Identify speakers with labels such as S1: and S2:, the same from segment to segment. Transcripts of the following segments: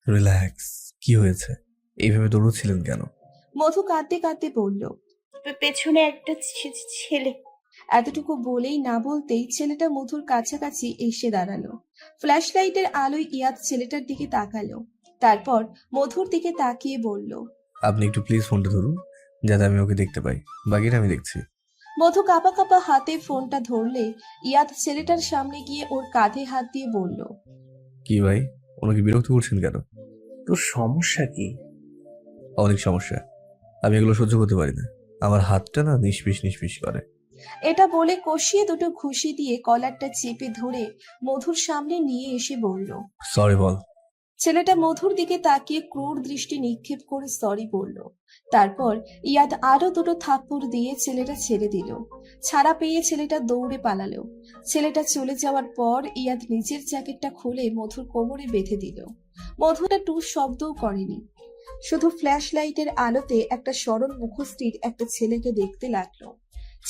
S1: Relax. কি হয়েছে? এইভাবে দৌড়চ্ছিলেন কেন?
S2: মধু কাঁদতে কাঁদতে বলল।
S3: পেছনে একটা ছেলে।
S2: এতটুকু বলেই না বলতেই ছেলেটা মধুর কাছাকাছি এসে দাঁড়ালো। ফ্ল্যাশ লাইটের আলোয় ইয়াদ ছেলেটার দিকে তাকালো। তারপর মধুর দিকে তাকিয়ে বলল।
S1: আপনি একটু প্লিজ ফোনটা ধরুন, যাতে আমি ওকে দেখতে পাই। বাকিটা আমি দেখছি।
S2: মধু কাঁপা কাঁপা হাতে ফোনটা ধরলে ইয়াদ ছেলেটার সামনে গিয়ে ওর কাঁধে হাত দিয়ে বলল।
S1: কি ভাই, ওনাকে বিরক্ত করছেন কেন?
S4: তোর সমস্যা কি?
S1: অনেক সমস্যা। আমি এগুলো সহ্য করতে পারি না। আমার হাতটা না নিষ্পিস নিষ্পিস করে।
S2: এটা বলে কষিয়ে দুটো ঘুষি দিয়ে কলারটা চেপে ধরে মধুর সামনে নিয়ে এসে বলল।
S1: সরি বল।
S2: ছেলেটা মধুর দিকে তাকিয়ে ক্রূর দৃষ্টি নিক্ষেপ করে সরি বলল। তারপর ইয়াদ আরো দুটো থাপ্পড় দিয়ে ছেলেটা ছেড়ে দিল। ছাড়া পেয়ে ছেলেটা দৌড়ে পালালো। ছেলেটা চলে যাওয়ার পর ইয়াদ নিজের জ্যাকেটটা খুলে মধুর কোমরে বেঁধে দিল। মধুটা টু শব্দও করেনি, শুধু ফ্ল্যাশ লাইটের আলোতে একটা সরল মুখশ্রীর একটা ছেলেকে দেখতে লাগলো।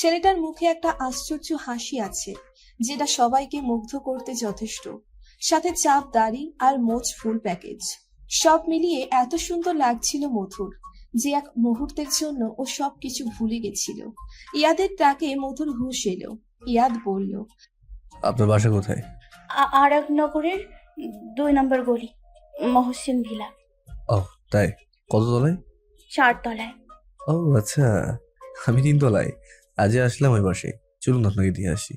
S2: ছেলেটার মুখে একটা আশ্চর্য হাসি আছে, যেটা সবাইকে মুগ্ধ করতে যথেষ্ট। সাথে চাপ দাড়ি আর মোচ ফুল প্যাকেজ, সব মিলিয়ে এত সুন্দর লাগছিল মধুর যে এক মুহূর্তের জন্য ও সবকিছু ভুলে গেছিল। ইয়াদের ট্রাকে মধুর হুঁশ এলো। ইয়াদ বলল।
S1: আপনার বাসা কোথায়?
S3: আরাগনগরের 2 নম্বর গলি, মহসিন ভিলা।
S1: ও তাই, কত তলায়?
S3: 4 তলায়।
S1: ও আচ্ছা, আমি 3 তলায়। আজই আসলাম ওই বাসে। চলুন আপনাকে দিয়ে আসি।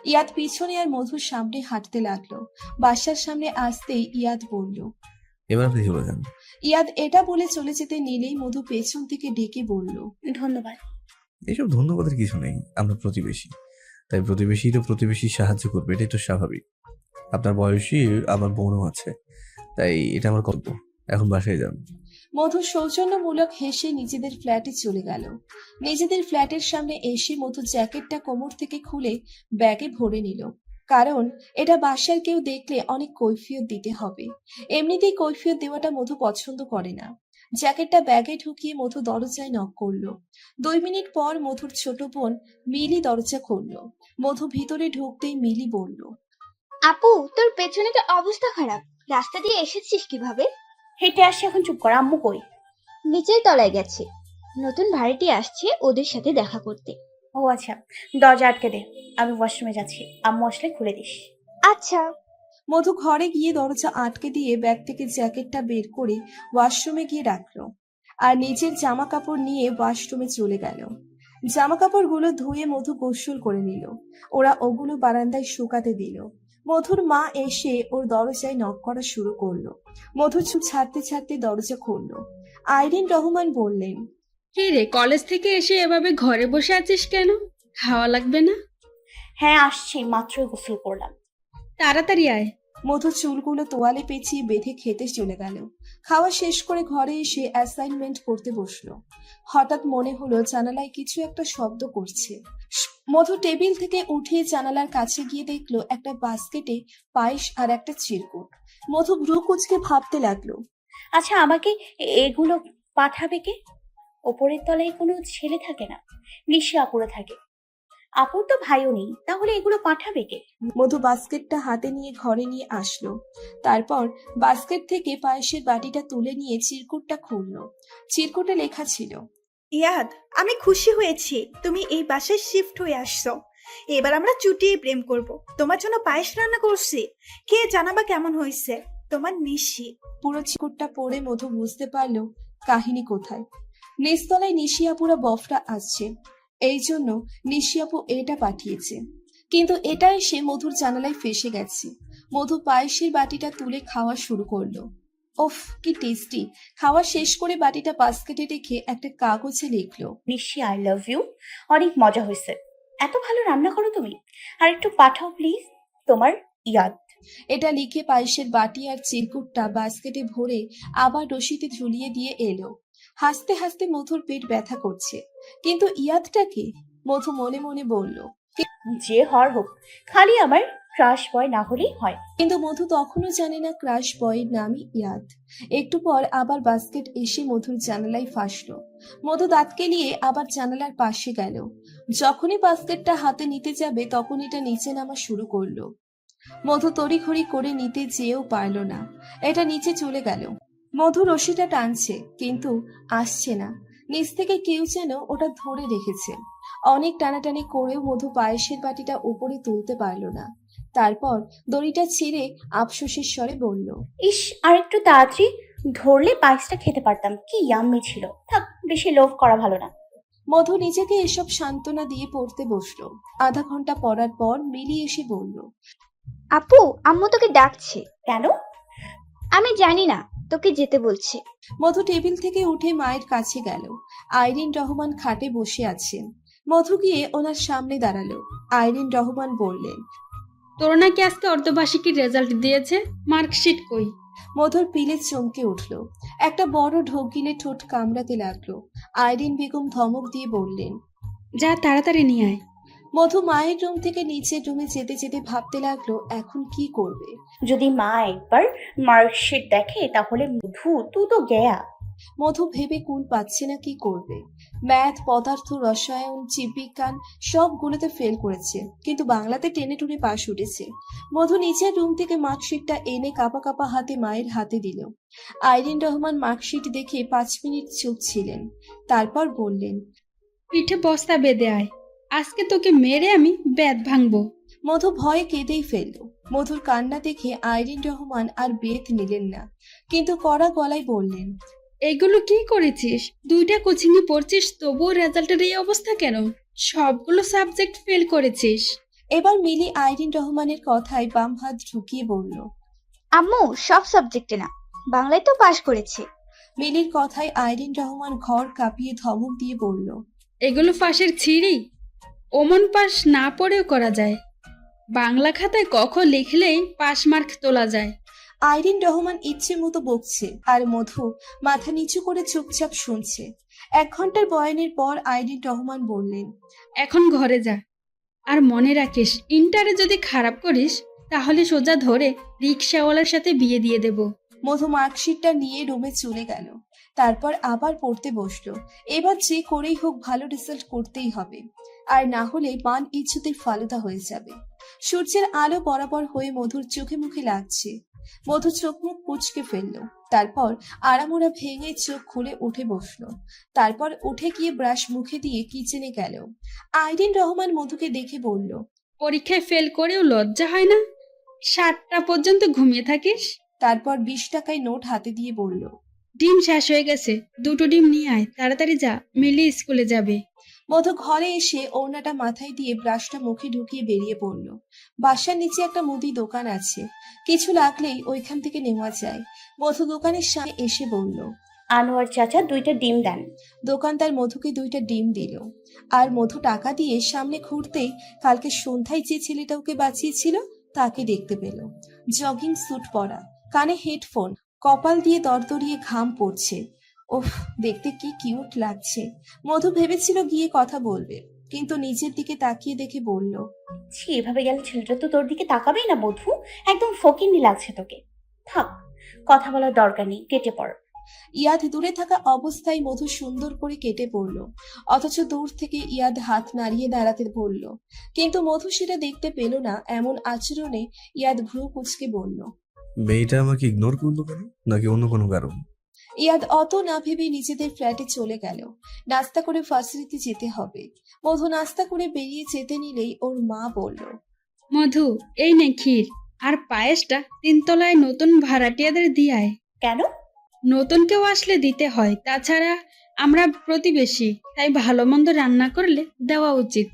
S2: ইয়াদ পিছনে আর মধুর সামনে হাঁটতে লাগলো। বাসার সামনে আসতেই ইয়াদ বলল।
S1: এবার আপনি চলে যান।
S2: ইয়াদ এটা বলে চলে যেতে নিলেই মধু পেছন থেকে ডেকে বলল।
S3: ধন্যবাদ।
S1: এইসব ধন্যবাদের কিছু নেই, আমরা প্রতিবেশী। তাই প্রতিবেশী তো প্রতিবেশী সাহায্য করবে, এটাই তো স্বাভাবিক। আপনার বয়সী আমার বোনও আছে, তাই এটা আমার কর্তব্য। এখন বাসায় যান।
S2: মধু সৌজন্যমূলক হেসে নিজেদের ফ্ল্যাটে চলে গেল। নিজেদের ফ্ল্যাটের সামনে এসে মধু জ্যাকেটটা কোমর থেকে খুলে ব্যাগে ভরে নিল, কারণ এটা বাসার কেউ দেখলে অনেক কৈফিয়ত দিতে হবে। এমনিতেই কৈফিয়ত দেওয়াটা মধু পছন্দ করে না। জ্যাকেটটা ব্যাগে ঢুকিয়ে মধু দরজায় নক করলো। 2 মিনিট পর মধুর ছোট বোন মিলি দরজা খুললো। মধু ভিতরে ঢুকতেই মিলি বলল।
S5: আপু, তোর পেছনে তো অবস্থা খারাপ। রাস্তা দিয়ে এসেছিস কিভাবে?
S3: হেঁটে আসছি। এখন চুপ কর। আম্মু কই?
S5: নিচের তলায় গেছে। নতুন ভাড়াটি আসছে, ওদের সাথে দেখা করতে।
S3: ও আচ্ছা, দরজা আটকে দে, আমি ওয়াশরুমে যাচ্ছি। আম্মু আসলে খুলে দিস।
S5: আচ্ছা।
S2: মধু ঘরে গিয়ে দরজা আটকে দিয়ে ব্যাগ থেকে জ্যাকেটটা বের করে ওয়াশরুমে গিয়ে রাখলো আর নিজের জামা কাপড় নিয়ে ওয়াশরুমে চলে গেল। জামা কাপড়গুলো ধুয়ে মধু গোসল করে নিল। ওরা ওগুলো বারান্দায় শুকাতে দিল। মধুর মা এসে ওর দরজায় নক করা শুরু করলো। মধু চুপ ছাড়তে ছাড়তে দরজা খুললো। আইরিন রহমান বললেন।
S6: কি রে, কলেজ থেকে এসে এভাবে ঘরে বসে আছিস কেন? খাওয়া লাগবে না?
S3: হ্যাঁ আসছি, মাত্রই গোসল করলাম।
S6: তাড়াতাড়ি আয়।
S2: মধু চুলগুলো তোয়ালে পেঁচিয়ে বেঁধে খেতে চলে গেল। খাওয়া শেষ করে ঘরে এসে অ্যাসাইনমেন্ট করতে বসলো। হঠাৎ মনে হলো জানালায় কিছু একটা শব্দ করছে। মধু টেবিল থেকে উঠে জানালার কাছে গিয়ে দেখলো একটা বাস্কেটে পায়েস আর একটা চিরকুট। মধু ভ্রু কুঁচকে ভাবতে লাগলো।
S3: আচ্ছা, আমাকে এগুলো পাঠাবে কে? ওপরের তলায় কোনো ছেলে থাকে না, নিশ্চয় আপুরা থাকে। আপুর তো ভাইও নেই, তাহলে এগুলো পাঠাবে কে?
S2: মধু বাস্কেটটা হাতে নিয়ে ঘরে নিয়ে আসলো। তারপর বাস্কেট থেকে পায়েসের বাটিটা তুলে নিয়ে চিরকুটটা খুললো। চিরকুটে লেখা ছিল।
S7: ইয়াদ, আমি খুশি হয়েছি তুমি এই বাসায় শিফট হয়ে আসছো। এবার আমরা চুটিয়ে প্রেম করব। তোমার জন্য পায়েস রান্না করছি, কে জানাবা কেমন হয়েছে। তোমার নিশি।
S2: পুরো চিরকুটটা পড়ে মধু বুঝতে পারলো কাহিনী কোথায়। নিচতলায় নিশিয়াপুরা বফরা আসছে, এই জন্য নিশিয়াপু এটা পাঠিয়েছে। কিন্তু এটা এসে মধুর জানালায় ফেসে গেছে। মধু পায়েসের বাটিটা তুলে খাওয়া শুরু করলো। ওফ, কি টেস্টি! খাওয়া শেষ করে বাটিটা বাস্কেটে রেখে একটা কাগজে লিখলো।
S3: নিশ্চয়ই আই লাভ ইউ, অনেক মজা হয়েছে। এত ভালো রান্না করো তুমি, আর একটু পাঠাও প্লিজ। তোমার ইয়াদ।
S2: এটা লিখে পায়েসের বাটি আর চিরকুটটা বাস্কেটে ভরে আবার রশিতে ঝুলিয়ে দিয়ে এলো। হাসতে হাসতে মধুর পেট ব্যথা করছে, কিন্তু ইয়াদটা কি? মধু মনে মনে বলল।
S3: যে হর হোক, খালি আমার ক্রাশ বয় না হলেই হয়।
S2: কিন্তু মধু তখনও জানে না ক্রাশ বয়ের নামই ইয়াদ। একটু পর আবার বাস্কেট এসে মধুর জানালায় ফাঁসলো। মধু দাঁত কেলিয়ে আবার জানালার পাশে গেল। যখনই বাস্কেটটা হাতে নিতে যাবে তখন এটা নিচে নামা শুরু করলো। মধু তড়িঘড়ি করে নিতে যেও পারল না, এটা নিচে চলে গেল। মধু রশিটা টানছে কিন্তু আসছে না, নিচ থেকে কেউ যেন ওটা ধরে রেখেছে। অনেক টানাটানি করেও মধু পায়েসের বাটিটা উপরে তুলতে পারল না। তারপর দড়িটা ছিঁড়ে আফসোসের স্বরে বলল,
S3: ইস, আর একটু তাড়াতাড়ি ধরলে পায়েসটা খেতে পারতাম, কি ইয়াম্মি ছিল। থাক, বেশি লোভ করা ভালো না।
S2: মধু নিজেকে এসব সান্ত্বনা দিয়ে পড়তে বসলো। আধা ঘন্টা পড়ার পর মিলি এসে বলল,
S5: আপু, আম্মু তোকে ডাকছে।
S3: কেন?
S5: আমি জানি না, তোকে যেতে বলছে।
S2: মধু টেবিল থেকে উঠে মায়ের কাছে গেল। আইরিন রহমান খাটে বসে আছেন। মধু গিয়ে ওনার সামনে দাঁড়ালো। আইরিন রহমান বললেন,
S6: তোর নাকি আজকে অর্ধবার্ষিকীর রেজাল্ট দিয়েছে, মার্কশিট কই?
S2: মধুর পিলে চমকে উঠল। একটা বড় ঢোক গিলে ঠোঁট কামড়াতে লাগলো। আইরিন বেগম ধমক দিয়ে বললেন,
S6: যা তাড়াতাড়ি নিয়ে আয়।
S2: মধু মায়ের রুম থেকে নিচের রুমে যেতে যেতে ভাবতে লাগলো এখন কি করবে।
S3: যদি মা একবার মার্কশিট দেখে তাহলে মধু তুই তো গেয়া।
S2: মধু ভেবে কুল পাচ্ছে না কি করবে। ম্যাথ, পদার্থ, রসায়ন, জীববিজ্ঞান সবগুলোতে ফেল করেছে, কিন্তু বাংলাতে টেনে টুনে পাশ উঠেছে। মধু নিচের রুম থেকে মার্কশিটটা এনে কাঁপা কাঁপা হাতে মায়ের হাতে দিল। আইরিন রহমান মার্কশিট দেখে 5 মিনিট চুপ ছিলেন। তারপর বললেন,
S6: পিঠে বস্তা বেঁধে আয়, আজকে তোকে মেরে আমি বেত ভাঙবো।
S2: মধু ভয়ে কেঁদেই ফেলল। মধুর কান্না দেখে আইরিন রহমান আর বেত নিলেন না, কিন্তু কড়া গলায় বললেন,
S6: এগুলো কি করেছিস? 2টা কোচিংয়ে পড়ছিস, তবুও রেজাল্টের এই অবস্থা কেন? সবগুলো সাবজেক্ট ফেল করেছিস।
S2: এবার মিলি আইরিন রহমানের কথায় বাম হাত ঢুকিয়ে বলল।
S5: আম্মু, সব সাবজেক্টে না, বাংলায় তো পাশ করেছে।
S2: মিলির কথায় আইরিন রহমান ঘর কাঁপিয়ে ধমক দিয়ে বলল,
S6: এগুলো পাশের ছিঁড়ি, ওমন পাস না পড়েও করা যায়। বাংলা খাতায় কখন লিখলেই পাস মার্ক তোলা যায়।
S2: আইরিন রহমান ইচ্ছে মতো বকছে আর মধু মাথা নিচু করে চুপচাপ শুনছে। 1 ঘন্টার বয়ানের পর আইরিন রহমান বললেন,
S6: এখন ঘরে যা, আর মনে রাখিস ইন্টারে যদি খারাপ করিস তাহলে সোজা ধরে রিক্সাওয়ালার সাথে বিয়ে দিয়ে দেব।
S2: মধু মার্কশিটটা নিয়ে রুমে চলে গেল। তারপর আবার পড়তে বসলো। এবার যে করেই হোক ভালো রেজাল্ট করতেই হবে, আর না হলে মান ইচ্ছুতে ফালুদা হয়ে যাবে। সূর্যের আলো বরাবর হয়ে মধুর চোখে মুখে লাগছে। মধু চোখ মুখ কুঁচকে ফেললো। তারপর আড়ামোড়া ভেঙে চোখ খুলে উঠে বসলো। তারপর উঠে গিয়ে ব্রাশ মুখে দিয়ে কিচেনে গেল। আইরিন রহমান মধুকে দেখে বলল,
S6: পরীক্ষায় ফেল করেও লজ্জা হয় না? 7টা পর্যন্ত ঘুমিয়ে থাকিস।
S2: তারপর 20 টাকায় নোট হাতে দিয়ে বলল,
S6: ডিম শেষ হয়ে গেছে, 2টো ডিম নিয়ে আয়, তাড়াতাড়ি যা, মিলি স্কুলে যাবে।
S2: মধু ঘরে এসে ওড়নাটা মাথায় দিয়ে ব্রাশটা মুখে ঢুকিয়ে বেরিয়ে পড়ল। বাসার নিচে একটা মুদি দোকান আছে, কিছু লাগলেই ওইখান থেকে নেওয়া যায়। মধু দোকানের সামনে এসে বলল।
S3: আনোয়ার চাচা 2টা ডিম দেন।
S2: দোকানদার মধুকে 2টা ডিম দিল। আর মধু টাকা দিয়ে সামনে ঘুরতেই কালকে সন্ধ্যায় যে ছেলেটা ওকে বাঁচিয়েছিল তাকে দেখতে পেল। জগিং স্যুট পরা, কানে হেডফোন, কপাল দিয়ে দরদরিয়ে ঘাম পড়ছে। ওফ, দেখতে কি কিউট লাগছে। মধু ভেবেছিল গিয়ে কথা বলবে, কিন্তু নিজের দিকে তাকিয়ে দেখে বলল,
S3: ছি, এভাবে গেলে ছেলেটা তো তোর দিকে তাকাবেই না মধু, একদম ফকিন্নি লাগছে তোকে। থাক, কথা বলার দরকার নেই, কেটে পড়।
S2: ইয়াদ দূরে থাকা অবস্থায় মধু সুন্দর করে কেটে পড়ল, অথচ দূর থেকে ইয়াদ হাত নাড়িয়ে দাঁড়াতে বলল, কিন্তু মধু সেটা দেখতে পেল না। এমন আচরণে ইয়াদ ভ্রু কুঁচকে বলল,
S1: মেয়েটা আমাকে ইগনোর করলো কেন, নাকি অন্য কোনো কারণ?
S2: ইয়াদ অত না ভেবে নিজেদের ফ্ল্যাটে চলে গেল। নাস্তা করে ভার্সিটিতে যেতে হবে। মধু নাস্তা করে বেরিয়ে যেতে নিলেই ওর মা বলল,
S6: মধু, এই নে ক্ষীর আর পায়েসটা 3তলায় নতুন ভাড়াটিয়াদের দিয়ায়।
S3: কেন?
S6: নতুন কেউ আসলে দিতে হয়, তাছাড়া আমরা প্রতিবেশী, তাই ভালো মন্দ রান্না করলে দেওয়া উচিত।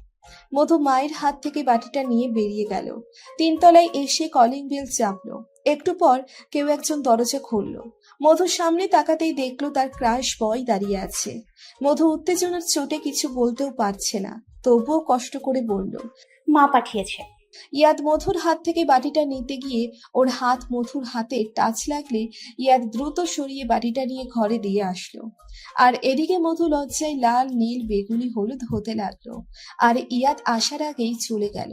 S2: মধু মায়ের হাত থেকে বাটিটা নিয়ে বেরিয়ে গেল। 3 তলায় এসে কলিং বেল চাপলো। একটু পর কেউ একজন দরজা খুললো। মধুর সামনে তাকাতেই দেখলো তার ক্রাশ বয় দাঁড়িয়ে আছে। মধু উত্তেজনার চোটে কিছু বলতেও পারছে না, তবুও কষ্ট করে বলল,
S3: মা পাঠিয়েছে।
S2: ইয়াদ মধুর হাত থেকে বাটিটা নিতে গিয়ে ওর হাত মধুর হাতে টাচ লাগলে ইয়াদ দ্রুত সরিয়ে বাটিটা নিয়ে ঘরে দিয়ে আসলো। আর এদিকে মধু লজ্জায় লাল, নীল, বেগুনি, হলুদ হতে লাগলো। আর ইয়াদ আসার আগেই চলে গেল,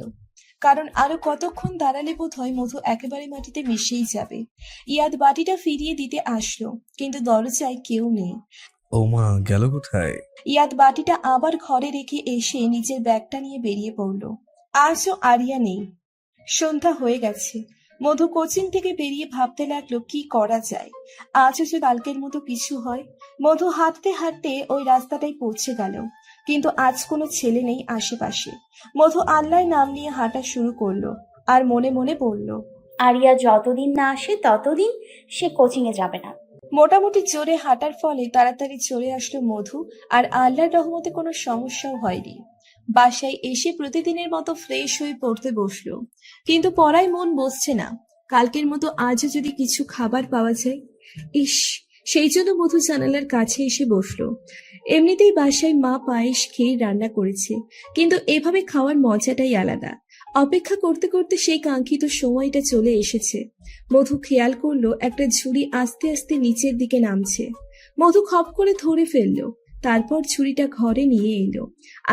S2: কারণ আরো কতক্ষণ দাঁড়ালে বোধ হয় মধু একেবারে মাটিতে মিশেই যাবে। ইয়াদ বাটিটা ফিরিয়ে দিতে আসলো, কিন্তু দরজায় কেউ নেই।
S1: ও মা, গেল কোথায়?
S2: ইয়াদ বাটিটা আবার ঘরে রেখে এসে নিজের ব্যাগটা নিয়ে বেরিয়ে পড়লো। আজও আরিয়া নেই। সন্ধ্যা হয়ে গেছে। মধু কোচিং থেকে বেরিয়ে ভাবতে লাগলো কি করা যায়। আজও যে কালকের মতো কিছু হয়। মধু হাঁটতে হাঁটতে ওই রাস্তাটাই পৌঁছে গেল, কিন্তু আজ কোনো ছেলে নেই আশেপাশে। মধু আল্লাহর নাম নিয়ে হাঁটা শুরু করলো আর মনে মনে বলল,
S3: আরিয়া যতদিন না আসে ততদিন সে কোচিংয়ে যাবে না।
S2: মোটামুটি জোরে হাঁটার ফলে তাড়াতাড়ি চলে আসলো মধু, আর আল্লাহর রহমতে কোনো সমস্যাও হয়নি। বাসায় এসে প্রতিদিনের মতো ফ্রেশ হয়ে পড়তে বসলো, কিন্তু পড়ায় মন বসছে না। কালকের মতো আজও যদি কিছু খাবার পাওয়া যায়, ইস, সেই জন্য মধু জানালার কাছে এসে বসলো। এমনিতেই বাসায় মা পায়েস খেয়ে রান্না করেছে, কিন্তু এভাবে খাওয়ার মজাটাই আলাদা। অপেক্ষা করতে করতে সেই কাঙ্ক্ষিত সময়টা চলে এসেছে। মধু খেয়াল করলো একটা ঝুড়ি আস্তে আস্তে নিচের দিকে নামছে। মধু খপ করে ধরে ফেললো, তারপর ঝুড়িটা ঘরে নিয়ে এলো।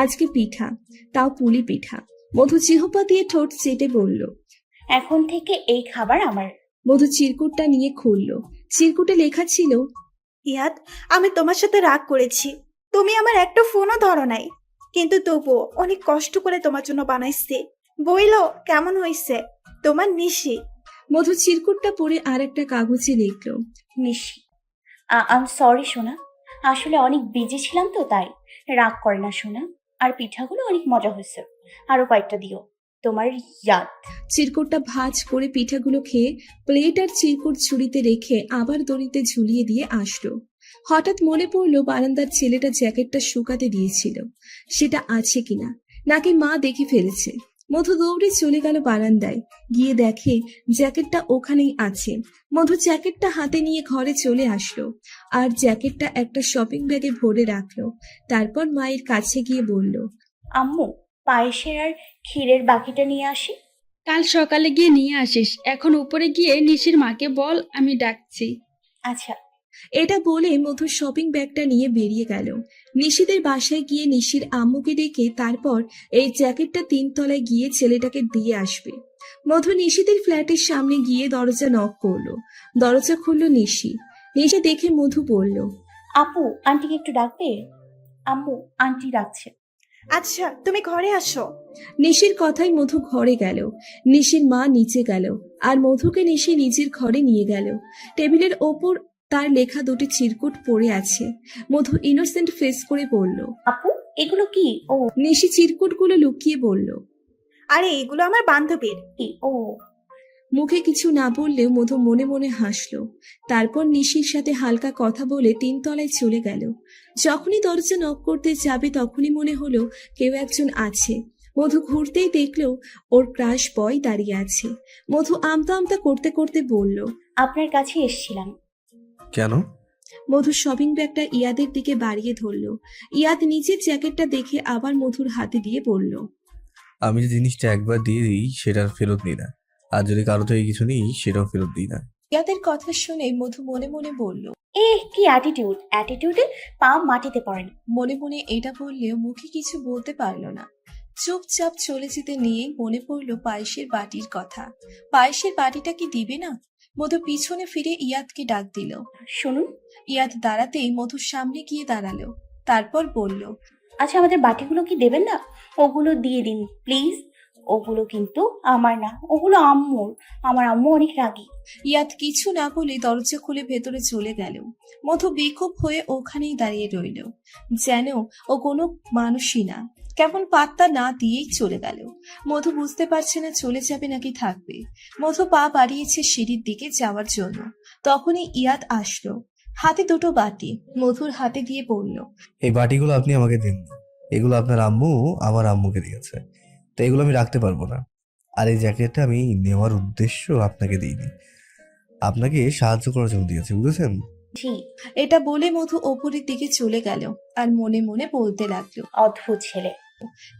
S2: আজকে পিঠা, তাও পুলি পিঠা। মধু জিহ্বা দিয়ে ঠোঁট চেটে বলল।
S3: এখন থেকে এই খাবার আমার।
S2: মধু চিরকুটটা নিয়ে খুললো। চিরকুটে লেখা ছিল,
S7: ইয়াদ, আমি তোমার সাথে রাগ করেছি। তুমি আমার একটা ফোনও ধরো নাই, কিন্তু তবুও অনেক কষ্ট করে তোমার জন্য বানাইছি। বইলো কেমন হয়েছে? তোমার নিশি।
S2: মধু চিরকুটটা পড়ে আর একটা কাগজে লিখলো,
S3: নিশি, আম সরি সোনা, আসলে অনেক বিজি ছিলাম তো তাই। রাগ করে না সোনা। আর পিঠাগুলো অনেক মজা হয়েছে, আরো কয়েকটা দিও। তোমার ইয়াদ।
S2: চিরকুটটা ভাঁজ করে পিঠাগুলো খেয়ে প্লেট আর চিরকুট ঝুড়িতে রেখে আবার দড়িতে ঝুলিয়ে দিয়ে আসলো। হঠাৎ মনে পড়লো বারান্দার ছেলেটা জ্যাকেটটা শুকাতে দিয়েছিল, সেটা আছে কিনা, নাকি মা দেখে ফেলেছে। মধু দৌড়ে চলে গেল বারান্দায়, গিয়ে দেখে জ্যাকেটটা ওখানেই আছে। মধু জ্যাকেটটা হাতে নিয়ে ঘরে চলে আসলো আর জ্যাকেটটা একটা শপিং ব্যাগে ভরে রাখলো। তারপর মায়ের কাছে গিয়ে বলল,
S3: আম্মু, পায়েসের আর ক্ষীরের বাকিটা নিয়ে আসি।
S6: কাল সকালে গিয়ে নিয়ে আসিস। এখন উপরে গিয়ে নিশির মাকে বল আমি ডাকছি।
S3: আচ্ছা।
S2: এটা বলে মধু শপিং ব্যাগটা নিয়ে বেরিয়ে গেল। নিশিদের বাসায় গিয়ে নিশির আম্মুকে ডেকে তারপর এই জ্যাকেটটা 3 তলায় গিয়ে ছেলেটাকে দিয়ে আসবে। মধু নিশিদের ফ্ল্যাটের সামনে গিয়ে দরজা নক করলো। দরজা খুললো নিশি। নিশি দেখে মধু বলল,
S3: আপু, আন্টিকে একটু ডাকবে? আম্মু, আন্টি ডাকছে।
S7: আচ্ছা, তুমি ঘরে আসো।
S2: নিশির কথাই মধু ঘরে গেল। নিশির মা নিচে গেল আর মধুকে নিশি নিজের ঘরে নিয়ে গেল। টেবিলের ওপর তার লেখা 2টি চিরকুট পড়ে আছে। মধু ইনোসেন্ট ফেস করে বলল।
S3: আপু, এগুলো কি? ও
S2: নিশি চিরকুটগুলো লুকিয়ে বলল।
S7: আরে এগুলো আমার বান্ধবীর।
S3: কি? ও
S2: মুখে কিছু না বললেও মধু মনে মনে হাসলো। তারপর নিশির সাথে হালকা কথা বলে 3 তলায় চলে গেল। যখনই দরজা নক করতে যাবে তখনই মনে হলো কেউ একজন আছে। মধু ঘুরতেই দেখলো ওর ক্রাশ বয় দাঁড়িয়ে আছে। মধু আমতা আমতা করতে করতে বলল,
S3: আপনার কাছে এসেছিলাম।
S1: কেন?
S2: মধু শপিং ব্যাগটা ইয়াদের দিকে বাড়িয়ে ধরলো। ইয়াদ নিচের জ্যাকেটটা দেখে আবার মধুর হাতে দিয়ে বলল,
S1: আমি যে জিনিসটা একবার দিয়ে দিই সেটা আর ফেরত নিই না, আর যদি কারো থেকে কিছু নিই সেটাও ফেরত দিই না।
S2: ইয়াদের কথা শুনে মধু মনে মনে বলল।
S3: কি অ্যাটিটিউড! অ্যাটিটিউডে পা মাটিতে পড়ে না।
S2: মনে মনে এটা বললেও মুখে কিছু বলতে পারলো না। চুপচাপ চলে যেতে নিয়ে মনে পড়লো পায়েসের বাটির কথা। পায়েসের বাটিটা কি দিবে না? মধু পিছনে ফিরে ইয়াদকে ডাক দিল।
S3: শুনুন।
S2: ইয়াদ দাঁড়াতেই মধুর সামনে গিয়ে দাঁড়ালো। তারপর বলল,
S3: আচ্ছা, আমাদের বাটিগুলো কি দেবেন না? ওগুলো দিয়ে দিন প্লিজ। ওগুলো কিন্তু আমার না, ওগুলো আম্মুর। আমার আম্মু অনেক রাগী।
S2: ইয়াদ কিছু না বলে দরজা খুলে ভেতরে চলে গেল। মধু বেকুব হয়ে ওখানেই দাঁড়িয়ে রইল, যেন ও কোনো মানুষই না। কেমন পাত্তা না দিয়েই চলে গেল। মধু বুঝতে পারছে না চলে যাবে নাকি থাকবে। মধু পা বাড়িয়েছে সিঁড়ির দিকে যাওয়ার জন্য, তখনই ইয়াদ আসলো, হাতে 2টো বাটি মধুর হাতে দিয়ে বলল,
S1: এই বাটিগুলো আপনি আমাকে দিন, এগুলো আপনার আম্মু আমার আম্মুকে দিয়েছে, তো এগুলো আমি রাখতে পারবো না। আর এই জ্যাকেটটা আমি নেওয়ার উদ্দেশ্য আপনাকে দিইনি, আপনাকে সাহায্য করার জন্য দিয়েছি, বুঝেছেন?
S3: জি।
S2: এটা বলে মধু ওপরের দিকে চলে গেল আর মনে মনে বলতে লাগলো।
S3: অদ্ভুত ছেলে।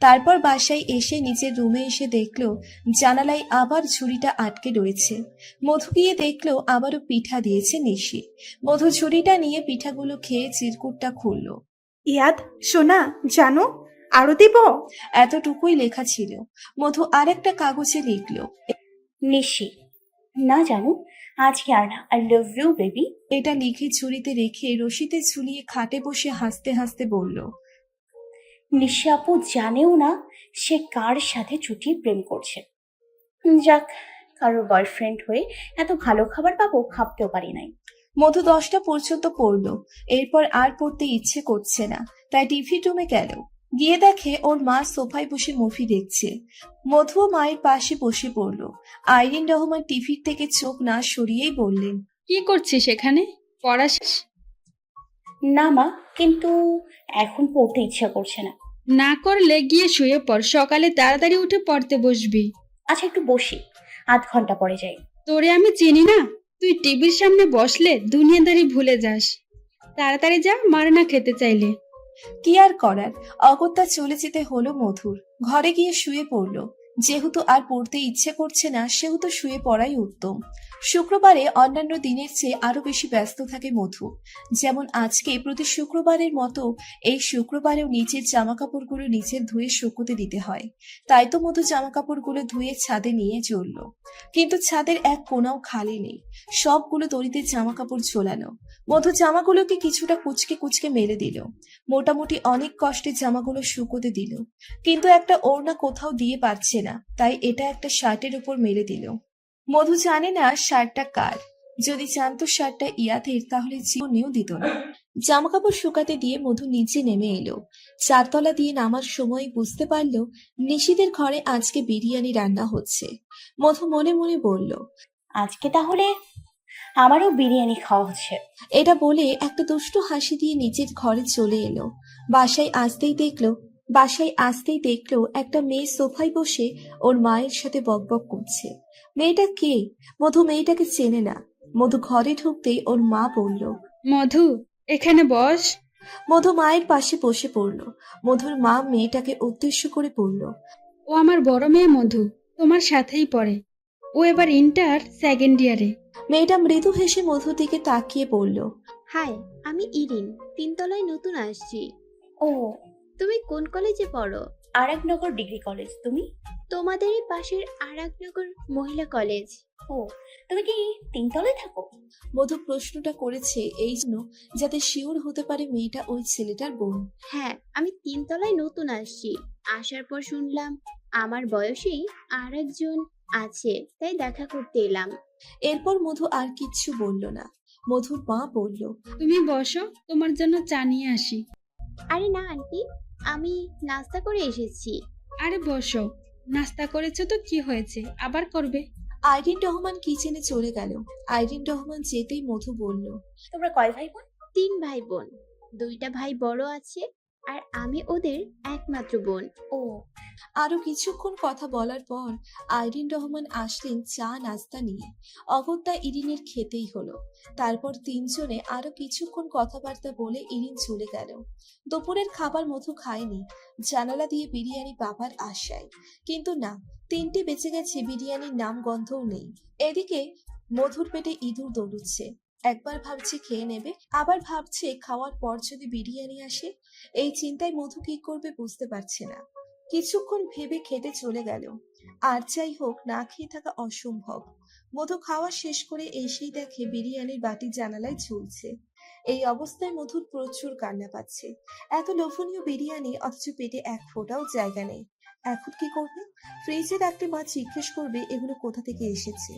S2: তারপর বাসায় এসে নিজের রুমে এসে দেখলো জানালায় আবার ঝুড়িটা আটকে রয়েছে। মধু গিয়ে দেখলো আবারও পিঠা দিয়েছে নিশি। মধু ঝুড়িটা নিয়ে পিঠাগুলো খেয়ে চিরকুটটা খুললো।
S7: ইয়াদ, সোনা, জানো আরো দিব?
S2: এতটুকুই লেখা ছিল। মধু আরেকটা কাগজে লিখলো,
S3: নিশি, না জানু, আজকে আর না। I love you baby.
S2: এটা লিখে ঝুড়িতে রেখে রশিতে ঝুলিয়ে খাটে বসে হাসতে হাসতে বলল,
S3: নিশি আপু জানেও না সে কার সাথে চুটিয়ে প্রেম করছে। যাক, কারোর বয়ফ্রেন্ড হয়ে এত ভালো খাবার পাবো ভাবতেও পারি নাই।
S2: মধু 10টা পর্যন্ত পড়লো, এরপর আর পড়তে ইচ্ছে করছে না, তাই টিভি রুমে গেল। গিয়ে দেখে ওর মা সোফায় বসে মুভি দেখছে। মধুও মায়ের পাশে বসে পড়লো। আইরিন রহমান টিভির থেকে চোখ না সরিয়েই বললেন,
S6: কি করছিস এখানে? পড়া শেষ?
S3: না মা, কিন্তু এখন পড়তে ইচ্ছা করছে না।
S6: না করলে গিয়ে শুয়ে পড়, সকালে তাড়াতাড়ি উঠে পড়তে বসবি।
S3: আচ্ছা, একটু বসি, আধ ঘন্টা পরে যাই।
S6: তোরে আমি চিনি না? তুই টিভির সামনে বসলে দুনিয়াদারি ভুলে যাস। তাড়াতাড়ি যা, মার না খেতে চাইলে।
S2: কি আর করার, অগত্যা চলে যেতে হলো মধুর। ঘরে গিয়ে শুয়ে পড়লো। যেহেতু আর পড়তে ইচ্ছে করছে না, সেহেতু শুয়ে পড়াই উত্তম। শুক্রবারে অন্যান্য দিনের চেয়ে আরো বেশি ব্যস্ত থাকে মধু। যেমন আজকে প্রতি শুক্রবারের মতো এই শুক্রবারেও নিচের জামা কাপড়গুলো নিচের ধুয়ে শুকোতে দিতে হয়। তাই তো মধু জামা কাপড়গুলো ধুয়ে ছাদে নিয়ে চলল। কিন্তু ছাদের এক কোণাও খালি নেই, সবগুলো দড়িতে জামা কাপড় ঝোলানো। মধু জামাগুলোকে কিছুটা কুচকে কুচকে মেলে দিল। মোটামুটি অনেক কষ্টে জামাগুলো শুকোতে দিল, কিন্তু একটা ওড়না কোথাও দিয়ে পারছে না, তাই এটা একটা শার্টের উপর মেলে দিল। মধু জানে না শার্টটা কার। যদি জানতো শার্টটা ইয়াদের, তাহলে জীবনেও দিত না। জামা কাপড় শুকাতে দিয়ে মধু নিচে নেমে এলো। চারতলা দিয়ে নামার সময় বুঝতে পারলো নিশিদের ঘরে আজকে বিরিয়ানি রান্না হচ্ছে। মধু মনে মনে বলল,
S3: আজকে তাহলে আমারও বিরিয়ানি খাওয়া হচ্ছে।
S2: এটা বলে একটা দুষ্টু হাসি দিয়ে নিজের ঘরে চলে এলো। বাসায় আসতেই দেখলো একটা মেয়ে সোফায় বসে ওর মায়ের সাথে বকবক করছে। মেয়েটা কে? মধু মেয়েটাকে চেনে না। মধু ঘরে ঢুকতেই ওর মা বলল,
S6: মধু, এখানে বস।
S2: মধু মায়ের পাশে বসে পড়ল। মধুর মা মেয়েটাকে উদ্দেশ্য করে বলল,
S6: ও আমার বড় মেয়ে মধু, তোমার সাথেই পড়ে। ও এবার ইন্টার সেকেন্ড ইয়ারে।
S2: মেয়েটা মৃদু হেসে মধুর দিকে তাকিয়ে বলল,
S5: হাই, আমি ইরিন, 3 তলায় নতুন আসছি।
S3: ও,
S5: তুমি কোন কলেজে পড়ো?
S3: আরেকনগর ডিগ্রি কলেজ। তুমি?
S5: তোমাদেরই পাশের আরাকনগর মহিলা কলেজ।
S3: ও, তুমি কি 3 তলায় থাকো?
S2: মধু প্রশ্নটা করেছে এই জন্য যাতে শিওর হতে পারে মেয়েটা ওই ছেলেটার বোন।
S5: হ্যাঁ, আমি 3 তলায় নতুন আসছি। আসার পর শুনলাম আমার বয়সী আর একজন আছে, তাই দেখা করতে এলাম।
S2: এরপর মধু আর কিচ্ছু বলল না। মধুর মা বলল,
S6: তুমি বসো, তোমার জন্য চা নিয়ে আসি।
S5: আরে না আন্টি, আমি নাস্তা করে এসেছি।
S6: আরে বসো, নাস্তা করেছো তো কি হয়েছে, আবার করবে।
S2: আইরিন রহমান কিচেনে চলে গেল। আইরিন রহমান যেতেই মধু বলল,
S3: তোমরা কয় ভাই বোন?
S5: 3 ভাই বোন, 2টা ভাই বড় আছে আর আমি ওদের একমাত্র বোন।
S3: ও,
S2: আরো কিছুক্ষণ কথা বলার পর আইরিন রহমান আসলেন চা নাস্তা নিয়ে। অগত্যা ইরিনের খেতেই হলো। তারপর তিনজনে আরো কিছুক্ষণ কথাবার্তা বলে ইরিন চলে গেল। দুপুরের খাবার মধু খায়নি, জানালা দিয়ে বিরিয়ানি পাবার আশায়। কিন্তু না, 3টে বেঁচে গেছে, বিরিয়ানির নাম গন্ধও নেই। এদিকে মধুর পেটে ইঁদুর দৌড়ুচ্ছে। একবার ভাবছে খেয়ে নেবে, আবার ভাবছে খাওয়ার পর যদি বিরিয়ানি আসে। এই চিন্তায় মধু কি করবে বুঝতে পারছে না। কিছুক্ষণ ভেবে খেতে চলে গেল। আর যাই হোক, না খেয়ে থাকা অসম্ভব। মধু খাওয়া শেষ করে এসেই দেখে বিরিয়ানির বাটি জানালায় ঝুলছে। এই অবস্থায় মধুর প্রচুর কান্না পাচ্ছে। এত লোভনীয় বিরিয়ানি, অথচ পেটে এক ফোঁটাও জায়গা নেই। এখন কি করবে? ফ্রিজে রাখতে মা জিজ্ঞেস করবে এগুলো কোথা থেকে এসেছে।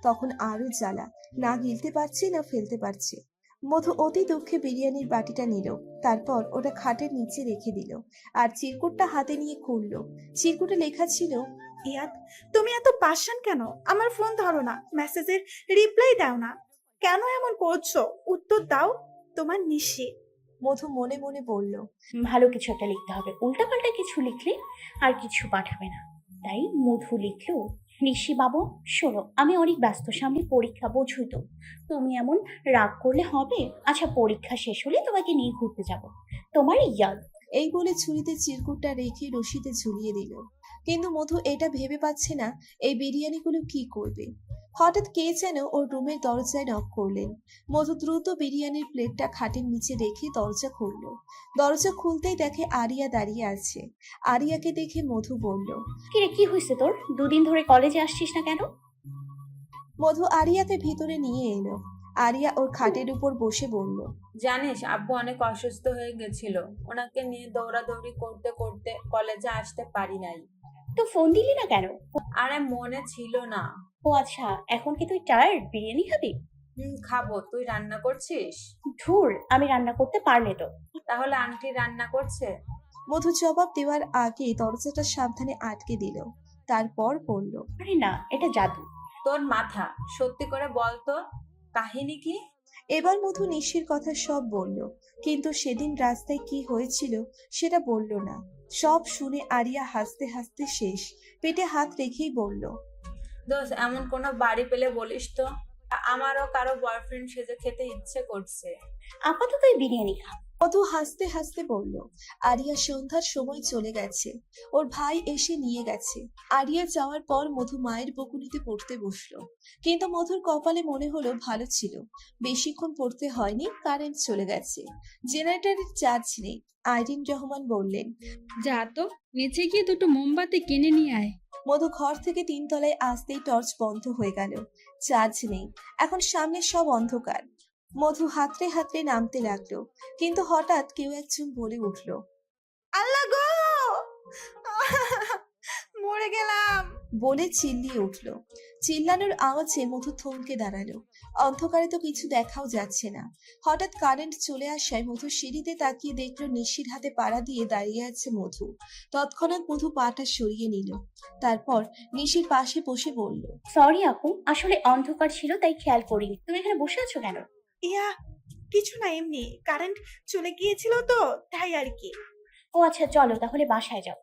S2: তখন আরো জ্বালা, না গিলতে পারছে না ফেলতে পারছে। মধু অতি দুঃখে বিরিয়ানির বাটিটা নিল, তারপর ওটা খাটের নিচে রেখে দিল আর চিরকুটটা হাতে নিয়ে খুলল। চিরকুটে লেখা ছিল,
S7: ইয়াদ, তুমি এত পাষাণ কেন? আমার ফোন ধরো না, মেসেজের রিপ্লাই দাও না, কেন এমন করছো? উত্তর দাও। তোমার নিশি।
S2: মধু মনে মনে বলল,
S3: ভালো কিছু একটা লিখতে হবে, উল্টাপাল্টা কিছু লিখলে আর কিছু পাঠাবে না। তাই মধু লিখলো, নিশি বাবু শোনো, আমি অনেক ব্যস্ত, সামনে পরীক্ষা, বোঝোই তো। তুমি এমন রাগ করলে হবে? আচ্ছা, পরীক্ষা শেষ হলে তোমাকে নিয়ে ঘুরতে যাব। তোমার ইয়াদ।
S2: এই বলে ছুরিতে চিরকুটটা রেখে রশিতে ঝুলিয়ে দিল। কিন্তু মধু এটা ভেবে পাচ্ছে না এই বিরিয়ানিগুলো কি করবে। হঠাৎ কে যেন ওর রুমের দরজায় নক করলেন। মধু দ্রুত বিরিয়ানির প্লেটটা খাটের নিচে রেখে দরজা খুলল। দরজা খুলতেই দেখে আরিয়া দাঁড়িয়ে আছে। আরিয়াকে দেখে মধু বলল,
S3: কিরে, কি হয়েছে তোর? 2 দিন ধরে কলেজে আসছিস না কেন?
S2: মধু আরিয়াকে ভিতরে নিয়ে এলো। আরিয়া ওর খাটের উপর বসে বলল,
S8: জানিস, আব্বু অনেক অসুস্থ হয়ে গেছিল, ওনাকে নিয়ে দৌড়াদৌড়ি করতে করতে কলেজে আসতে পারি নাই।
S3: তো ফোন দিলি না কেন?
S8: আরে মনে ছিল না।
S3: ও আচ্ছা, এখন কি তুই টায়ার্ড? বিরিয়ানি খাবি?
S8: খাবো। তুই রান্না করছিস?
S3: ধুর, আমি রান্না করতে পারলে তো।
S8: তাহলে আন্টি রান্না করছে?
S2: মধু জবাব দেওয়ার আগে দরজাটা সাবধানে আটকে দিল। তারপর বলল,
S3: আরে না, এটা জাদু।
S8: তোর মাথা। সত্যি করে বল তো, কাহিনী কি?
S2: এবার মধু নিশির কথা সব বলল, কিন্তু সেদিন রাস্তায় কি হয়েছিল সেটা বলল না। সব শুনে আরিয়া হাসতে হাসতে শেষ, পেটে হাত রেখেই বলল,
S8: দোস্ত, এমন কোনো বাড়ি পেলে বলিস তো। আমারও কারো বয়ফ্রেন্ড সেজে খেতে ইচ্ছে করছে।
S3: আপাতত এই বিরিয়ানি খা।
S2: মধু হাসতে হাসতে বলল, আরিয়া সন্ধ্যার সময় চলে গেছে, ওর ভাই এসে নিয়ে গেছে। আরিয়া যাওয়ার পর মধু মায়ের বকুনিতে পড়তে বসলো, কিন্তু মধুর কপালে মনে হলো ভালো ছিল, বেশিক্ষণ পড়তে হয়নি, কারেন্ট চলে গেছে, জেনারেটরের চার্জ নেই। আইরিন রহমান বললেন,
S6: যা তো, নিচে গিয়ে দুটো মোমবাতি কিনে নিয়ে আয়।
S2: মধু ঘর থেকে 3 তলায় আসতেই টর্চ বন্ধ হয়ে গেল, চার্জ নেই, এখন সামনে সব অন্ধকার। মধু হাতড়ে হাতড়ে নামতে লাগলো, কিন্তু হঠাৎ কেউ একজন বলে উঠল,
S7: আল্লাহ গো, মরে গেলাম।
S2: বলে চিল্লিয়ে উঠলো। চিল্লানোর আওয়াজে মধু থমকে দাঁড়ালো, অন্ধকারে তো কিছু দেখাও যাচ্ছে না। হঠাৎ কারেন্ট চলে আসায় মধু সিঁড়িতে তাকিয়ে দেখলো নিশির হাতে পাড়া দিয়ে দাঁড়িয়ে আছে মধু। তৎক্ষণাৎ মধু পাটা সরিয়ে নিল, তারপর নিশির পাশে বসে বলল,
S3: সরি আপু, আসলে অন্ধকার ছিল তাই খেয়াল করিনি। তুমি এখানে বসে আছো কেন?
S7: ইয়া, কিছু না, এমনি কারেন্ট চলে গিয়েছিল তো, তাই আর কি।
S3: ও আচ্ছা, চলো তাহলে বাসায় যাও।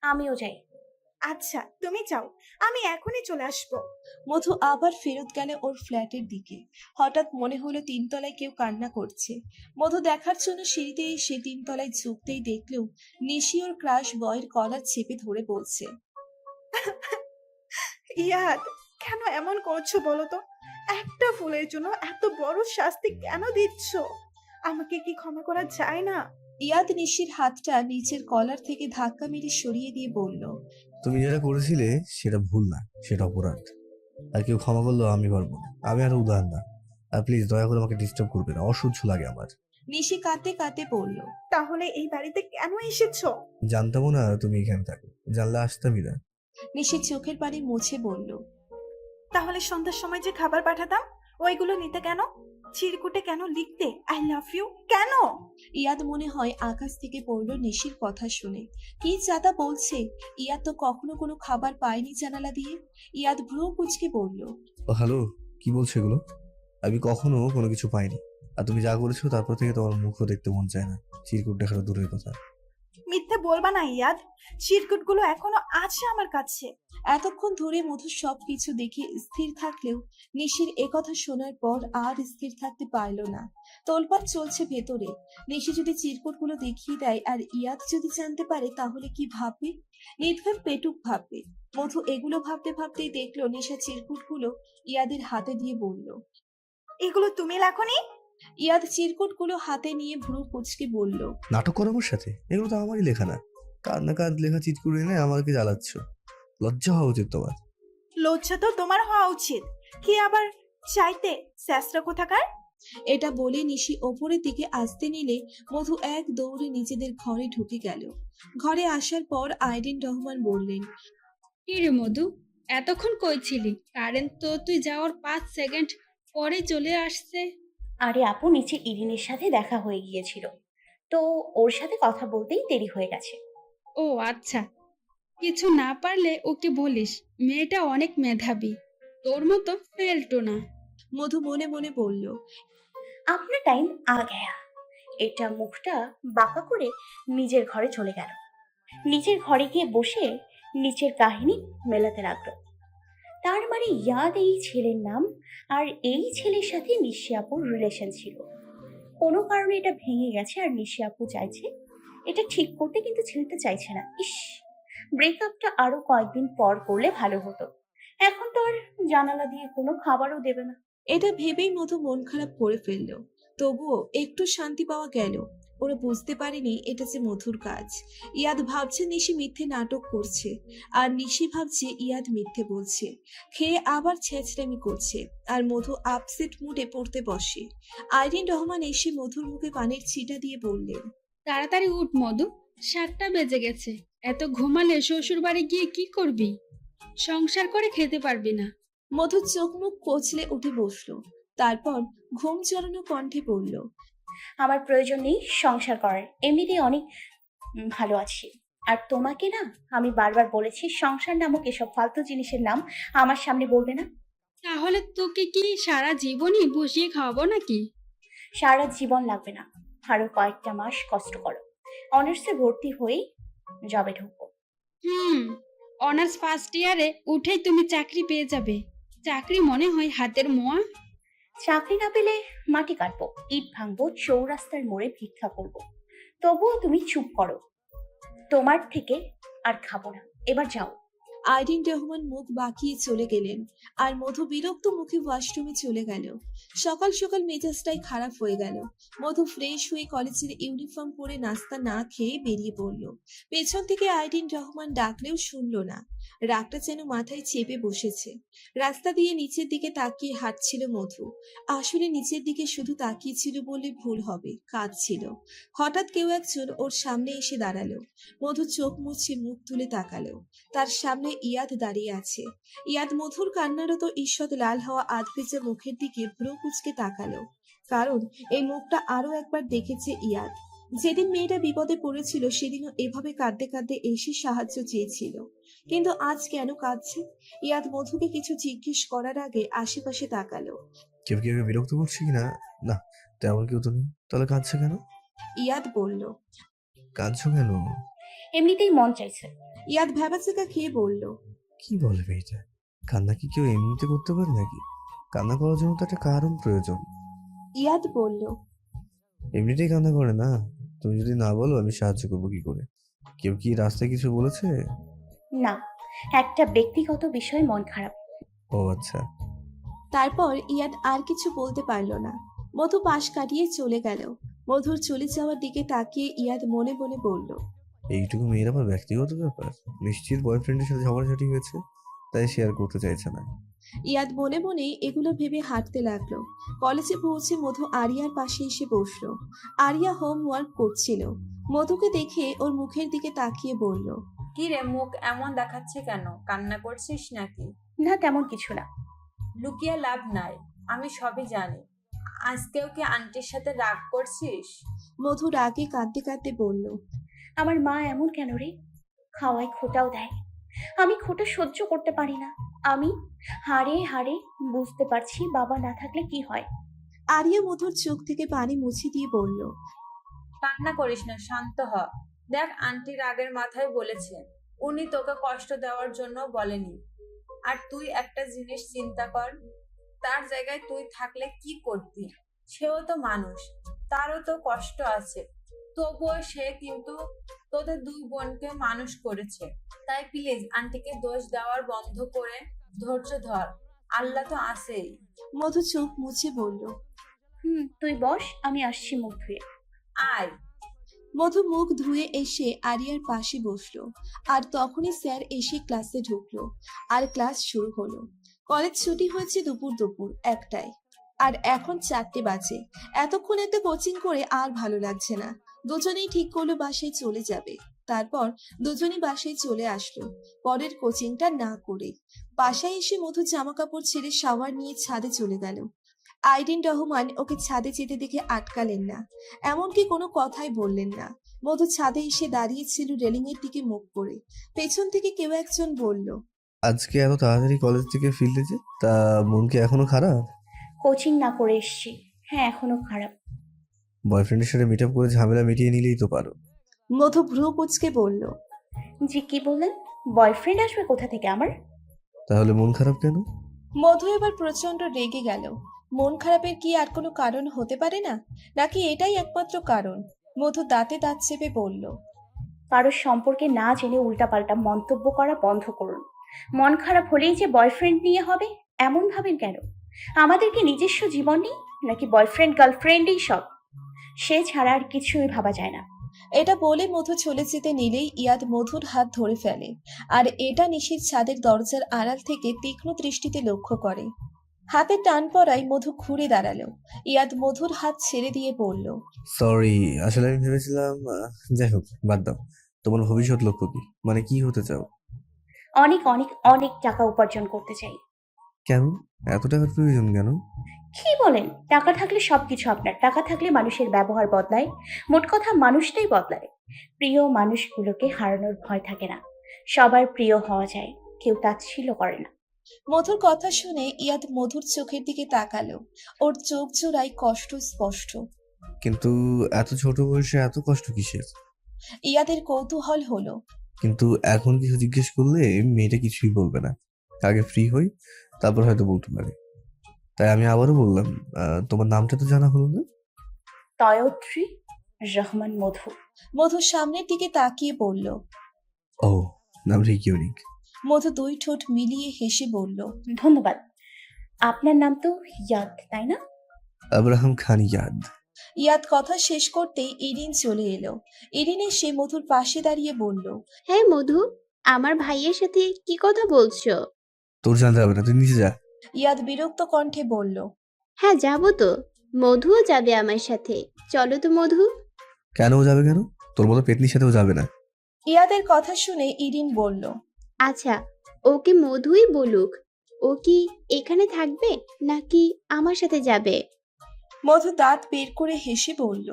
S3: আমিও যাই।
S7: আচ্ছা তুমি যাও, আমি এখনই চলে আসবো।
S2: মধু আবার ফেরত গেল ওর ফ্ল্যাটের দিকে। হঠাৎ মনে হলো 3 তলায় কেউ কান্না করছে। মধু দেখার জন্য সিঁড়িতে এসে 3 তলায় ঝুঁকতেই দেখলেও নিশি ওর ক্রাশ বয়ের কলার চেপে ধরে বলছে,
S7: ইয়াদ, কেন এমন করছো বলো তো? একটা ফুলের জন্য এত বড় শাস্তি কেন দিচ্ছ? আমাকে কি ক্ষমা করা যায় না?
S2: ইয়াদ নিশির হাতটা নিচের কলার থেকে ধাক্কা মেরে সরিয়ে দিয়ে বলল,
S1: তুমি যেটা করেছিলে সেটা ভুল না, সেটা অপরাধ। আর কেউ ক্ষমা করলেও আমি পারবো না, আমি আর উদাহরণ না। আর প্লিজ দয়া করে আমাকে ডিস্টার্ব করবে না, অসহ্য লাগে আমার।
S2: নিশি কাঁদতে কাঁদতে বলল,
S7: তাহলে এই বাড়িতে কেন এসেছো?
S1: জানতামও না তুমি এখানে থাকো, জানলে আসতামই না।
S2: নিশি চোখের পানি মুছে বলল,
S7: তাহলে সন্ধ্যার সময় যে খাবার পাঠাতাম ওইগুলো নিতে কেন? চিরকুটে কেন লিখতে আই লাভ ইউ কেন?
S2: ইয়াদ মনে হয় আকাশ থেকে পড়লো নিশির কথা শুনে। কি চাতা বলছে, ইয়াদ তো কখনো কোনো খাবার পায়নি জানালা দিয়ে। ইয়াদ ভ্রু কুঁচকে বলল,
S1: ও হ্যালো, কি বলছো এগুলো? আমি কখনো কোনো কিছু পাইনি। আর তুমি যা করেছো তারপর থেকে তোমার মুখও দেখতে মন চায় না, চিরকুট দেখানো দূরের কথা।
S7: মিথ্যে বলবা না ইয়াদ, চিরকুটগুলো এখনো আছে আমার কাছে।
S2: এতক্ষণ ধরে মধু সবকিছু দেখে স্থির থাকলেও নিশির একথা শোনার পর আর স্থির থাকতে পারল না। তোলপাড় চলছে ভেতরে। নিশি যদি চিরকুটগুলো দেখিয়ে দেয় আর ইয়াদ যদি জানতে পারে তাহলে কি ভাববে? নির্ঘাত পেটুক ভাববে। মধু এগুলো ভাবতে ভাবতেই দেখলো নিশা চিরকুটগুলো ইয়াদের হাতে দিয়ে বলল,
S7: এগুলো তুমি লেখনি?
S2: ইয়াদ চিরকুটগুলো হাতে নিয়ে ভ্রু কুঁচকে বলল,
S1: নাটক করো আমার সাথে? এগুলো তো আমারই লেখা না। কার না কার লেখা চিরকুট এনে আমাকে জ্বালাচ্ছ। লজ্জা হওয়া উচিত তোমার।
S7: লজ্জা তো তোমার হওয়া উচিত। কি আবার চাইতে স্যাসরা কোথাকার?
S2: এটা বলে নিশি ওপরের দিকে আসতে নিলে মধু এক দৌড়ে নিজেদের ঘরে ঢুকে গেল। ঘরে আসার পর আইরিন রহমান বললেন,
S6: কি রে মধু, এতক্ষণ কই ছিলি? কারেন্ট তো তুই যাওয়ার 5 সেকেন্ড পরে চলে আসছে।
S3: আরে আপু, নিচে ইরিনের সাথে দেখা হয়ে গিয়েছিল, তো ওর সাথে কথা বলতেই দেরি হয়ে গেছে।
S6: ও আচ্ছা, কিছু না পারলে ওকে বলিস, মেয়েটা অনেক মেধাবী, তোর মতো ফেলতো না।
S2: মধু মনে মনে বলল,
S3: আপনার টাইম আ গয়া। এটা মুখটা বাঁকা করে নিজের ঘরে চলে গেল। নিজের ঘরে গিয়ে বসে নিচের কাহিনী মেলাতে লাগলো। তার মানে ইয়াদ এই ছেলের নাম, আর এই ছেলের সাথে নিশি আপুর রিলেশন ছিল। কোনো কারণে এটা ভেঙে গেছে আর নিশি আপু চাইছে এটা ঠিক করতে, কিন্তু ছেলেটা চাইছে না। ইস, ব্রেকআপটা আরো কয়েকদিন পর করলে ভালো হতো। এখন তো আর জানালা দিয়ে কোনো খাবারও দেবে না।
S2: এটা ভেবেই মধু মন খারাপ করে ফেলল। তবুও একটু শান্তি পাওয়া গেল। ওরা বুঝতে পারেনি এটা যে মধুর কাজ। ইয়াদ ভাবছে নিশি মিথ্যে নাটক করছে, আর নিশি ভাবছে ইয়াদ মিথ্যে বলছে। খেয়ে আবার ছেঁচড়ামি করছে, আর মধু আপসেট মুডে পড়তে বসে। আইরিন রহমান এসে মধুর মুখে পানির ছিটা দিয়ে বললেন,
S6: তাড়াতাড়ি উঠ মধু, 7টা বেজে গেছে। এত ঘুমালে শ্বশুর বাড়ি গিয়ে কি করবি? সংসার করে খেতে পারবি না।
S2: মধু চোখ মুখ কচলে উঠে বসলো। তারপর ঘুম জড়ানো কণ্ঠে বলল,
S3: আমার প্রয়োজন নেই সংসার করার, এমনিতেই অনেক ভালো আছি। আর তোমাকে না আমি বারবার বলেছি সংসার নামক এসব ফালতু জিনিসের নাম আমার সামনে বলবে না।
S6: তাহলে তোকে কি সারা জীবনই বসিয়ে খাওয়াবো নাকি?
S3: সারা জীবন লাগবে না, আরো কয়েকটা মাস কষ্ট করো, অনার্সে ভর্তি হয়েই জবে ঢুকবো।
S6: অনার্স ফার্স্ট ইয়ারে উঠেই তুমি চাকরি পেয়ে যাবে। চাকরি মনে হয় হাতের মোয়া।
S3: চাকরি না পেলে মাটি কাটবো, ইট ভাঙবো, চৌরাস্তার মোড়ে ভিক্ষা করব। তবুও তুমি চুপ করো, তোমার থেকে আর খাবো না, এবার যাও।
S2: আইরিন রহমান মুখ বাঁকিয়ে চলে গেলেন আর মধু বিরক্ত মুখে ওয়াশরুমে চলে গেল। সকাল সকাল মেজাজটাই খারাপ হয়ে গেল। মধু ফ্রেশ হয়ে কলেজের ইউনিফর্ম পরে নাস্তা না খেয়ে বেরিয়ে পড়ল। পেছন থেকে আইরিন রহমান ডাকলেও শুনল না। রাগটা যেন মাথায় চেপে বসেছে। রাস্তা দিয়ে নিচের দিকে তাকিয়ে হাঁটছিল মধু। আসলে নিচের দিকে শুধু তাকিয়েছিল বলে ভুল হবে, কাঁদছিল। হঠাৎ কেউ একজন ওর সামনে এসে দাঁড়ালো। মধু চোখ মুছে মুখ তুলে তাকালো। তার সামনে ইয়াদ দাঁড়িয়ে আছে। ইয়াদ মধুর কান্নারত ঈষৎ লাল হওয়া আধভেজা মুখের দিকে ভ্রু কুঁচকে তাকালো, কারণ এই মুখটা আরো একবার দেখেছে ইয়াদ। যেদিন মেয়েটা বিপদে পড়েছিল সেদিনও এভাবে কাঁদতে কাঁদতে এসে সাহায্য চেয়েছিল, কিন্তু আজ কেন কাঁদছে? ইয়াদ মধুকে কিছু জিজ্ঞেস করার আগে আশেপাশে তাকালো।
S1: কেউ কি ওকে বিরক্ত করছে কিনা? না, তেমন কেউ তো নেই। তাহলে কাঁদছে কেন?
S2: ইয়াদ বলল।
S1: কাঁদছো কেন?
S3: এমনিতেই মন চাইছে।
S2: ইয়াদ ভ্যাবাচেকা খেয়ে বলল,
S1: কি বলে মেয়েটা? কান্না কি কেউ এমনিতে করতে পারে নাকি? কান্না করার জন্য তো একটা কারণ প্রয়োজন।
S2: ইয়াদ বলল,
S1: এমনিতেই কান্না করে না। তুমি যদি না বলো আমি সাহায্য করবো কি করে? কেউ কি রাস্তায় কিছু বলেছে?
S3: না, একটা ব্যক্তিগত বিষয়ে মন খারাপ।
S1: ও আচ্ছা।
S2: তারপর ইয়াদ আর কিছু বলতে পারল না। মধু পাশ কাটিয়ে চলে গেল। মধুর চলে যাওয়ার দিকে তাকিয়ে ইয়াদ মনে মনে বলল,
S1: এইটুকু মেয়ের আবার ব্যক্তিগত ব্যাপার। নিশ্চিত বয়ফ্রেন্ডের সাথে ঝগড়াঝাটি হয়েছে, তাই শেয়ার করতে চাইছে না।
S2: ইয়াদ মনে মনে এগুলো ভেবে হাঁটতে লাগলো। কলেজে পৌঁছে মধু আরিয়ার পাশে এসে বসলো। আরিয়া হোমওয়ার্ক করছিল। মধুকে দেখে ওর মুখের দিকে তাকিয়ে বলল,
S8: কি রে, মুখ এমন দেখাচ্ছে কেন? কান্না করছিস নাকি?
S3: না, তেমন কিছু না।
S8: লুকিয়ে লাভ নাই, আমি সবই জানি। আজকেও কি আন্টির সাথে রাগ করছিস?
S2: মধু রাগে কাঁদতে কাঁদতে বলল,
S3: আমার মা এমন কেন রে? খাওয়ায় খোটাও দেয়, আমি খোটা সহ্য করতে পারি না। আমি হাড়ে হাড়ে বুঝতে পারছি বাবা না থাকলে কি হয়।
S2: আরিয়া মধুর চোখ থেকে পানি মুছে দিয়ে বলল,
S8: কান্না করিস না, শান্ত হ। দেখ, আন্টি রাগের মাথায় বলেছে, উনি তোকে কষ্ট দেওয়ার জন্য বলেনি। আর তুই একটা জিনিস চিন্তা কর, তার জায়গায় তুই থাকলে কি করতি? সেও তো মানুষ, তারও তো কষ্ট আছে। তবুও সে কিন্তু তোদের দুই বোনকে মানুষ করেছে। তাই প্লিজ আন্টিকে দোষ দেওয়ার বন্ধ করে ধৈর্য ধর, আল্লাহ তো আছেই।
S2: মধু চোখ মুছে বলল,
S3: তুই বস, আমি আসছি মুখ ধুয়ে।
S8: আয়।
S2: মধু মুখ ধুয়ে এসে আরিয়ার পাশে বসলো। আর তখনই স্যার এসে ক্লাসে ঢুকলো। আর ক্লাস শুরু হলো। কলেজ ছুটি হয়েছে দুপুর 1টায়। আর এখন 4টে বাজে। এতক্ষণ এত কোচিং করে আর ভালো লাগছে না। দুজনেই ঠিক করলো বাসায় চলে যাবে। তারপর দুজনই বাসায় চলে আসলো পরের কোচিংটা না করে। বাসায় এসে মধু জামা কাপড় ছেড়ে শাওয়ার নিয়ে ছাদে চলে গেল। আইরিন রহমান ওকে ছাদে যেতে দেখে আটকালেন না, এমনকি কোনো কথাই বললেন না। মধু ছাদে এসে দাঁড়িয়েছিল রেলিং এর দিকে মুখ করে। পেছন থেকে কেউ একজন বলল,
S1: আজকে এত তাড়াতাড়ি কলেজ থেকে ফিরলে যে? তা মন কি এখনো খারাপ?
S3: কোচিং না করে এসছি। হ্যাঁ, এখনো খারাপ।
S1: বয়ফ্রেন্ডের সাথে মিট আপ করে ঝামেলা মিটিয়ে নিলেই তো পারো।
S2: মধু ভ্রু কুঁচকে বলল,
S3: জি, কি বললেন? বয়ফ্রেন্ড আসবে কোথা থেকে আমার?
S1: তাহলে মন খারাপ কেন?
S2: মধু এবার প্রচন্ড রেগে গেল। মন খারাপের কি আর কোনো কারণ হতে পারে না? নাকি এটাই একমাত্র কারণ? মধু দাঁতে দাঁত চেপে বলল,
S3: কারোর সম্পর্কে না জেনে উল্টাপাল্টা মন্তব্য করা বন্ধ করুন। মন খারাপ হলেই যে বয়ফ্রেন্ড নিয়ে হবে এমন ভাবেন কেন? আমাদের কি নিজস্ব জীবন নেই নাকি বয়ফ্রেন্ড গার্লফ্রেন্ডই সব? সে ছাড়া আর কিছুই ভাবা যায় না।
S2: এটা বলে মধু চলে যেতে নিলেই ইয়াদ মধুর হাত ধরে ফেলে। আর এটা নিশির ছাদের দরজার আড়াল থেকে তীক্ষ্ণ দৃষ্টিতে লক্ষ্য করে। হাতে টান পড়ায় মধু ঘুরে দাঁড়ালো। ইয়াদ মধুর হাত ছেড়ে দিয়ে বলল,
S1: সরি, আসলে আমি ভেবেছিলাম যাই হোক, বাদ দাও। তোমার ভবিষ্যৎ লক্ষ্য কি, মানে কি হতে চাও?
S3: অনেক অনেক অনেক টাকা উপার্জন করতে চাই।
S1: কেন? এত টাকার প্রয়োজন কেন?
S3: কি বলেন? টাকা থাকলে সবকিছু আপনার। টাকা থাকলে মানুষের ব্যবহার বদলায়, মোট কথা মানুষটাই বদলায়। প্রিয় মানুষগুলোকে হারানোর ভয় থাকে না, সবার প্রিয় হওয়া যায়, কেউ তাচ্ছিল্য করে না।
S2: মধুর কথা শুনে ইয়াদ মধুর চোখের দিকে তাকালো। ওর চোখ জোড়ায় কষ্ট স্পষ্ট।
S1: কিন্তু এত ছোট বয়সে এত কষ্ট কিসের?
S2: ইয়াদের কৌতূহল হলো।
S1: কিন্তু এখন কিছু জিজ্ঞেস করলে মেয়েটা কিছুই বলবে না। আগে ফ্রি হই, তারপর হয়তো বলতে পারে। তাই আমি আবারও বললাম, তোমার নামটা তো জানা হলো না।
S3: তয়ত্রী রহমান মধু।
S2: মধু সামনের দিকে তাকিয়ে বলল।
S1: ও, নামটা ইউনিক।
S2: মধু দুই ঠোঁট মিলিয়ে হেসে বলল,
S3: ধন্যবাদ। আপনার নাম তো ইয়াদ, তাই না?
S1: আব্রাহাম খান ইয়াদ।
S2: ইয়াদ কথা শেষ করতেই ইরিন চলে এলো। ইরিন এসে মধুর পাশে দাঁড়িয়ে বলল,
S5: হ্যাঁ মধু, আমার ভাইয়ের সাথে কি কথা বলছো?
S1: তোর জানতে হবে না, তুই নিচে যা।
S2: ইয়াদ বিরক্ত কণ্ঠে বলল,
S5: হ্যাঁ যাবো তো, মধুও যাবে আমার সাথে। চলো তো মধু।
S1: কেন ও যাবে কেন? তোর মতো পেতনির সাথেও যাবে না।
S2: ইয়াদের কথা শুনে ইরিন বলল,
S5: আচ্ছা, ওকে মধুই বলুক। ও কি এখানে থাকবে নাকি আমার সাথে যাবে?
S2: মধু দাঁত বের করে হেসে বলল,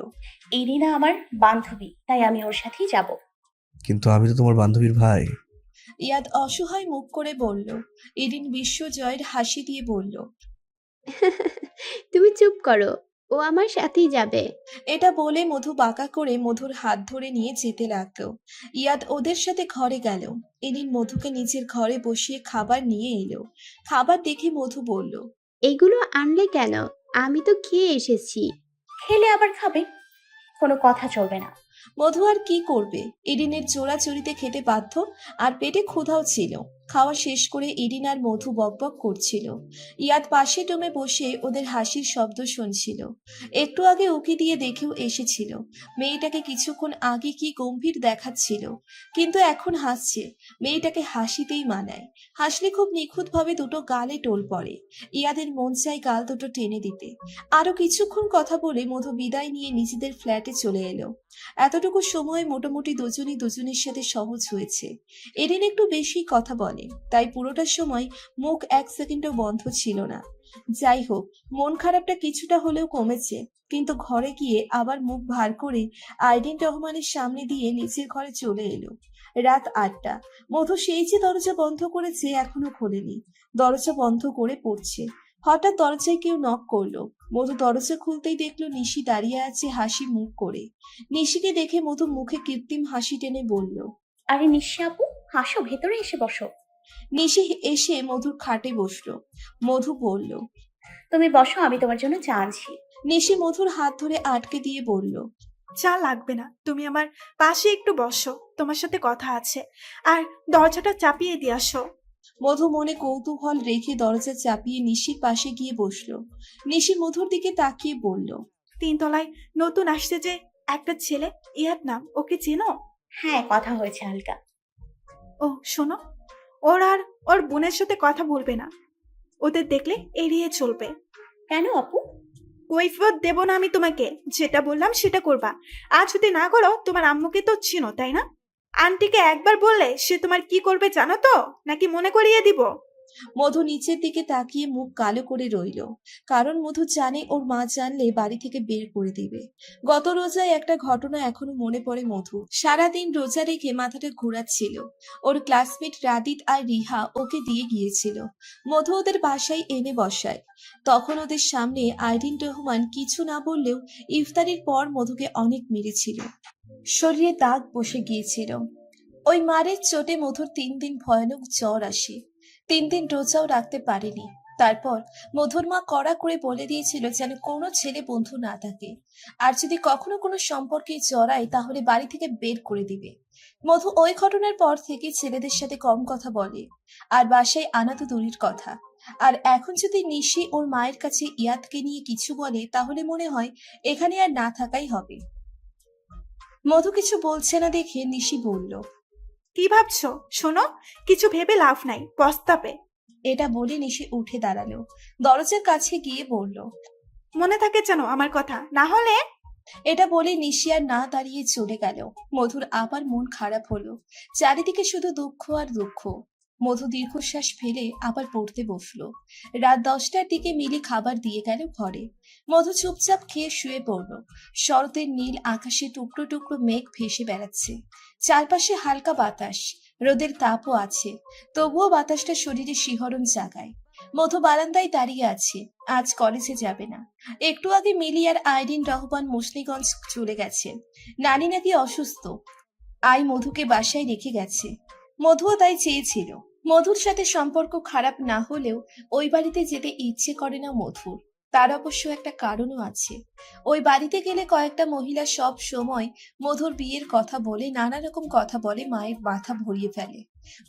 S3: ইরিনা আমার বান্ধবী, তাই আমি ওর সাথেই যাব।
S1: কিন্তু আমি তো তোমার বান্ধবীর ভাই।
S2: ইয়াদ অসহায় মুখ করে বলল। ইরিন বিশ্বজয়ের হাসি দিয়ে বলল,
S5: তুমি চুপ করো, ও আমার সাথেই যাবে।
S2: এটা বলে মধু বাঁকা করে মধুর হাত ধরে নিয়ে যেতে লাগলো। ইয়াদ ওদের সাথে ঘরে গেল। ইরিন মধুকে নিজের ঘরে বসিয়ে খাবার নিয়ে এলো। খাবার দেখে মধু বলল,
S5: এগুলো আনলে কেন? আমি তো খেয়ে এসেছি।
S3: খেলে আবার খাবে, কোনো কথা চলবে না।
S2: মধু আর কি করবে, ইরিনের চোরাচুরিতে খেতে বাধ্য, আর পেটে ক্ষুধাও ছিল। খাওয়া শেষ করে ইরিন আর মধু বকবক করছিল। ইয়াদ পাশে ডোমে বসে ওদের হাসির শব্দ শুনছিল। একটু আগে উকি দিয়ে দেখেও এসেছিল। মেয়েটাকে কিছুক্ষণ আগে কি গম্ভীর দেখাচ্ছিল, কিন্তু এখন হাসছে। মেয়েটাকে হাসিতেই মানায়। হাসলে খুব নিখুঁতভাবে দুটো গালে টোল পড়ে। ইয়াদের মন চায় গাল দুটো টেনে দিতে। আরো কিছুক্ষণ কথা বলে মধু বিদায় নিয়ে নিজেদের ফ্ল্যাটে চলে এলো। এতটুকু সময় মোটামুটি দুজনই দুজনের সাথে সহজ হয়েছে। এরিন একটু বেশি কথা বলে, তাই পুরোটা সময় মুখ এক সেকেন্ডও বন্ধ ছিল না। যাই হোক, মন খারাপটা কিছুটা হলেও কমেছে। কিন্তু ঘরে গিয়ে আবার মুখ ভার করে আইরিন রহমানের সামনে দিয়ে নিচের ঘরে চলে এলো। রাত 8টা। মধু সেই যে দরজা বন্ধ করেছে এখনো খোলেনি। দরজা বন্ধ করে পড়ছে। হঠাৎ দরজায় কেউ নক করলো। মধু দরজা খুলতেই দেখলো নিশি দাঁড়িয়ে আছে হাসি মুখ করে। নিশিকে দেখে মধু মুখে কৃত্রিম হাসি টেনে বলল,
S3: আরে নিশি আপু, হাসো, ভেতরে এসে বসো।
S2: নিশি এসে মধুর খাটে বসলো। মধু বলল,
S3: তুমি বসো, আমি তোমার জন্য চা আনছি।
S2: নিশি মধুর হাত ধরে আটকে দিয়ে বলল,
S7: চা লাগবে না, তুমি আমার পাশে একটু বসো, তোমার সাথে কথা আছে। আর দরজাটা চাপিয়ে দিয়ে আসো।
S2: মধু মনে কৌতূহল রেখে দরজা চাপিয়ে নিশির পাশে গিয়ে বসলো। নিশি মধুর দিকে তাকিয়ে বলল,
S7: 3 তলায় নতুন আসছে যে একটা ছেলে, ইয়ার নাম, ওকে চেনো?
S3: হ্যাঁ, কথা হয়েছে হালকা।
S7: ও শোনো, ওর আর ওর বোনের সাথে কথা বলবে না। ওদের দেখলে এড়িয়ে চলবে।
S3: কেন আপু?
S7: কৈফিয়ত দেব না আমি তোমাকে, যেটা বললাম সেটা করবা। আর যদি না করো, তোমার আম্মুকে তো চিনো তাই না? আন্টিকে একবার বললে সে তোমার কি করবে জানো তো, নাকি মনে করিয়ে দিব?
S2: মধু নিচের দিকে তাকিয়ে মুখ কালো করে রইল। কারণ মধু জানে ওর মা জানলে বাড়ি থেকে বের করে দিবে। গত রোজায় একটা ঘটনা এখনো মনে পড়ে মধু। সারাদিন রোজা রেখে মাথাটা ঘোরাচ্ছিল। ওর ক্লাসমেট রাদিত আর রিহা ওকে দিয়ে গিয়েছিল। মধু ওদের বাসায় এনে বসায়। তখন ওদের সামনে আইরিন রহমান কিছু না বললেও ইফতারির পর মধুকে অনেক মেরেছিল। শরীরে দাগ বসে গিয়েছিল। ওই মারের চোটে মধুর 3 দিন ভয়ানক জ্বর আসে। 3 দিন রোজাও রাখতে পারেনি। তারপর মধুর মা কড়া করে বলে দিয়েছিল যেন কোনো ছেলে বন্ধু না থাকে, আর যদি কখনো কোনো সম্পর্কে জড়ায় তাহলে বাড়ি থেকে বের করে দিবে। মধু ওই ঘটনার পর থেকে ছেলেদের সাথে কম কথা বলে, আর বাসায় আনা তো দূরের কথা। আর এখন যদি নিশি ওর মায়ের কাছে ইয়াদকে নিয়ে কিছু বলে তাহলে মনে হয় এখানে আর না থাকাই হবে। মধু কিছু বলছে না দেখে নিশি বলল,
S7: কি ভাবছো? শোনো, কিছু ভেবে লাভ নাই, পস্তাবে।
S2: এটা বলে নিশি উঠে দাঁড়ালো, দরজার কাছে গিয়ে বলল।
S7: মনে থাকে যেন আমার কথা, না হলে।
S2: এটা বলে নিশি আর না দাঁড়িয়ে চলে গেল। মধুর আবার মন খারাপ হলো, চারিদিকে শুধু দুঃখ আর দুঃখ। মধু দীর্ঘশ্বাস ফেলে আবার পড়তে বসলো। রাত 10টার দিকে মিলি খাবার দিয়ে গেল ঘরে। মধু চুপচাপ খেয়ে শুয়ে পড়ল। শরতের নীল আকাশে টুকরো টুকরো মেঘ ভেসে বেড়াচ্ছে। চারপাশে হালকা বাতাস, রোদের তাপও আছে, তবুও বাতাসটা শরীরে শিহরণ জাগায়। মধু বারান্দায় দাঁড়িয়ে আছে, আজ কলেজে যাবে না। একটু আগে মিলি আর আইরিন রহমান মুসলিগঞ্জ চলে গেছে, নানি নাকি অসুস্থ। আই মধুকে বাসায় রেখে গেছে। মধুও তাই চেয়েছিল। মধুর সাথে সম্পর্ক খারাপ না হলেও ওই বাড়িতে যেতে ইচ্ছে করে না মধুর। তার অবশ্য একটা কারণও আছে। ওই বাড়িতে গেলে কয়েকটা মহিলা সব সময় মধুর বিয়ের কথা বলে, নানা রকম কথা বলে, মায়ের মাথা ভরিয়ে ফেলে।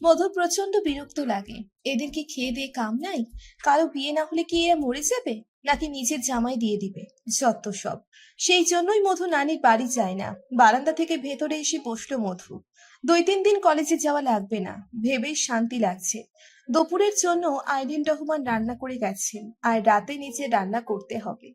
S2: মধুর প্রচন্ড বিরক্ত লাগে। এদের কি খেয়ে দিয়ে কাম নাই? কারো বিয়ে না হলে কি এরা মরে যাবে, নাকি নিজের জামাই দিয়ে দিবে? যত সব। সেই জন্যই মধু নানির বাড়ি যায় না। বারান্দা থেকে ভেতরে এসে বসলো মধু। 2-3 দিন কলেজে যাওয়া লাগবে না ভেবেই শান্তি লাগছে। দুপুরের জন্য আইরিন রহমান রান্না করে গেছেন, আর রাতে নিজে রান্না করতে হবে।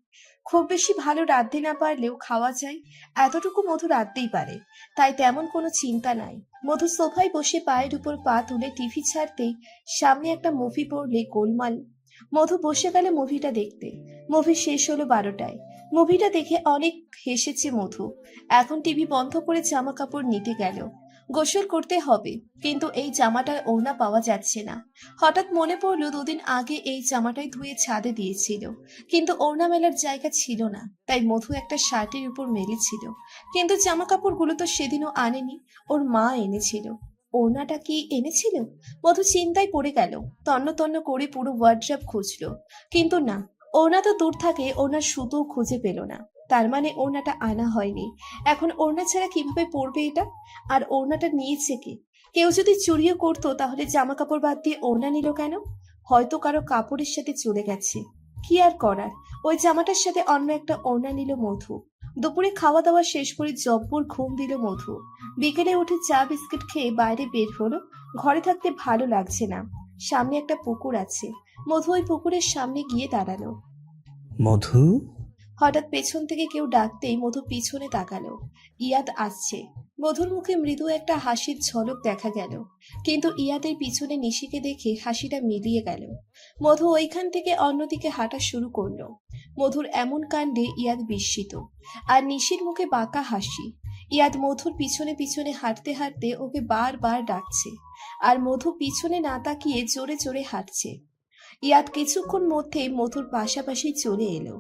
S2: খুব বেশি ভালো রাঁধতে না পারলেও খাওয়া যায়, এতটুকু মধু রাঁধতেই পারে, তাই তেমন কোনো চিন্তা নাই। মধু সোফায় বসে পায়ের উপর পা তুলে টিভি ছাড়তেই সামনে একটা মুভি পড়লে গোলমাল। মধু বসে গেল মুভিটা দেখতে। মুভি শেষ হলো 12টায়। মুভিটা দেখে অনেক হেসেছে মধু। এখন টিভি বন্ধ করে জামা কাপড় নিতে গেল। গোসল করতে হবে, কিন্তু এই জামাটার ওড়না পাওয়া যাচ্ছে না। হঠাৎ মনে পড়লো 2 দিন আগে এই জামাটাই ধুয়ে ছাদে দিয়েছিল, কিন্তু ওড়না মেলার জায়গা ছিল না। তাই মধু একটা শার্টের উপর মেলেছিল, কিন্তু জামা কাপড়গুলো তো সেদিনও আনেনি, ওর মা এনেছিল। ওড়নাটা কি এনেছিল? মধু চিন্তায় পড়ে গেল। তন্ন তন্ন করে পুরো ওয়ার্ড্রপ খুঁজলো, কিন্তু না। ওড়না তো দূর থাকে, ওড়নার সুতো খুঁজে পেল না। তার মানে ওড়নাটা আনা হয়নি। এখন ওড়না ছাড়া কিভাবে পরবে এটা? আর ওড়নাটা নিয়েছে কে? কেউ যদি চুরিও করতো তাহলে জামা কাপড় বাদ দিয়ে ওড়না নিল কেন? হয়তো কারো কাপড়ের সাথে চলে গেছে। কি আর করার, ওই জামাটার সাথে অন্য একটা ওড়না নিল মধু। দুপুরে খাওয়া দাওয়া শেষ করে জব্বর ঘুম দিল মধু। বিকেলে উঠে চা বিস্কিট খেয়ে বাইরে বের হলো। ঘরে থাকতে ভালো লাগছে না। সামনে একটা পুকুর আছে। মধু ওই পুকুরের সামনে গিয়ে দাঁড়ালো।
S1: মধু,
S2: হঠাৎ পেছন থেকে কেউ ডাকতেই মধু পিছনে তাকালো। ইয়াদ আসছে। মধুর মুখে মৃদু একটা হাসির ঝলক দেখা গেল, কিন্তু ইয়াদের পিছনে নিশিকে দেখে হাসিটা মিলিয়ে গেল। মধু ওইখান থেকে অন্যদিকে হাঁটা শুরু করলো। মধুর এমন কাণ্ডে ইয়াদ বিস্মিত, আর নিশির মুখে বাঁকা হাসি। ইয়াদ মধুর পিছনে পিছনে হাঁটতে হাঁটতে ওকে বারবার ডাকছে, আর মধু পিছনে না তাকিয়ে জোরে জোরে হাঁটছে। ইয়াদ কিছুক্ষণ মধ্যে মধুর পাশাপাশি চলে এলো।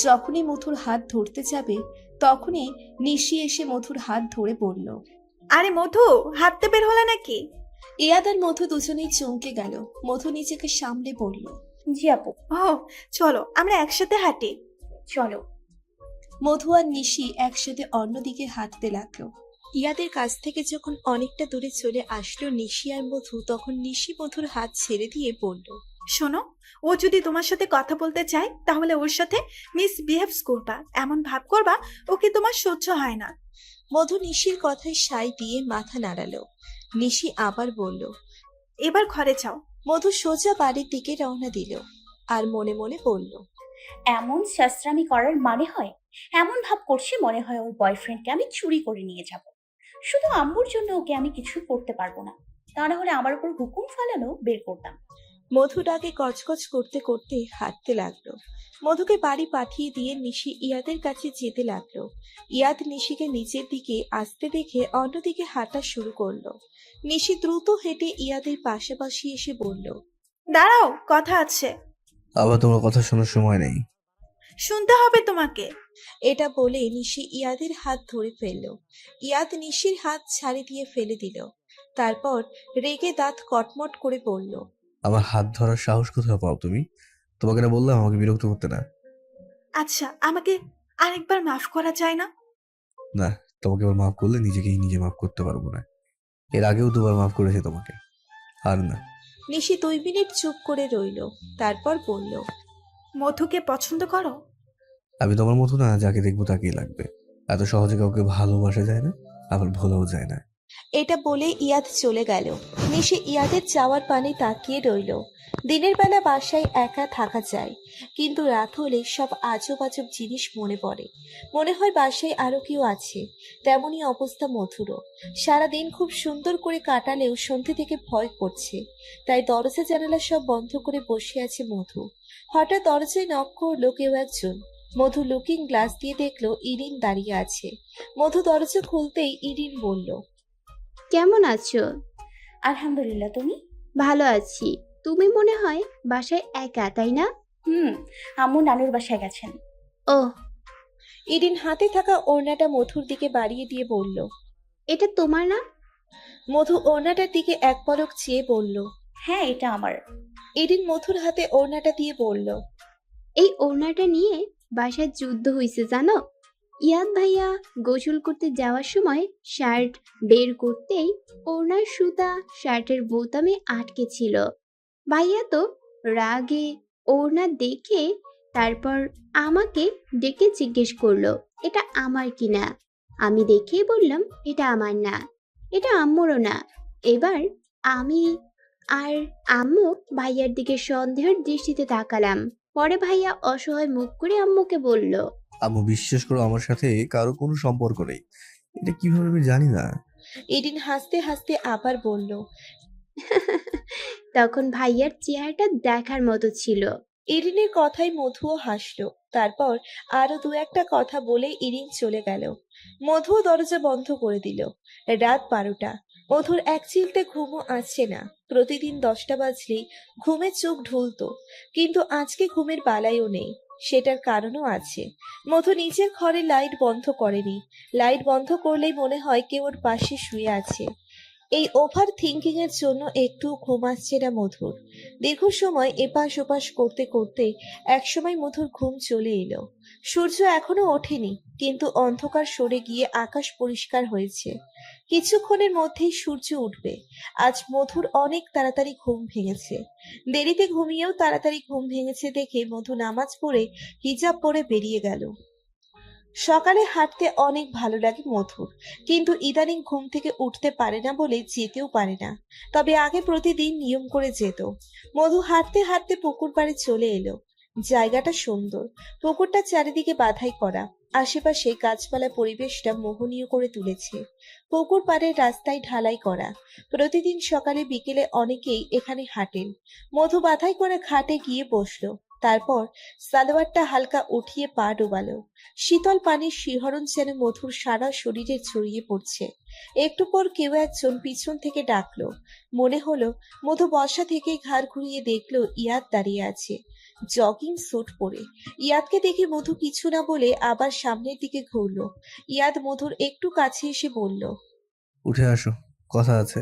S2: যখনই মধুর হাত ধরতে যাবে, তখনই নিশি এসে মধুর হাত ধরে বলল।
S7: আরে মধু, হাঁটতে বের হলে নাকি?
S2: ইয়াদ আর মধু দুজনেই চমকে গেল। মধু নিজেকে সামলে বলল।
S3: জি আপু।
S7: ও, চলো আমরা একসাথে হাঁটি।
S3: চলো।
S2: মধু আর নিশি একসাথে অন্যদিকে হাঁটতে লাগলো। ইয়াদের কাছ থেকে যখন অনেকটা দূরে চলে আসলো নিশি আর মধু, তখন নিশি মধুর হাত ছেড়ে দিয়ে বলল।
S7: শোনো, ও যদি তোমার সাথে কথা বলতে চায় তাহলে ওর সাথে মিসবিহেভস করবা, এমন ভাব করবা ওকে তোমার সহ্য হয় না।
S2: মধু নিশির কথায় সায় দিয়ে মাথা নাড়ালো। নিশি আবার বলল।
S7: এবার ঘরে যাও।
S2: মধু সোজা বাড়ির দিকে রওনা দিল, আর মনে মনে বলল।
S3: এমন শাস্ত্রামি করার মানে হয়? এমন ভাব করছে মনে হয় ওর বয়ফ্রেন্ডকে আমি চুরি করে নিয়ে যাব। শুধু আম্মুর জন্য ওকে আমি কিছু করতে পারবো না, তা না হলে আমার উপর হুকুম ফালানো বের করতাম।
S2: মধু ডাকে কচকচ করতে করতে হাঁটতে লাগলো। মধুকে বাড়ি পাঠিয়ে দিয়ে নিশি ইয়াদের কাছে যেতে লাগলো। ইয়াদ নিশিকে নিচের দিকে আসতে দেখে অন্যদিকে হাঁটা শুরু করলো। নিশি দ্রুত হেঁটে ইয়াদের পাশাপাশি এসে বলল।
S7: দাঁড়াও, কথা আছে।
S1: আবার তোমার কথা শোনার সময় নেই।
S7: শুনতে হবে তোমাকে।
S2: এটা বলে নিশি ইয়াদের হাত ধরে ফেললো। ইয়াদ নিশির হাত ছাড়ি দিয়ে ফেলে দিল। তারপর রেগে দাঁত কটমট করে বলল।
S1: আমার হাত ধরার সাহস কোথায় পাও তুমি? তোমাকে না বললাম আমাকে বিরক্ত করতে না?
S7: আচ্ছা, আমাকে আরেকবার মাফ করা যায় না?
S1: না, তোমাকে এবার মাফ করলে নিজেকেই নিজে মাফ করতে পারবো না। এর আগেও 2বার মাফ করেছে তোমাকে, আর না।
S2: নিশি 2 মিনিট চুপ করে রইল, তারপর বলল।
S7: মধুকে পছন্দ করো?
S1: আমি তোমার মতো না, যাকে দেখবো তাকেই লাগবে। এত সহজে কাউকে ভালোবাসা যায় না, আবার ভোলাও যায় না।
S2: এটা বলে ইয়াদ চলে গেল। নিশি ইয়াদের যাওয়ার পানে তাকিয়ে রইল। দিনের বেলা বাসায় একা থাকা যায়, কিন্তু রাত হলে সব আজব আজব জিনিস মনে পড়ে। মনে হয় বাসায় আরো কেউ আছে। তেমনই অবস্থা মধুরও। সারাদিন খুব সুন্দর করে কাটালেও সন্ধ্যে থেকে ভয় করছে। তাই দরজা জানালা সব বন্ধ করে বসে আছে মধু। হঠাৎ দরজায় নক করলো কেউ একজন। মধু লুকিং গ্লাস দিয়ে দেখলো ইরিন দাঁড়িয়ে আছে। মধু দরজা খুলতেই ইরিন বলল,
S5: কেমন আছো?
S3: আলহামদুলিল্লাহ, তুমি?
S5: ভালো আছি। তুমি মনে হয় বাসায় একা, তাই না?
S3: আম্মু নানুর বাসায় গেছেন।
S5: ওহ,
S2: ইরিন হাতে থাকা ওড়নাটা মধুর দিকে বাড়িয়ে দিয়ে বলল।
S5: এটা তোমার না?
S2: মধু ওড়নাটার দিকে এক পলক চেয়ে বলল।
S3: হ্যাঁ, এটা আমার।
S2: ইরিন মধুর হাতে ওড়নাটা দিয়ে বলল,
S5: এই ওড়নাটা নিয়ে বাসায় যুদ্ধ হয়েছে জানো? ইয়াদ ভাইয়া গোসল করতে যাওয়ার সময় শার্ট বের করতেই ওড়নার সুতা শার্টের বোতামে আটকে ছিল। ভাইয়া তো রাগে ওড়না দেখে তারপর আমাকে ডেকে জিজ্ঞেস করলো এটা আমার কিনা। আমি দেখেই বললাম এটা আমার না, এটা আম্মুরও না। এবার আমি আর আম্মু ভাইয়ার দিকে সন্দেহের দৃষ্টিতে তাকালাম। পরে ভাইয়া অসহায় মুখ করে আম্মুকে বলল,
S1: আম্মু বিশ্বাস করো, আমার সাথে কারো কোনো সম্পর্ক নেই। এটা কিভাবে আমি জানি না।
S2: ইরিন হাসতে হাসতে আবার বলল।
S5: তখন ভাইয়ার চেহারাটা দেখার মতো ছিল।
S2: ইরিনের কথায় মধুও হাসলো। তারপর আরো দু একটা কথা বলে ইরিন চলে গেল। মধুও দরজা বন্ধ করে দিল। রাত 12টা। মধুর এক চিলতে ঘুমও আসছে না। প্রতিদিন 10টা বাজলেই ঘুমে চোখ ঢুলতো, কিন্তু আজকে ঘুমের বালাইও নেই। সেটার কারণও আছে। মধু নিজের ঘরে লাইট বন্ধ করেনি। লাইট বন্ধ করলেই মনে হয় কেউ ওর পাশে শুয়ে আছে। এই ওভার থিঙ্কিং এর জন্য একটু ঘুম আসছে না মধুর। দীর্ঘ সময় এপাশ ওপাশ করতে করতে একসময় মধুর ঘুম চলে এলো। সূর্য এখনো ওঠেনি, কিন্তু অন্ধকার সরে গিয়ে আকাশ পরিষ্কার হয়েছে। কিছুক্ষণের মধ্যেই সূর্য উঠবে। আজ মধুর অনেক তাড়াতাড়ি ঘুম ভেঙেছে। দেরিতে ঘুমিয়েও তাড়াতাড়ি ঘুম ভেঙেছে দেখে মধু নামাজ পড়ে হিজাব পরে বেরিয়ে গেল। সকালে হাঁটতে অনেক ভালো লাগে মধুর, কিন্তু ইদানিং ঘুম থেকে উঠতে পারে না বলে যেতেও পারে না। তবে আগে প্রতিদিন নিয়ম করে যেত। মধু হাঁটতে হাঁটতে পুকুর পাড়ে চলে এলো। জায়গাটা সুন্দর। পুকুরটা চারিদিকে বাধাই করা। আশেপাশে গাছপালা পরিবেশটা মোহনীয় করে তুলেছে। পুকুর পাড়ের রাস্তায় ঢালাই করা। প্রতিদিন সকালে বিকেলে অনেকেই এখানে হাঁটেন। মধু বাধাই করে ঘাটে গিয়ে বসলো। তারপর সালোয়ারটা হালকা উঠিয়ে পা ডোবালো। শীতল পানির শিহরণ যেন মধুর সারা শরীরে ছড়িয়ে পড়ছে। একটু পর কেউ একজন পিছন থেকে ডাকলো। মনে হলো মধু বসা থেকে ঘাড় ঘুরিয়ে দেখলো ইয়াদ দাঁড়িয়ে আছে, জগিং স্যুট পরে। ইয়াদকে দেখে মধু কিছু না বলে আবার সামনের দিকে ঘুরলো। ইয়াদ মধুর একটু কাছে এসে বলল,
S1: উঠে আসো, কথা আছে।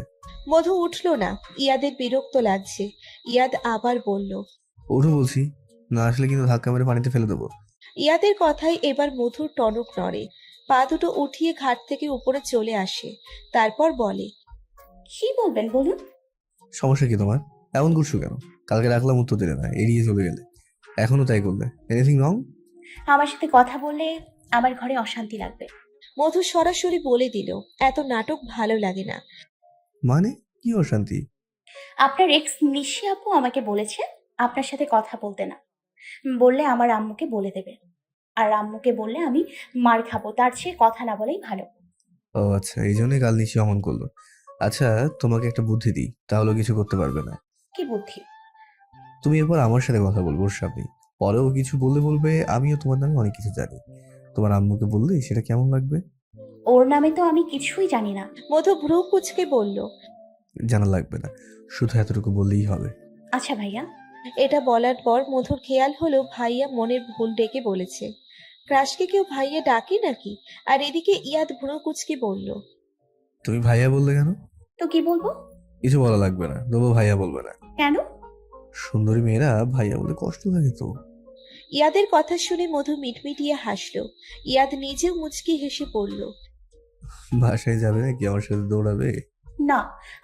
S2: মধু উঠলো না। ইয়াদের বিরক্ত লাগছে। ইয়াদ আবার বলল,
S1: ওঠো বলছি, না আসলে কিন্তু ধাক্কা মেরে পানিতে ফেলে দেবো।
S2: ইয়াদের কথায় এবার মধুর টনক নড়ে। পা দুটো উঠিয়ে ঘাট থেকে উপরে চলে আসে। তারপর বলে,
S3: কি বলবেন বলুন।
S1: সমস্যা কি তোমার? এমন করছো কেন? কালকে রাখলাম উত্তর দিলে না, এড়িয়ে চলে গেলে। এখনো তাই করলে। Anything wrong?
S3: আমার সাথে কথা বললে আমার ঘরে অশান্তি লাগবে।
S2: মধু সরাসরি বলে দিল, এত নাটক ভালো লাগে না।
S1: মানে কি অশান্তি?
S3: আপনার এক্স নিশি আপু আমাকে বলেছে আপনার সাথে কথা বলতে না, বললে আমার আম্মুকে বলে দেবে, আর আম্মুকে বললে আমি মার খাবো, তার চেয়ে কথা না বলেই ভালো।
S1: ও আচ্ছা, এই জন্যই কাল নিশি অমন করলো। আচ্ছা, তোমাকে একটা বুদ্ধি দিই, তাহলে কিছু করতে পারবে না।
S3: কি বুদ্ধি?
S1: তুমি এরপর আমার সাথে কথা বলবো ওর সামনে। পরেও কিছু বললে বলবে আমিও তোমার নামে অনেক কিছু জানি। তোমার আম্মুকে বললে সেটা কেমন লাগবে?
S3: ওর নামে তো আমি কিছুই জানি না।
S2: মধু ভ্রু কুচকে বলল,
S1: জানা লাগবে না, শুধু এতটুকু বললেই হবে।
S3: আচ্ছা ভাইয়া।
S2: এটা বলার পর মধুর খেয়াল হলো ভাইয়া মনের ভুল ডেকে বলেছে। ক্রাশকে কেউ ভাইয়া ডাকে নাকি? আর এদিকে ইয়াদ ভ্রু কুচকে বলল,
S1: তুমি ভাইয়া বললে কেন?
S3: তো কি বলবো?
S1: কিছু বলা লাগবে না, তবু ভাইয়া বলবে না।
S3: কেন?
S1: সুন্দরী মেয়েরা ভাইয়া বলে কষ্ট লাগে তো।
S2: ইয়াদের কথা শুনে মধু মিটমিটিয়ে হাসলো। ইয়াদ নিজেও মুচকি হেসে পড়ল,
S1: বাসায় যাবে নাকি আমার সাথে দৌড়াবে?
S3: না,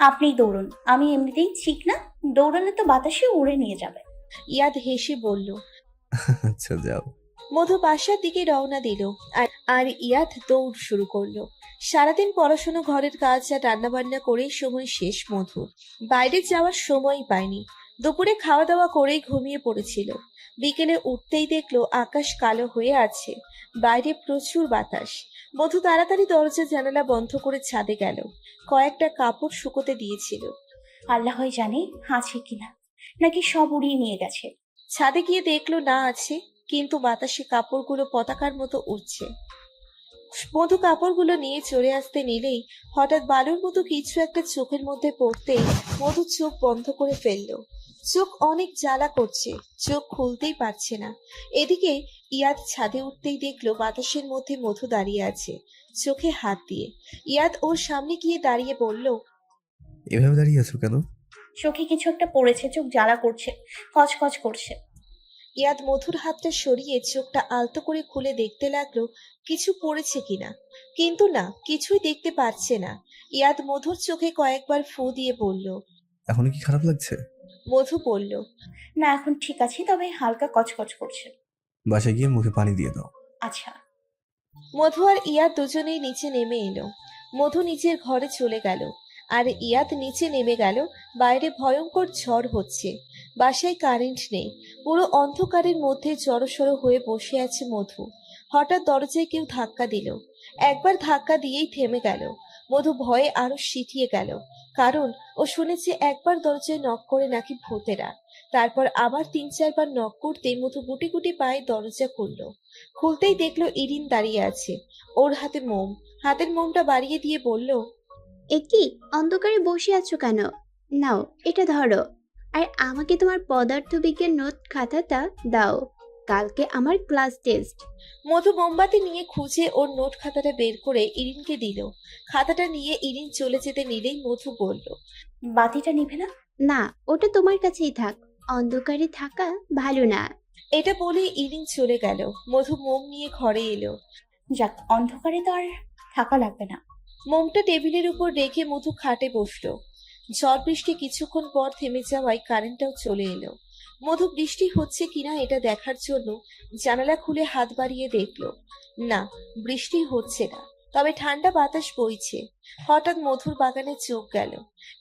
S3: আপনিই দৌড়ুন, আমি এমনিতেই ঠিক না, দৌড়ালে তো বাতাসে উড়ে নিয়ে যাবে।
S2: ইয়াদ হেসে বলল,
S1: আচ্ছা যাও।
S2: মধু বাসার দিকে রওনা দিল। আর ইয়াদ দৌড় শুরু করলো। সারাদিন পড়াশোনা, ঘরের কাজ আর রান্নাবান্না করেই সময় শেষ মধুর। বাইরে যাওয়ার সময়ই পায়নি। দুপুরে খাওয়া দাওয়া করেই ঘুমিয়ে পড়েছিল। বিকেলে উঠতেই দেখলো আকাশ কালো হয়ে আছে, বাইরে প্রচুর বাতাস। মধু তাড়াতাড়ি দরজা জানালা বন্ধ করে ছাদে গেল। কয়েকটা কাপড় শুকোতে দিয়েছিল।
S3: আল্লাহই জানে আছে কিনা, নাকি সব উড়িয়ে নিয়ে গেছে।
S2: ছাদে গিয়ে দেখলো না আছে, কিন্তু বাতাসে কাপড়গুলো পতাকার মতো উড়ছে। মধু কাপড়গুলো নিয়ে চলে আসতে নিলেই হঠাৎ বালুর মতো কিছু একটা চোখের মধ্যে পড়তেই মধু চোখ বন্ধ করে ফেললো। চোখ অনেক জ্বালা করছে, চোখ খুলতেই পারছে না। এদিকে ইয়াদ ছাদে উঠতেই দেখলো বাতাসের মধ্যে মধু দাঁড়িয়ে আছে, চোখে হাত দিয়ে। ইয়াদ ওর সামনে গিয়ে দাঁড়িয়ে বলল,
S1: এভাবে দাঁড়িয়ে আছো কেন?
S3: চোখে কিছু একটা পড়েছে, চোখ জ্বালা করছে, কচকচ করছে।
S2: ইয়াদ মধুর হাতটা সরিয়ে চোখটা আলতো করে খুলে দেখতে লাগলো কিছু পড়েছে কিনা, কিন্তু না, কিছুই দেখতে পাচ্ছে না। ইয়াদ মধুর চোখে কয়েকবার ফু দিয়ে বলল।
S1: এখন কি খারাপ লাগছে?
S2: মধু বলল,
S3: না এখন ঠিক আছে, তবে হালকা কচকচ করছে।
S1: বাসায় গিয়ে মুখে পানি দিয়ে দাও।
S3: আচ্ছা।
S2: মধু আর ইয়াদ দুজনেই নিচে নেমে এলো। মধু নিচের ঘরে চলে গেল আর ইয়াদ নিচে নেমে গেল। বাইরে ভয়ঙ্কর ঝড় হচ্ছে, বাসায় কারেন্ট নেই। পুরো অন্ধকারের মধ্যে জড়সড় হয়ে বসে আছে মধু। হঠাৎ দরজায় কেউ ধাক্কা দিল। একবার ধাক্কা দিয়েই থেমে গেল। মধু ভয়ে আরো সিঁটিয়ে গেল, কারণ ও শুনেছে একবার দরজায় নক করে নাকি ভূতেরা। তারপর আবার 3-4 বার নক করতে মধু গুটি গুটি পায়ে দরজা খুললো। খুলতেই দেখলো ইরিন দাঁড়িয়ে আছে, ওর হাতে মোম। হাতের মোমটা বাড়িয়ে দিয়ে বলল,
S5: কি অন্ধকারে বসে আছো কেন? নাও এটা ধরো, আর আমাকে তোমার পদার্থবিজ্ঞান নোট খাতাটা দাও, কালকে আমার ক্লাস টেস্ট।
S2: মধু মোমবাতি নিয়ে খুঁজে ওর নোট খাতাটা বের করে ইরিনকে দিল। খাতাটা নিয়ে ইরিন চলে যেতে নিলেই মধু বলল,
S3: বাতিটা নিভে না?
S5: না, ওটা তোমার কাছেই থাক, অন্ধকারে থাকা ভালো না।
S2: এটা বলে ইরিন চলে গেল। মধু মোম নিয়ে ঘরে এলো।
S3: যাক, অন্ধকারে তো আর থাকা লাগবে না।
S2: মোমটা টেবিলের উপর রেখে মধু খাটে বসলো। ঝড় বৃষ্টি কিছুক্ষণ পর থেমে যাওয়ায় কারেন্টটাও চলে এলো। মধু বৃষ্টি হচ্ছে কিনা এটা দেখার জন্য জানালা খুলে হাত বাড়িয়ে দেখলো, না, বৃষ্টি হচ্ছে না, তবে ঠান্ডা বাতাস বইছে। হঠাৎ মধুর বাগানে চোখ গেল।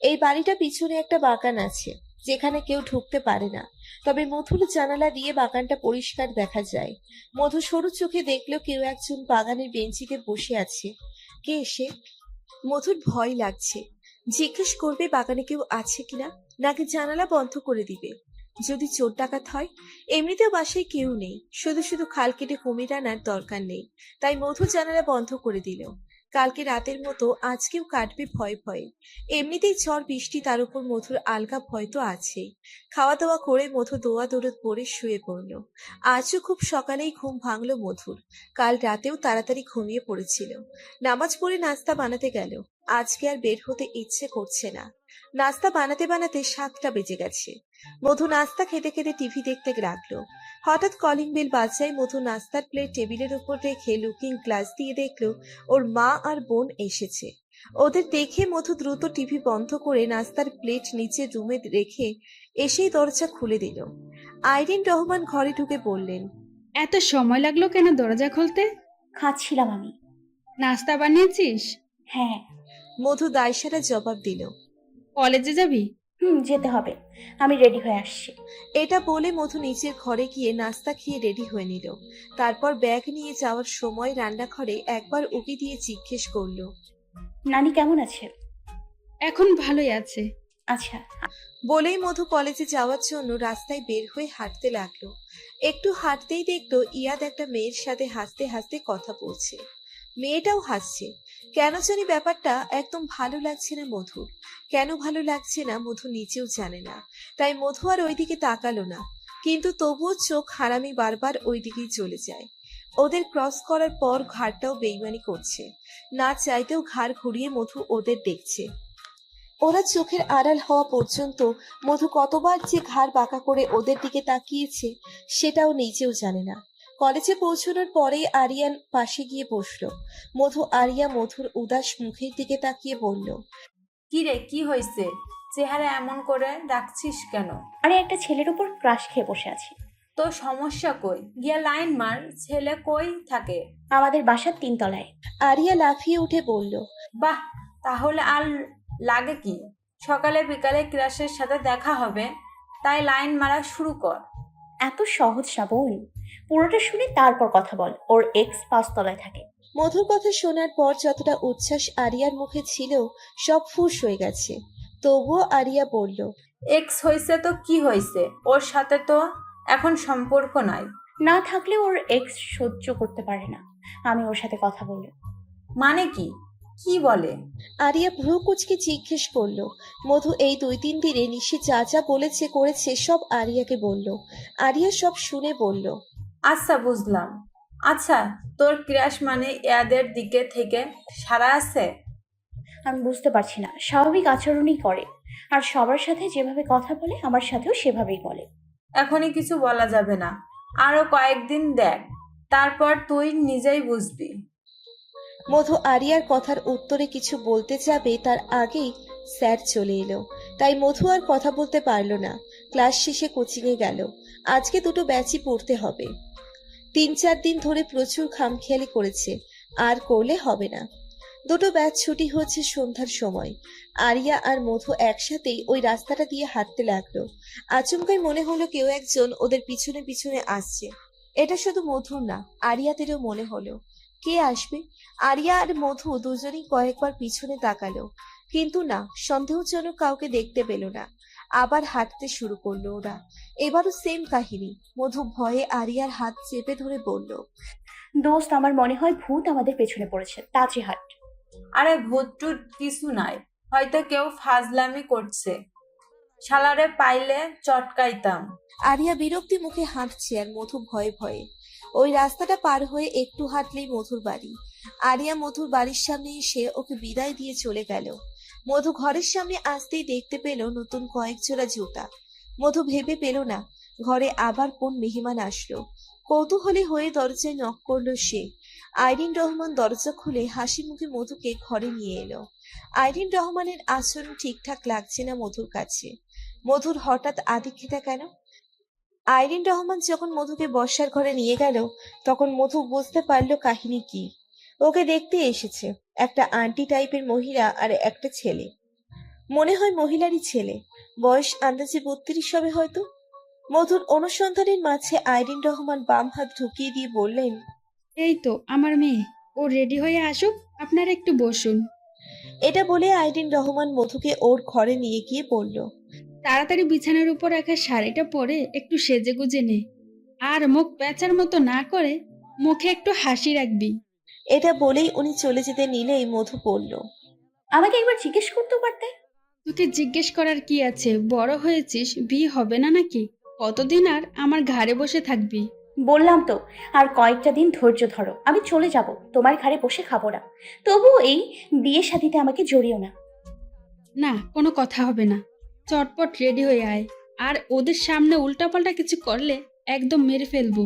S2: এই বাড়িটা পিছনে একটা বাগান আছে, যেখানে কেউ ঢুকতে পারে না, তবে মধুর জানালা দিয়ে বাগানটা পরিষ্কার দেখা যায়। মধু সরু চোখে দেখলো কেউ একজন বাগানের বেঞ্চিতে বসে আছে। কে এসে? মধুর ভয় লাগছে। জিজ্ঞেস করবে বাগানে কেউ আছে কিনা, নাকি জানালা বন্ধ করে দিবে। যদি চোর ডাকাত হয়? এমনিতেও বাসায় কেউ নেই, শুধু শুধু খাল কেটে কুমির আনার দরকার নেই। তাই মধু জানালা বন্ধ করে দিল। কালকে রাতের মতো আজকেও কাটবে ভয়ে ভয়ে। এমনিতেই ঝড় বৃষ্টি, তার উপর মধুর আলগা ভয় তো আছেই। খাওয়া দাওয়া করে মধু দোয়া দৌড় পরে শুয়ে পড়ল। আজও খুব সকালেই ঘুম ভাঙলো মধুর। কাল রাতেও তাড়াতাড়ি ঘুমিয়ে পড়েছিল। নামাজ পড়ে নাস্তা বানাতে গেল। আজকে আর বের হতে ইচ্ছে করছে না। নাস্তা বানাতে বানাতে 7টা বেজে গেছে। মধু নাস্তা খেতে খেতে টিভি দেখতে লাগলো। হঠাৎ কলিং বেল বাজায়। মধু নাস্তার প্লেট টেবিলের উপর রেখে লুকিং গ্লাস দিয়ে দেখলো ওর মা আর বোন এসেছে। ওদের দেখে মধু দ্রুত টিভি বন্ধ করে নাস্তার প্লেট নিচে রুমে রেখে এসেই দরজা খুলে দিল। আইরিন রহমান ঘরে ঢুকে বললেন,
S6: এত সময় লাগলো কেন দরজা খুলতে?
S3: খাচ্ছিলাম আমি।
S6: নাস্তা বানিয়েছিস?
S3: হ্যাঁ।
S2: মধু দায়সারা জবাব দিল।
S6: কলেজে যাবি?
S3: যেতে হবে, আমি রেডি হয়ে আসছি।
S2: এটা বলে মধু নিচের ঘরে গিয়ে নাস্তা খেয়ে রেডি হয়ে নিল। তারপর ব্যাগ নিয়ে যাওয়ার সময় রান্নাঘরে একবার উকি দিয়ে জিজ্ঞেস করলো,
S3: নানি কেমন আছে?
S6: এখন ভালোই আছে।
S3: আচ্ছা।
S2: বলেই মধু কলেজে যাওয়ার জন্য রাস্তায় বের হয়ে হাঁটতে লাগলো। একটু হাঁটতেই দেখলো ইয়াদ একটা মেয়ের সাথে হাসতে হাসতে কথা বলছে। মেয়েটাও হাসছে। কেন জানি ব্যাপারটা একদম ভালো লাগছে না মধুর। কেন ভালো লাগছে না মধু নিজেও জানে না। তাই মধু আর ওইদিকে তাকালো না, কিন্তু তবুও চোখ হারামি বারবার ওইদিকেই চলে যায়। ওদের ক্রস করার পর ঘাড়টাও বেইমানি করছে। না চাইতেও ঘাড় ঘুরিয়ে মধু ওদের দেখছে। ওরা চোখের আড়াল হওয়া পর্যন্ত মধু কতবার যে ঘাড় বাঁকা করে ওদের দিকে তাকিয়েছে সেটাও নিজেও জানে না। কলেজে পৌঁছানোর পরেই আরিয়ান পাশে গিয়ে বসলো। মধুর উদাস মুখের দিকে তাকিয়ে বলল,
S8: কি রে, কি হয়েছে? চেহারা এমন করে রাখছিস কেন?
S3: আরে একটা ছেলের উপর ক্রাশ খেয়ে বসে আছি।
S8: তো সমস্যা কই? গিয়া লাইন মার। ছেলে কই থাকে?
S3: আমাদের বাসার 3 তলায়।
S2: আরিয়া লাফিয়ে উঠে বলল।
S8: বাহ, তাহলে আর লাগে কি? সকালে বিকালে ক্রাশের সাথে দেখা হবে, তাই লাইন মারা শুরু কর।
S3: এত সহজ না বোন, পুরোটা শুনে তারপর কথা বল। ওর এক্স 5 তলায় থাকে।
S2: মধুর কথা শোনার পর যতটা উচ্ছ্বাস আরিয়ার মুখে ছিল সব ফুস হয়ে গেছে। তবুও আরিয়া বলল।
S8: এক্স হইছে তো কি হইছে? ওর সাথে তো এখন সম্পর্ক নাই।
S3: না থাকলে ওর এক্স সহ্য করতে পারে না আমি ওর সাথে কথা বললে।
S8: মানে কি? কি বলে?
S2: আরিয়া ভ্রু কুচকে জিজ্ঞেস করলো। মধু এই 2-3 দিনে নিশি যা যা বলেছে করেছে সব আরিয়াকে বলল। আরিয়া সব শুনে বলল।
S8: আচ্ছা, বুঝলাম। আচ্ছা, তোর ক্রাশ মানে এদের দিকে থেকে সারা আছে?
S3: আমি বুঝতে পারছি না, স্বাভাবিক আচরণই করে। আর সবার সাথে যেভাবে কথা বলে আমার সাথেও সেভাবেই বলে।
S8: এখনই কিছু বলা যাবে না, আরো কয়েকদিন দেখ, তারপর তুই নিজেই বুঝবি।
S2: মধু আরিয়ার কথার উত্তরে কিছু বলতে যাবে তার আগেই স্যার চলে এলো। তাই মধু আর কথা বলতে পারলো না। ক্লাস শেষে কোচিংয়ে গেল। আজকে 2টো ব্যাচই পড়তে হবে। 3-4 দিন ধরে প্রচুর খামখেয়ালি করেছে, আর করলে হবে না। 2টো ব্যাচ ছুটি হচ্ছে সন্ধ্যার সময়। আরিয়া আর মধু একসাথেই ওই রাস্তাটা দিয়ে হাঁটতে লাগলো। আচমকাই মনে হলো কেউ একজন ওদের পিছনে পিছনে আসছে। এটা শুধু মধুর না, আরিয়াদেরও মনে হলো কে আসবে। আরিয়া আর মধু দুজনেই কয়েকবার পিছনে তাকালো, কিন্তু না, সন্দেহজনক কাউকে দেখতে পেল না। আবার হাঁটতে শুরু করলো ওরা। এবারও সেম কাহিনী। মধু ভয়ে আরিয়ার হাত চেপে ধরে বলল।
S3: দোস্ত, আমার মনে হয় ভূত আমাদের পেছনে পড়েছে, তাড়াতাড়ি হাট।
S8: আরে ভূত টুত কিছু নাই, হয়তো কেউ ফাজলামি করছে। শালারে পাইলে চটকাইতাম।
S2: আরিয়া বিরক্তি মুখে হাঁটছে আর মধু ভয়ে ভয়ে। ওই রাস্তাটা পার হয়ে একটু হাঁটলেই মধুর বাড়ি। আরিয়া মধুর বাড়ির সামনে এসে ওকে বিদায় দিয়ে চলে গেল। মধু ঘরের সামনে আসতেই দেখতে পেল নতুন কয়েক জোড়া জুতা। মধু ভেবে পেল না ঘরে আবার কোন মেহমান আসলো। কৌতূহলী হয়ে দরজায় নক করলো সে। আইরিন রহমান দরজা খুলে হাসি মুখে মধুকে ঘরে নিয়ে এলো। আইরিন রহমানের আচরণ ঠিকঠাক লাগছে না মধুর কাছে। মধুর হঠাৎ আদিক্ষেতা কেন? আইরিন রহমান যখন মধুকে বর্ষার ঘরে নিয়ে গেল তখন মধু বুঝতে পারলো কাহিনী কি। ওকে দেখতে এসেছে একটা আন্টি টাইপের মহিলা আর একটা ছেলে। মনে হয় মহিলারই ছেলে, বয়স আন্দাজে 32 হবে হয়তো। মধুর অনুসন্ধানের মাঝে আইরিন রহমান বাম হাত ঢুকিয়ে দিয়ে বললেন।
S6: এই তো আমার মেয়ে, ও রেডি হয়ে আসুক, আপনারা একটু বসুন।
S2: এটা বলে আইরিন রহমান মধুকে ওর ঘরে নিয়ে গিয়ে বলল।
S6: তাড়াতাড়ি বিছানার উপর রাখা শাড়িটা পরে একটু সেজে গুজে নে, আর মুখ প্যাঁচার মতো না করে মুখে একটু হাসি রাখবি।
S2: এটা বলেই উনি চলে যেতে নিলেই মধু বলল।
S3: আমাকে একবার জিজ্ঞেস করতেও পারতে।
S6: তোকে জিজ্ঞেস করার কি আছে, বড় হয়েছিস, বিয়ে হবে না নাকি? কতদিন আর আমার ঘাড়ে বসে থাকবি?
S3: বললাম তো, আর কয়েকটা দিন ধৈর্য ধরো, আমি চলে যাব, তোমার ঘাড়ে বসে খাবো না। তবুও এই বিয়ে শাদিতে আমাকে জড়িও না।
S6: না, কোনো কথা হবে না। চটপট রেডি হয়ে আয়, আর ওদের সামনে উল্টাপাল্টা কিছু করলে একদম মেরে ফেলবো।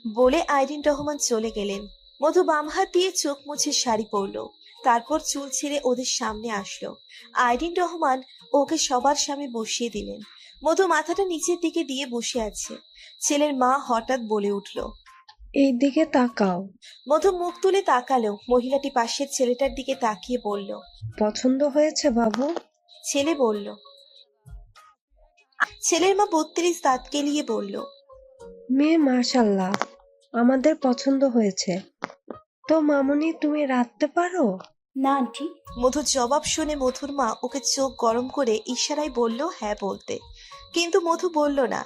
S2: বলে আইরিন রহমান চলে গেলেন। মধু বাম হাত দিয়ে চোখ মুছে শাড়ি পরলো, তারপর চুল ছেড়ে ওদের সামনে আসলো। আইরিন রহমান ওকে সবার সামনে বসিয়ে দিলেন। মধু মাথাটা নিচের দিকে দিয়ে বসে আছে। ছেলের মা হঠাৎ বলে উঠল।
S9: এই দিকে তাকাও।
S2: মধু মুখ তুলে তাকালো। মহিলাটি পাশের ছেলেটার দিকে তাকিয়ে বলল।
S9: পছন্দ হয়েছে বাবু?
S2: ছেলে বলল। ছেলের মা 32 দাঁত কেলিয়ে বলল।
S9: মেয়ে মাশাল্লাহ, আমাদের পছন্দ হয়েছে। তো মামুনি, তুমি রাঁধতে পারো?
S3: না আন্টি।
S2: মধুর জবাব শুনে মধুর মা ওকে চোখ গরম করে ইশারায় বলল হ্যাঁ বলতে, কিন্তু মধু বলল না।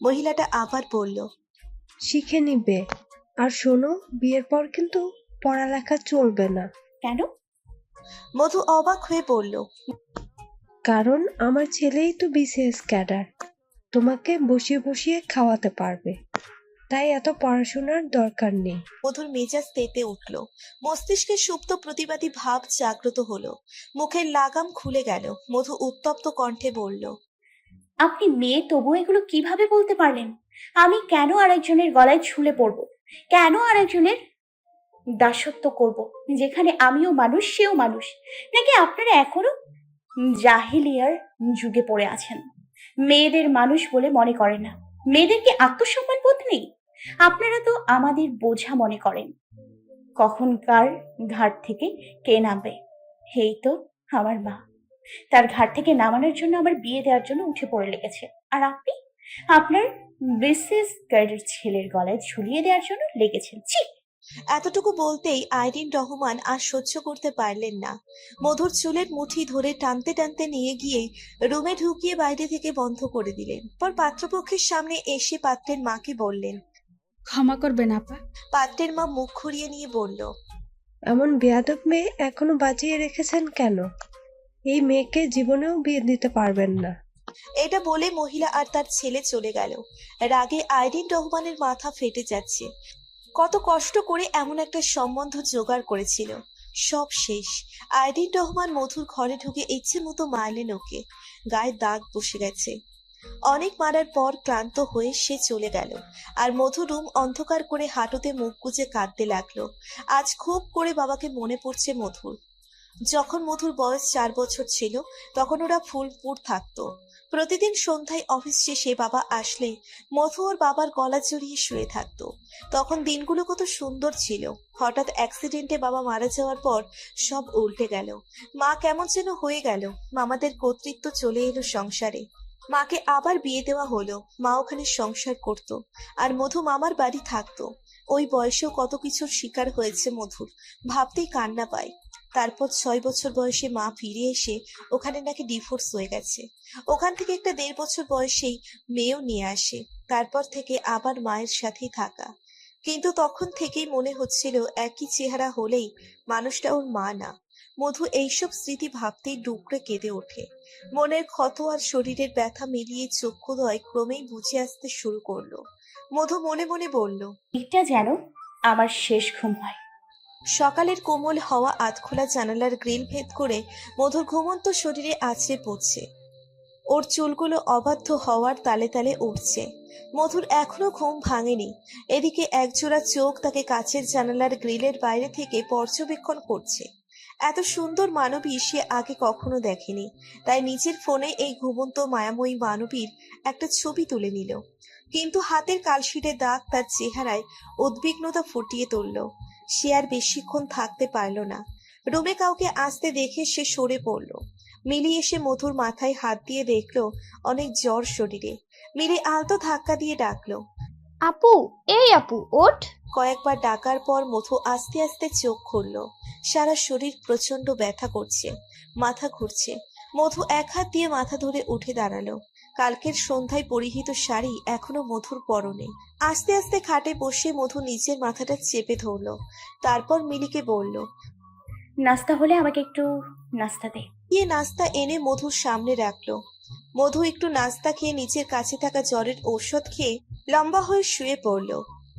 S2: মহিলাটা আবার বলল।
S9: শিখে নিবে। আর শোনো, বিয়ের পর কিন্তু পড়ালেখা চলবে না।
S3: কেন?
S2: মধু অবাক হয়ে বলল।
S9: কারণ আমার ছেলেই তো বিসিএস ক্যাডার, তোমাকে বসিয়ে বসিয়ে খাওয়াতে পারবে, তাই এত পড়াশোনার দরকার নেই।
S2: মধুর মেজাজ তেতে উঠল। মস্তিষ্কে সুপ্ত প্রতিবাদী ভাব জাগ্রত হলো। মুখের লাগাম খুলে গেল। মধু উত্তপ্ত কণ্ঠে বলল।
S3: আপনি মেয়ে, তবু এগুলো কিভাবে বলতে পারলেন? আমি কেন আরেকজনের গলায় ঝুলে পড়ব? কেন আরেকজনের দাসত্ব করব, যেখানে আমিও মানুষ, সেও মানুষ? নাকি আপনারা এখনো জাহিলিয়ার যুগে পড়ে আছেন, মেয়েদের মানুষ বলে মনে করেন না? মেয়েদের কি আত্মসম্মান বোধ নেই? আপনারা তো আমাদের বোঝা মনে করেন। কখন কার ঘাট থেকে কে নামবে? এই তো আমার মা, তার ঘাট থেকে নামানোর জন্য আমার বিয়ে দেওয়ার জন্য উঠে পড়ে লেগেছে। আর আপনি আপনার বিসিএস ক্যাডার ছেলের গলায় ঝুলিয়ে দেওয়ার জন্য লেগেছেন। ছি!
S10: এতটুকু বলতেই আইরিন রহমান আর সহ্য করতে পারলেন না। মধুর চুলের মুঠি ধরে টানতে টানতে নিয়ে গিয়ে রুমে ঢুকিয়ে বাইরে থেকে বন্ধ করে দিলেন। পর পাত্রপক্ষের সামনে এসে পাত্রের মাকে বললেন।
S6: ক্ষমা করবেন আপা।
S10: পাত্রের মা মুখ ঘুরিয়ে নিয়ে বলল,
S9: এমন বেয়াদব মেয়ে এখনো বাঁচিয়ে রেখেছেন কেন? এই মেয়েকে জীবনেও বিয়ে দিতে পারবেন না।
S10: এটা বলে মহিলা আর তার ছেলে চলে গেল। রাগে আইরিন রহমানের মাথা ফেটে যাচ্ছে। কত কষ্ট করে এমন একটা সম্বন্ধ জোগাড় করেছিল, সব শেষ। আইরিন রহমান মধুর ঘরে ঢুকে ইচ্ছে মতো মারলেন ওকে। গায়ে দাগ বসে গেছে। অনেক মারার পর ক্লান্ত হয়ে সে চলে গেল। আর মধু রুম অন্ধকার করে হাঁটুতে মুখ গুজে কাঁদতে লাগলো। আজ খুব করে বাবাকে মনে পড়ছে মধুর। যখন মধুর বয়স 4 বছর ছিল তখন ওরা ফুলপুর থাকতো। প্রতিদিন সন্ধ্যায় অফিস শেষে বাবা আসলে মধু ওর বাবার গলা জড়িয়ে শুয়ে থাকতো। তখন দিনগুলো কত সুন্দর ছিল। হঠাৎ অ্যাক্সিডেন্টে বাবা মারা যাওয়ার পর সব উল্টে গেল। মা কেমন যেন হয়ে গেল। মামাদের কর্তৃত্ব চলে এলো সংসারে। মাকে আবার বিয়ে দেওয়া হলো। মা ওখানে সংসার করত আর মধু মামার বাড়ি থাকতো। ওই বয়সেও কত কিছুর শিকার হয়েছে মধুর, ভাবতেই কান্না পায়। তারপর 6 বছর বয়সে মা ফিরে এসে ওখানে নাকি ডিভোর্স হয়ে গেছে। ওখান থেকে একটা 1.5 বছর বয়সেই মেয়েও নিয়ে আসে। তারপর থেকে আবার মায়ের সাথেই থাকা। কিন্তু তখন থেকেই মনে হচ্ছিল একই চেহারা হলেই মানুষটা ওর মা না। মধু এইসব স্মৃতি ভাবতেই ডুকরে কেঁদে ওঠে। মনের ক্ষত আর শরীরের ব্যথা মিলিয়ে চক্ষুদ্বয় ক্রমেই বুঝে আসতে শুরু করলো। মধু মনে মনে বলল,
S3: এটা যেন আমার শেষ ঘুম হয়।
S10: সকালের কোমল হাওয়া আধখোলা জানালার গ্রিল ভেদ করে মধুর ঘুমন্ত শরীরে আছড়ে পড়ছে। ওর চুলগুলো অবাধ্য হওয়ার তালে তালে উঠছে। মধুর এখনো ঘুম ভাঙেনি। এদিকে একজোড়া চোখ তাকে কাছের জানালার গ্রিলের বাইরে থেকে পর্যবেক্ষণ করছে। এত সুন্দর মানবী সে আগে কখনো দেখেনি। তাই নিজের ফোনে এই ঘুমন্ত মায়াময়ী মানবীর একটা ছবি তুলে নিল। কিন্তু হাতের কালশিটে দাগ তার চেহারায় উদ্বিগ্নতা ফুটিয়ে তুলল। সে আর বেশিক্ষণ থাকতে পারল না। রুমে কাউকে আসতে দেখে সে সরে পড়ল। মিলি এসে মধুর মাথায় হাত দিয়ে দেখলো অনেক জ্বর শরীরে। মিলি আলতো ধাক্কা দিয়ে ডাকলো,
S5: আপু, এই আপু ওঠ।
S10: কয়েকবার ডাকার পর মধু আস্তে আস্তে চোখ খুলল। সারা শরীর প্রচন্ড ব্যথা করছে, মাথা ঘুরছে। মধু এক হাত দিয়ে মাথা ধরে উঠে দাঁড়ালো। কালকের সন্ধ্যায় পরিহিত শাড়ি এখনো মধুর পরনে। আস্তে আস্তে খাটে বসে মধু নিজের মাথাটা চেপে ধরলো। তারপর মিলিকে বলল,
S3: নাস্তা হলে আমাকে একটু নাস্তা দে।
S10: গিয়ে নাস্তা এনে মধুর সামনে রাখলো। মধু একটু নাস্তা খেয়ে নিচের কাছে থাকা জ্বরের ঔষধ খেয়ে লম্বা হয়ে শুয়ে পড়লো।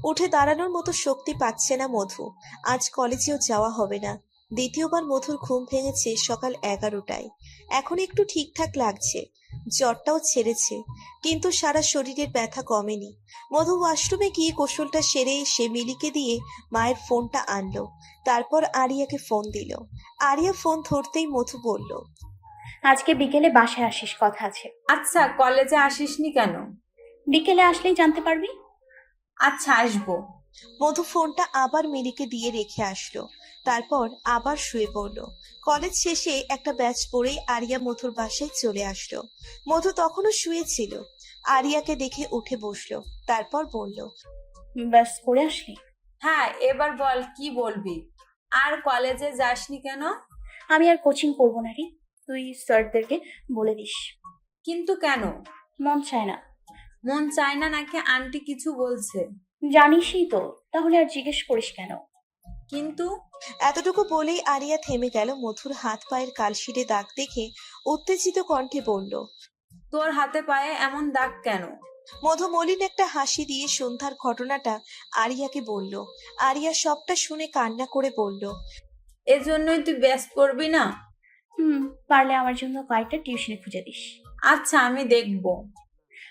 S10: উঠে দাঁড়ানোর মতো শক্তি পাচ্ছে না মধু। আজ কলেজেও যাওয়া হবে না। দ্বিতীয়বার মধুর ঘুম ভেঙেছে সকাল 11টায়। এখন একটু ঠিকঠাক লাগছে, জ্বরটাও ছেড়েছে, কিন্তু সারা শরীরের ব্যথা কমেনি। মধু ওয়াশরুমে গিয়ে গোসলটা সেরে এসে মিলিকে দিয়ে মায়ের ফোনটা আনলো। তারপর আরিয়াকে ফোন দিল। আরিয়া ফোন ধরতেই মধু বলল,
S3: আজকে বিকেলে বাসায় আসিস, কথা আছে।
S8: আচ্ছা, কলেজে আসিসনি কেন?
S3: বিকেলে আসলেই জানতে পারবি।
S8: আচ্ছা, আসবো।
S10: মধু ফোনটা আবার মিলিকে দিয়ে রেখে আসলো। তারপর আবার শুয়ে পড়লো। কলেজ শেষে একটা ব্যাচ পরেই আরিয়া মধুর বাসায় চলে আসলো। মধু তখনও শুয়েছিল। আরিয়াকে দেখে উঠে বসলো। তারপর বলল,
S3: ব্যাস করে আসলি?
S8: হ্যাঁ, এবার বল, কি বলবি? আর কলেজে যাসনি কেন?
S3: আমি আর কোচিং করবো না রে, তুই স্যারদেরকে বলে দিস।
S8: কিন্তু কেন?
S3: মন চায় না।
S8: মন চায় না নাকি আন্টি কিছু বলছে?
S3: জানিসই তো, তাহলে আর জিজ্ঞেস করিস কেন?
S8: কিন্তু
S10: এতটুকু বলেই আরিয়া থেমে গেল। মধুর হাত পায়ের কালশিটে দাগ দেখে উত্তেজিত কণ্ঠে বলল,
S8: তোর হাতে পায়ে এমন দাগ কেন?
S10: মধু মলিন একটা হাসি দিয়ে সন্ধ্যার ঘটনাটা আরিয়াকে বলল। আরিয়া সবটা শুনে কান্না করে বলল,
S8: এজন্যই তুই ব্যস্ত করবি না?
S3: পারলে আমার জন্য কয়েকটা টিউশনি খুঁজে দিস।
S8: আচ্ছা, আমি দেখবো।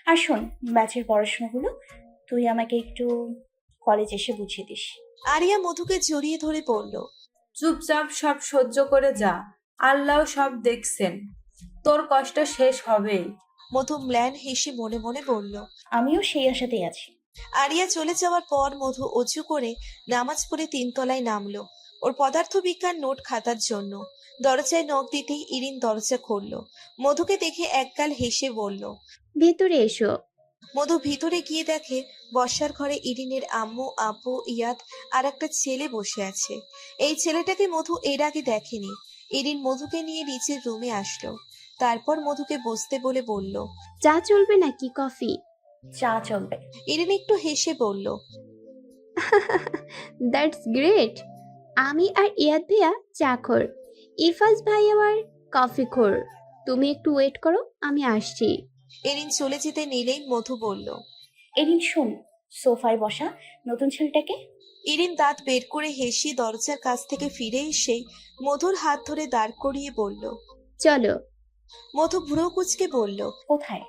S3: আর শোন, ব্যাচের পড়াশোনাগুলো তুই আমাকে একটু কলেজ এসে বুঝিয়ে দিস।
S10: আরিয়া মধুকে জড়িয়ে ধরে বলল,
S8: চুপচাপ সব সহ্য করে যা, আল্লাহ সব দেখছেন, তোর কষ্ট শেষ হবেই।
S10: মধু ম্লান হেসে মনে মনে বলল।
S3: আমিও সেই আশাতেই আছি।
S10: আরিয়া চলে যাওয়ার পর মধু অজু করে নামাজ পড়ে 3 তলায় নামলো ওর পদার্থবিজ্ঞান নোট খাতার জন্য। দরজায় নখ দিতেই ইরিন দরজা খুললো। মধুকে দেখে একগাল হেসে বলল।
S5: ভেতরে এসো।
S10: মধু ভিতরে গিয়ে দেখে বসার ঘরে ইরিনের আম্মু, আব্বু, ইয়াদ আর একটা ছেলে বসে আছে। এই ছেলেটাকে মধু এর আগে দেখেনি। ইরিন মধুকে নিয়ে নিচের রুমে আসলো। তারপর মধুকে বসতে বলে বলল।
S5: চা চলবে নাকি কফি?
S3: চা চলবে।
S10: ইরিন একটু হেসে বলল।
S5: That's great. আমি আর ইয়াদ ভাইয়া চাখর, ইফাজ ভাই আবার কফি খোর। তুমি একটু ওয়েট করো, আমি আসছি।
S10: ইরিন চলে যেতে নিলেই মধু বলল।
S3: এদিন শোন, সোফায় বসা নতুন ছেলেটাকে।
S10: ইরিন দাঁত বের করে হেসে দরজার কাছ থেকে ফিরে এসে মধুর হাত ধরে দাঁড় করিয়ে বলল।
S5: চলো।
S10: মধু ভ্রু কুঁচকে বলল।
S3: কোথায়?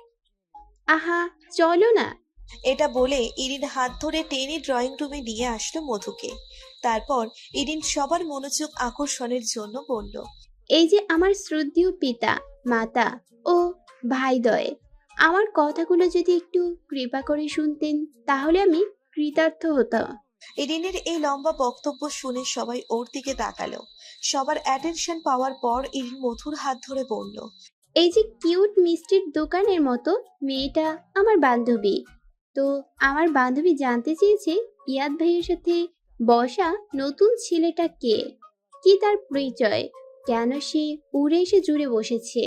S5: আহা, চলো না।
S10: এটা বলে ইরিন হাত ধরে টেনে ড্রয়িং রুমে নিয়ে আসলো মধুকে। তারপর ইরিন সবার মনোযোগ আকর্ষণের জন্য বলল।
S5: এই যে আমার শ্রদ্ধেয় পিতা, মাতা ও ভাইদ্বয়, আমার কথাগুলো যদি একটু কৃপা করে শুনতেন তাহলে আমি কৃতার্থ হতাম।
S10: ইরিনের এই লম্বা বক্তব্য শুনে সবাই ওর দিকে তাকালো। সবার অ্যাটেনশন পাওয়ার পর ইরিন মধুর হাত ধরে বলল।
S5: এই যে কিউট মিষ্টির দোকানের মতো মেয়েটা আমার বান্ধবী। তো আমার বান্ধবী জানতে চেয়েছে ইয়াদ ভাইয়ের সাথে বসা নতুন ছেলেটা কে, কি তার পরিচয়, কেন সে উড়ে এসে জুড়ে বসেছে।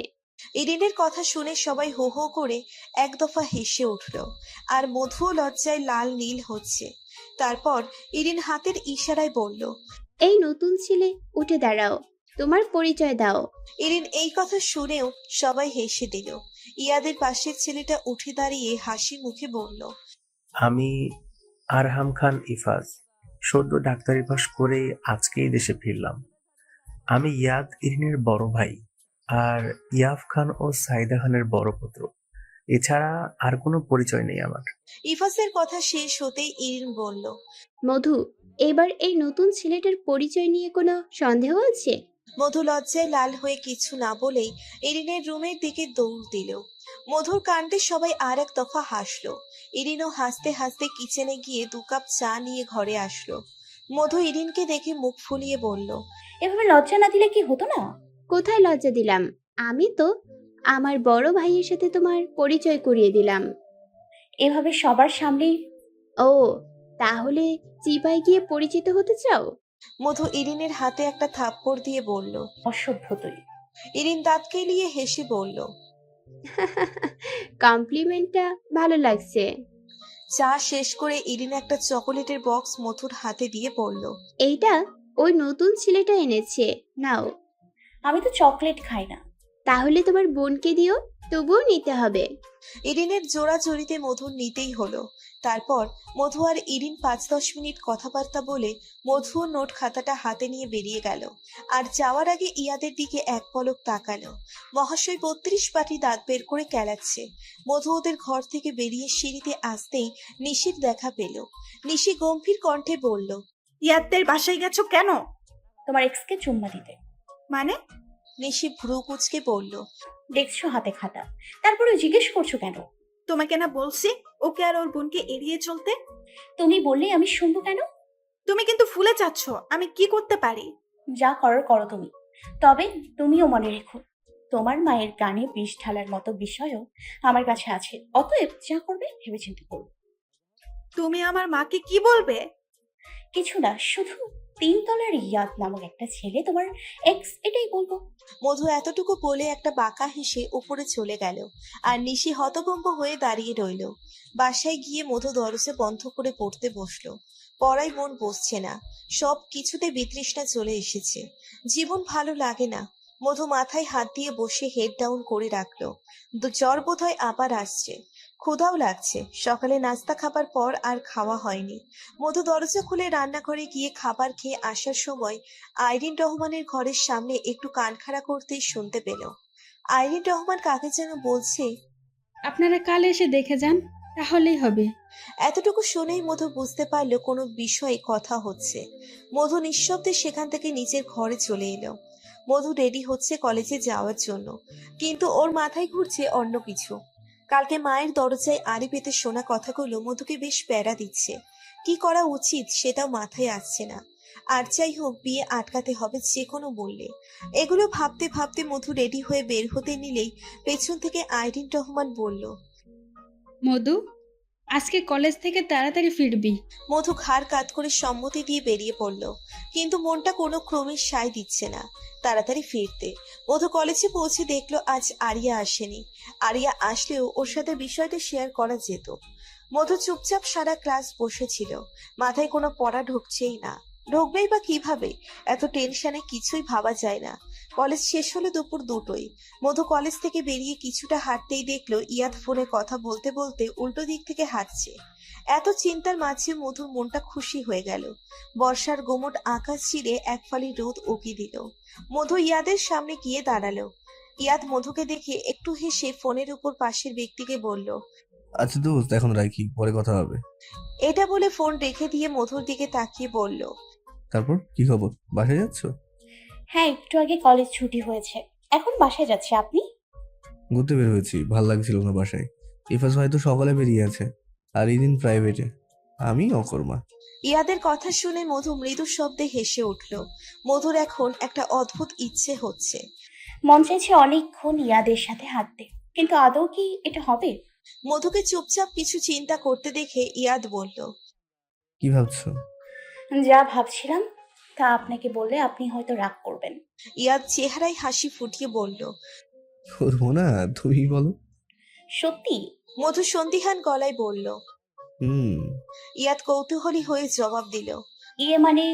S10: ইরিনের কথা শুনে সবাই হো হো করে এক দফা হেসে উঠল। আর মধুও লজ্জায় লাল নীল হচ্ছে। তারপর ইরিন হাতের ইশারায় বলল।
S5: এই নতুন ছেলে, উঠে দাঁড়াও, তোমার পরিচয় দাও।
S10: ইরিন এই কথা শুনেও সবাই হেসে দিল। ইয়াদের পাশের ছেলেটা উঠে দাঁড়িয়ে হাসি মুখে বলল।
S4: আমি আরহাম খান ইফাজ, সদ্য ডাক্তারি পাস করে আজকেই দেশে ফিরলাম। আমি ইয়াদ ইরিনের বড় ভাই, আর ইয়াফ খান ও সাইদা খানের বড় পুত্র। এছাড়া আর কোনো পরিচয় নেই আমার।
S10: ইফাসের কথা শেষ হতেই ইরিন বলল।
S5: মধু, এবার এই নতুন ছেলেটার পরিচয় নিয়ে কোনো সন্দেহ আছে?
S10: মধু লজ্জায় লাল হয়ে কিছু না বলেই ইরিনের রুমের দিকে দৌড় দিল। মধুর কাণ্ডে সবাই আর এক দফা হাসলো। ইরিনও হাসতে হাসতে কিচেনে গিয়ে 2 কাপ চা নিয়ে ঘরে আসলো। মধু ইরিনকে দেখে মুখ ফুলিয়ে বলল।
S3: এভাবে লজ্জা না দিলে কি হতো না?
S5: কোথায় লজ্জা দিলাম? আমি তো আমার বড় ভাইয়ের সাথে তোমার পরিচয় করিয়ে দিলাম।
S3: এভাবে সবার সামনেই?
S5: ও, তাহলে চিপায় গিয়ে পরিচিত হতে চাও?
S10: মধু ইরিনের হাতে একটা থাপ্পড় দিয়ে বলল।
S3: অসভ্য তুই।
S10: ইরিন দাঁত কেলিয়ে হেসে বলল।
S5: কমপ্লিমেন্টটা ভালো লাগছে।
S10: চা শেষ করে ইরিন একটা চকোলেটের বক্স মধুর হাতে দিয়ে বলল।
S5: এইটা ওই নতুন ছেলেটা এনেছে, নাও।
S3: আমি তো চকলেট খাই না।
S5: তাহলে তোমার বোনকে দিও, তবুও নিতে হবে।
S10: ইরিনের জোড়াজড়িতে মধুর নিতেই হলো। তারপর মধু আর ইরিন 5-10 মিনিট কথাবার্তা বলে মধু ও নোট খাতাটা হাতে নিয়ে বেরিয়ে গেল। আর যাওয়ার আগে ইয়াদের দিকে এক পলক তাকালো। মহাশয় 32 পাটি দাঁত বের করে কেলাচ্ছে। মধু ওদের ঘর থেকে বেরিয়ে সিঁড়িতে আসতেই নিশির দেখা পেল। নিশি গম্ভীর কণ্ঠে বলল।
S7: ইয়াদের বাসায় গেছো কেন?
S3: তোমার এক্সকে চুম্মা দিতে।
S7: মানে?
S10: নিশি ভ্রু কুঁচকে বলল।
S3: দেখছো হাতে খাতা, তারপরে জিজ্ঞেস করছো কেন?
S7: তোমাকে না বলছি ওকে আর ওর বোনকে এড়িয়ে চলতে?
S3: তুমি বললে আমি শুনবো কেন?
S7: তুমি কিন্তু ফুলে যাচ্ছ। আমি কি করতে পারি?
S3: যা করার করো তুমি। তবে তুমিও মনে রেখো, তোমার মায়ের গানে বিষ ঢালার মতো বিষয়ও আমার কাছে আছে। অতএব যা করবে ভেবেচিন্তে করবে।
S7: তুমি আমার মাকে কি বলবে?
S3: কিছু না, শুধু 3 তলার ইয়াদ নামক একটা ছেলে তোমার এক্স, এটাই বলবো।
S10: মধু এতটুকু বলে একটা বাঁকা হেসে উপরে চলে গেল। আর নিশি হতভম্ব হয়ে দাঁড়িয়ে রইল। বাসায় গিয়ে মধু দরজা বন্ধ করে পড়তে বসলো। পড়ায় মন বসছে না। সব কিছুতে বিতৃষ্ণা চলে এসেছে। জীবন ভালো লাগে না। মধু মাথায় হাত দিয়ে বসে হেড ডাউন করে রাখলো। জ্বর বোধহয় আবার আসছে। ক্ষুধাও লাগছে। সকালে নাস্তা খাবার পর আর খাওয়া হয়নি। মধু দরজা খুলে রান্নাঘরে গিয়ে খাবার খেয়ে আসার সময় আইরিন রহমানের ঘরের সামনে একটু কান খাড়া করতেই শুনতে পেল। আইরিন রহমান কাকে যেন বলছে।
S6: আপনারা কাল এসে দেখে যান, তাহলেই হবে।
S10: এতটুকু শুনেই মধু বুঝতে পারলো কোনো বিষয়ে কথা হচ্ছে। মধু নিঃশব্দে সেখান থেকে নিজের ঘরে চলে এলো। মধু রেডি হচ্ছে কলেজে যাওয়ার জন্য, কিন্তু ওর মাথায় ঘুরছে অন্য কিছু। কালকে মায়ের দরজায় আড়ি পেতে শোনা কথাগুলো মধুকে বেশ প্যারা দিচ্ছে। কি করা উচিত সেটাও মাথায় আসছে না। আর যাই হোক, বিয়ে আটকাতে হবে যে কোনো মূল্যে। এগুলো ভাবতে ভাবতে মধু রেডি হয়ে বের হতে নিলেই পেছন থেকে আইরিন রহমান বলল।
S6: মধু, আজকে কলেজ থেকে তাড়াতাড়ি ফিরবি।
S10: মধু ঘাড় কাত করে সম্মতি দিয়ে বেরিয়ে পড়ল, কিন্তু মনটা কোনো ক্রমে সায় দিচ্ছে না তাড়াতাড়ি ফিরতে। মধু কলেজে পৌঁছে দেখলো আজ আরিয়া আসেনি। আরিয়া আসলেও ওর সাথে বিষয়টা শেয়ার করা যেত। মধু চুপচাপ সারা ক্লাস বসেছিল, মাথায় কোনো পড়া ঢুকছেই না। ঢুকবেই বা কিভাবে? এত টেনশনে কিছুই ভাবা যায় না। কলেজ শেষ হলো দুপুর 2টোয়। মধু কলেজ থেকে বেরিয়ে কিছুটা হাঁটতেই দেখলো ইয়াদ ফোনে কথা বলতে বলতে উল্টো দিক থেকে হাঁটছে। এত চিন্তার মাঝে মধুর মনটা খুশি হয়ে গেল। বর্ষার গোমট আকাশ চিরে এক ফালি রোদ উকি দিল। মধু ইয়াদের সামনে গিয়ে দাঁড়ালো। ইয়াদ মধুকে দেখে একটু হেসে ফোনের উপর পাশের ব্যক্তিকে বলল,
S1: আচ্ছা দোস্ত, এখন রাখি, পরে কথা হবে।
S10: এটা বলে ফোন রেখে দিয়ে মধুর দিকে তাকিয়ে বলল,
S1: তারপর কি খবর, বাসায় যাচ্ছ?
S3: হ্যাঁ, একটু আগে কলেজ ছুটি হয়েছে, এখন বাসায় যাচ্ছি। আপনি?
S1: ঘুরতে বের হয়েছি, ভাল লাগছিল না বাসায়। ইফাজ হয়তো সকালে বেরিয়ে আছে, আর এই দিন প্রাইভেটে, আমি অকর্মা।
S10: ইয়াদের কথা শুনে মধু মৃদু শব্দে হেসে উঠল। মধুর এখন একটা অদ্ভুত ইচ্ছে হচ্ছে।
S3: মন চাইছে অনেকক্ষণ ইয়াদের সাথে হাঁটতে, কিন্তু আদৌ কি এটা হবে?
S10: মধুকে চুপচাপ কিছু চিন্তা করতে দেখে ইয়াদ বলল,
S1: কি ভাবছো?
S3: যা ভাবছিলাম তা আপনাকে বললে আপনি হয়তো রাগ করবেন।
S10: ইয়াদ চেহারায় হাসি ফুটিয়ে বলল,
S1: করবো না, তুমি বলো।
S3: সত্যি?
S10: মধু সন্দিহান গলায় বলল।
S1: হুম।
S10: ইয়াদ কৌতূহলী হয়ে জবাব দিল,
S3: মানে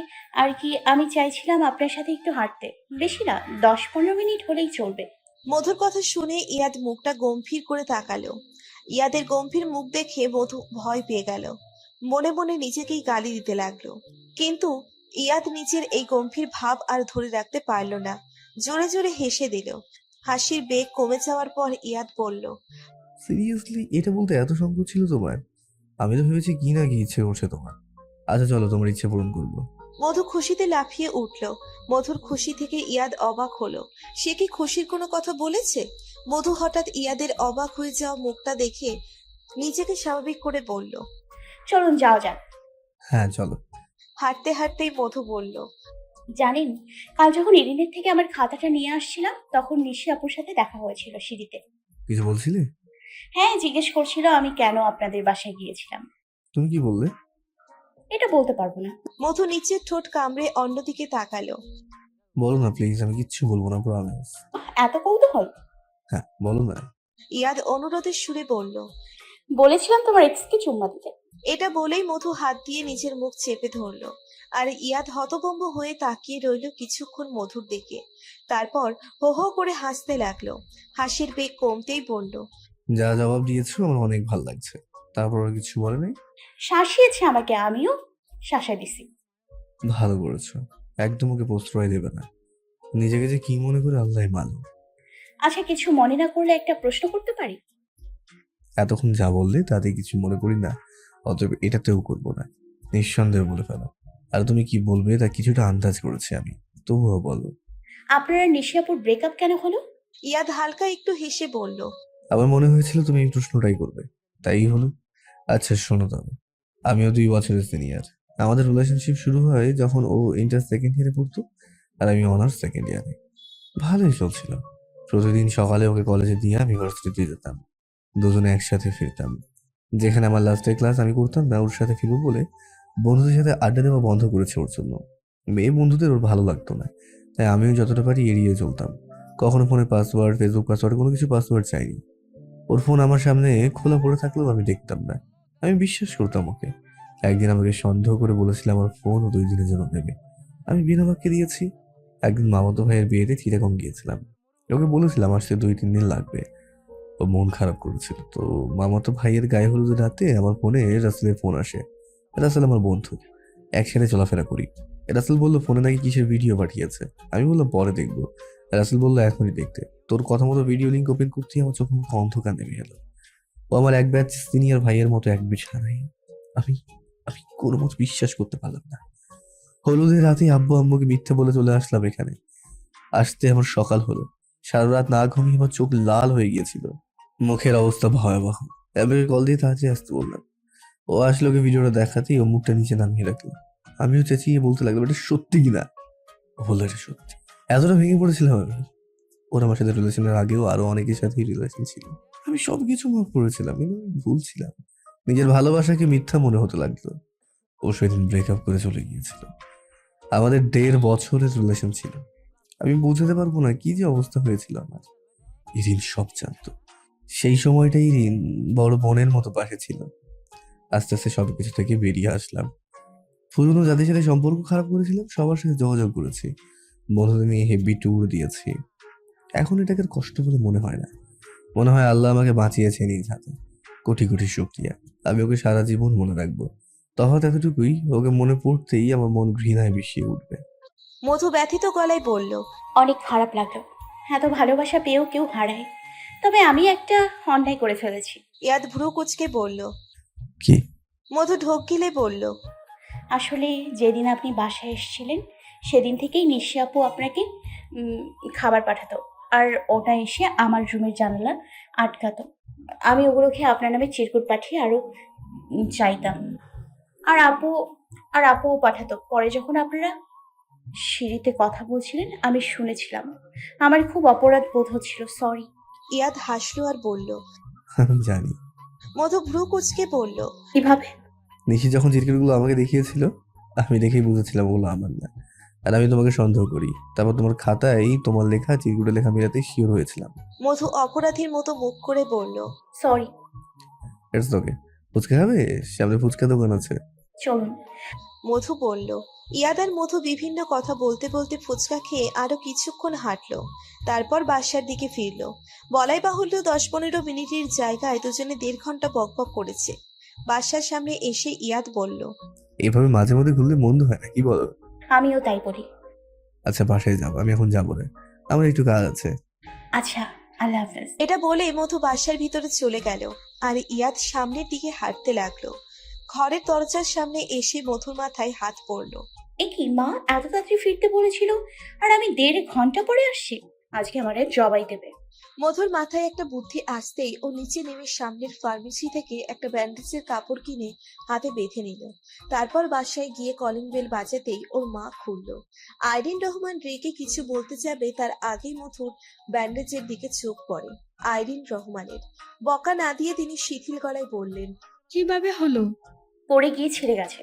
S3: আর কি, আমি চাইছিলাম আপনার সাথে একটু হাঁটতে, বেশি না, 10-15 মিনিট হলেই চলবে।
S10: মধুর কথা শুনে ইয়াদ মুখটা গম্ভীর করে তাকালো। ইয়াদের গম্ভীর মুখ দেখে মধু ভয় পেয়ে গেল। মনে মনে নিজেকেই গালি দিতে লাগলো। কিন্তু ইয়াদ নিজের এই গম্ভীর ভাব আর ধরে রাখতে পারল না, জোরে জোরে হেসে দিল। হাসির বেগ কমে যাওয়ার পর ইয়াদ বলল,
S1: সিরিয়াসলি, এটা বলতে এত সংকোচ ছিল তোমার? আমি তো ভেবেছি কি না কি ইচ্ছে করছে তোমার। আচ্ছা চলো, তোমার ইচ্ছে পূরণ করবো।
S10: মধু খুশিতে লাফিয়ে উঠল। মধুর খুশি থেকে ইয়াদ অবাক হলো। সে কি খুশির কোনো কথা বলেছে? মধু হঠাৎ ইয়াদের অবাক হয়ে যাওয়া মুখটা দেখে নিজেকে স্বাভাবিক করে বলল,
S3: চলুন যাওয়া যাক।
S1: হ্যাঁ চলো।
S10: হাঁটতে হাঁটতেই মধু বলল,
S3: জানেন, কাল যখন এরিনের থেকে আমার খাতাটা নিয়ে আসছিলাম, তখন নিশি আপুর সাথে দেখা হয়েছিল সিঁড়িতে।
S1: কিছু বলছিলে?
S3: হ্যাঁ, জিজ্ঞেস করছিল আমি কেন আপনাদের বাসায় গিয়েছিলাম।
S1: তুমি কি বললে?
S3: এটা বলতে পারবো না।
S10: মধু নিচের ঠোঁট কামড়ে অন্যদিকে তাকালো।
S1: বলো না প্লিজ, আমি কিচ্ছু বলবো না, প্রমিস।
S3: এত কৌতূহল?
S1: হ্যাঁ বলো না।
S10: ইয়াদ অনুরোধের সুরে বলল,
S3: বলেছিলাম তোমার এক্সকে চুম্মা দিতে।
S10: এটা বলেই মধু হাত দিয়ে নিজের মুখ চেপে ধরলো। আর ইয়াদ হতভম্ব হয়ে তাকিয়ে রইল কিছুক্ষণ মধুর দিকে। তারপর হো হো করে হাসতে লাগলো। হাসির বেগ কমতেই বলল,
S1: যা জবাব দিয়েছো আমার অনেক ভালো লাগছে। তারপর আর কিছু বলে নাই?
S3: শাসিয়েছে আমাকে, আমিও শাসা দিছি।
S1: ভালো করেছো, একদম ওকে প্রশ্রয় দেবে না। নিজেকে যে কি মনে করে আল্লাহ মালুম।
S3: আচ্ছা, কিছু মনে না করলে একটা প্রশ্ন করতে পারি?
S1: এতক্ষণ যা বললে তাতে কিছু মনে করি না, অতএব এটাতেও করবো না। নিঃসন্দেহে বলে ফেলো। আর তুমি কি বলবে তা কিছুটা আন্দাজ করেছি আমি, তবুও বলো।
S3: আপনার নিশি আপুর ব্রেকআপ কেন হলো?
S10: ইয়াদ হালকা একটু হেসে বলল,
S1: আমার মনে হয়েছিল তুমি এই প্রশ্নটাই করবে, তাই হলো। আচ্ছা শোনো তবে, আমিও 2 বছরের সিনিয়র। আমাদের রিলেশনশিপ শুরু হয় যখন ও ইন্টার সেকেন্ড ইয়ারে পড়তো, আর আমি অনার্স সেকেন্ড ইয়ারে। ভালোই চলছিল। প্রতিদিন সকালে ওকে কলেজে দিয়ে আমি ভার্সিটিতে যেতাম। দুজনে একসাথে ফিরতাম। যেখানে আমার লাস্টের ক্লাস আমি করতাম না, ওর সাথে ফিরবো বলে বন্ধুদের সাথে আড্ডা দেওয়া বন্ধ করেছে ওর জন্য। মেয়ে বন্ধুদের ওর ভালো লাগতো না, তাই আমিও যতটা পারি এড়িয়ে চলতাম। কখনো ফোনের পাসওয়ার্ড, ফেসবুক পাসওয়ার্ড, কোনো কিছু পাসওয়ার্ড চাইনি। ওর ফোন আমার সামনে খোলা পড়ে থাকলেও আমি দেখতাম না, আমি বিশ্বাস করতাম ওকে। একদিন আমাকে সন্দেহ করে বলেছিল আমার ফোন ও 2 দিনের জন্য নেবে। আমি বিনা বাক্যে দিয়েছি। একদিন মামাতো ভাইয়ের বিয়েতে চিটাগং গিয়েছিলাম, ওকে বলেছিলাম আসতে 2-3 দিন লাগবে। ও মন খারাপ করেছিল, তো মামাতো ভাইয়ের গায়ে হলুদের রাতে আমার ফোনে রাসেলের ফোন আসে। রাসেল আমার বন্ধু, একসাথে চলাফেরা করি। রাসেল বললো ফোনে নাকি কিসের ভিডিও পাঠিয়েছে। আমি বললাম পরে দেখবো। রাসেল বললো এখনই দেখতে। তোর কথা মতো ভিডিও লিঙ্ক ওপেন করতেই আমার চোখে মুখে অন্ধকার নেমে এলো। ও আমার এক ব্যাচ সিনিয়র ভাইয়ের মতো এক বিছানায়। আমি আমি কোনো মতো বিশ্বাস করতে পারলাম না। হলুদের রাতে আব্বু আম্মুকে মিথ্যে বলে চলে আসলাম এখানে। আসতে আমার সকাল হলো। সারা রাত না ঘুমিয়ে আমার চোখ লাল হয়ে গিয়েছিল। মুখের অবস্থা ভয়াবহ। আমাকে কল দিয়ে তাড়াতাড়ি আসতে বললাম। ও আসলে ওকে ভিডিওটা দেখাতেই ও মুখটা নিচে নামিয়ে রাখলো। আমিও চেঁচিয়ে বলতে লাগলাম, এটা সত্যি কিনা? ও বললো এটা সত্যি। এতটা ভেঙে পড়েছিলাম আমি। ওর আমার সাথে রিলেশনের আগেও আরো অনেকের সাথেই রিলেশন ছিল। আমি সবকিছু মাফ করেছিলাম, কিন্তু আমি ভুল ছিলাম। নিজের ভালোবাসাকে মিথ্যা মনে হতে লাগলো। ও সেদিন ব্রেকআপ করে চলে গিয়েছিল। আমাদের 1.5 বছরের রিলেশন ছিল। আমি বুঝতে পারবো না কি যে অবস্থা হয়েছিল আমার। ইরিন সব জানতো। সেই সময়টা ইরিন বড় বোনের মতো পাশে ছিল। আস্তে আস্তে সবকিছু থেকে বেরিয়ে আসলাম। পুরনো যাদের সাথে সম্পর্ক খারাপ করেছিলাম সবার সাথে যোগাযোগ করেছি। বন্ধুদের নিয়ে হেভি ট্যুর দিয়েছি। এখন এটাকে আর কষ্ট বলে মনে হয় না। মনে হয় আল্লাহ আমাকে বাঁচিয়েছে নিজ হাতে। কোটি কোটি শুকরিয়া। আমি ওকে সারা জীবন মনে রাখবো। তফাৎ এতটুকুই, ওকে মনে পড়তেই আমার মন ঘৃণায় বিষিয়ে উঠবে।
S10: মধু ব্যথিত গলায় বলল,
S3: অনেক খারাপ লাগলো, এত ভালোবাসা পেয়েও কেউ হারায়। তবে আমি একটা অন্যায় করে ফেলেছি।
S10: ইয়াদ ভ্রু কুচকে বলল।
S1: কি?
S10: মধু ঢোক গিলে বলল,
S3: আসলে যেদিন আপনি বাসায় এসেছিলেন সেদিন থেকেই নিশি আপু আপনাকে খাবার পাঠাতো, আর ওটা এসে আমার রুমের জানালা আটকাতো। আমি ওগুলো খেয়ে আপনার নামে চিরকুট পাঠিয়ে আরও চাইতাম। আর আপু আপুও পাঠাতো। পরে যখন আপনারা সিঁড়িতে কথা বলছিলেন আমি শুনেছিলাম। আমার খুব অপরাধ বোধ হচ্ছিল, সরি।
S10: ইয়াদ হাসলো আর বলল।
S1: আমি জানি।
S10: মধু ভ্রু কুচকে বলল,
S3: কিভাবে?
S1: নিশি যখন চিরকুটগুলো আমাকে দেখিয়েছিল, আমি দেখেই বুঝেছিলাম ওগুলো আমার না। আর আমি তোমাকে সন্দেহ করি। তারপর তোমার খাতায় তোমার লেখা চিরকুটে লেখা মিলাতে শিওর হয়েছিলাম।
S10: মধু অপরাধীর মতো মুখ করে বলল,
S3: সরি।
S1: It's okay. ফুচকা খাবে? সামনে ফুচকা দোকান আছে।
S3: চলুন।
S10: মধু বলল। ইয়াদ আর মধু বিভিন্ন কথা বলতে বলতে ফুচকা খেয়ে আরো কিছুক্ষণ হাঁটলো। তারপর বাসার দিকে ফিরলো। বলাই বাহুল্য 10-15 মিনিটের জায়গায় দুজনে 1.5 ঘন্টা বকবক করেছে। বাসার সামনে এসে ইয়াদ বলল,
S1: এভাবে মাঝে মাঝে ঘুরলে মন্দ হয় না, কি বলো?
S3: আমিও তাই বলি।
S1: আচ্ছা বাসায় যাবো, আমি এখন যাবো না, আমার একটু কাজ আছে।
S3: আচ্ছা, আল্লাহ হাফেজ।
S10: এটা বলে মধু বাসার ভিতরে চলে গেল। আর ইয়াদ সামনের দিকে হাঁটতে লাগলো। ঘরের দরজার সামনে এসে মধুর মাথায় হাত পড়লো।
S3: এ কি মা এত তাড়াতাড়ি ফিরতে বলেছিল, আর আমি 1.5 ঘন্টা পরে আসছি। আজকে আমার জবাই দেবে।
S10: মধুর মাথায় একটা বুদ্ধি আসতেই ও নিচে নেমে সামনের ফার্মেসি থেকে একটা ব্যান্ডেজের কাপড় কিনে হাতে বেঁধে নিল। তারপর বাসায় গিয়ে কলিং বেল বাজাতেই ওর মা খুললো। আইরিন রহমান রেগে কিছু বলতে যাবে তার আগেই মধুর ব্যান্ডেজের দিকে চোখ পড়ে আইরিন রহমানের। বকা না দিয়ে তিনি শিথিল গলায় বললেন,
S6: কিভাবে হলো?
S3: পড়ে গিয়ে ছিঁড়ে গেছে।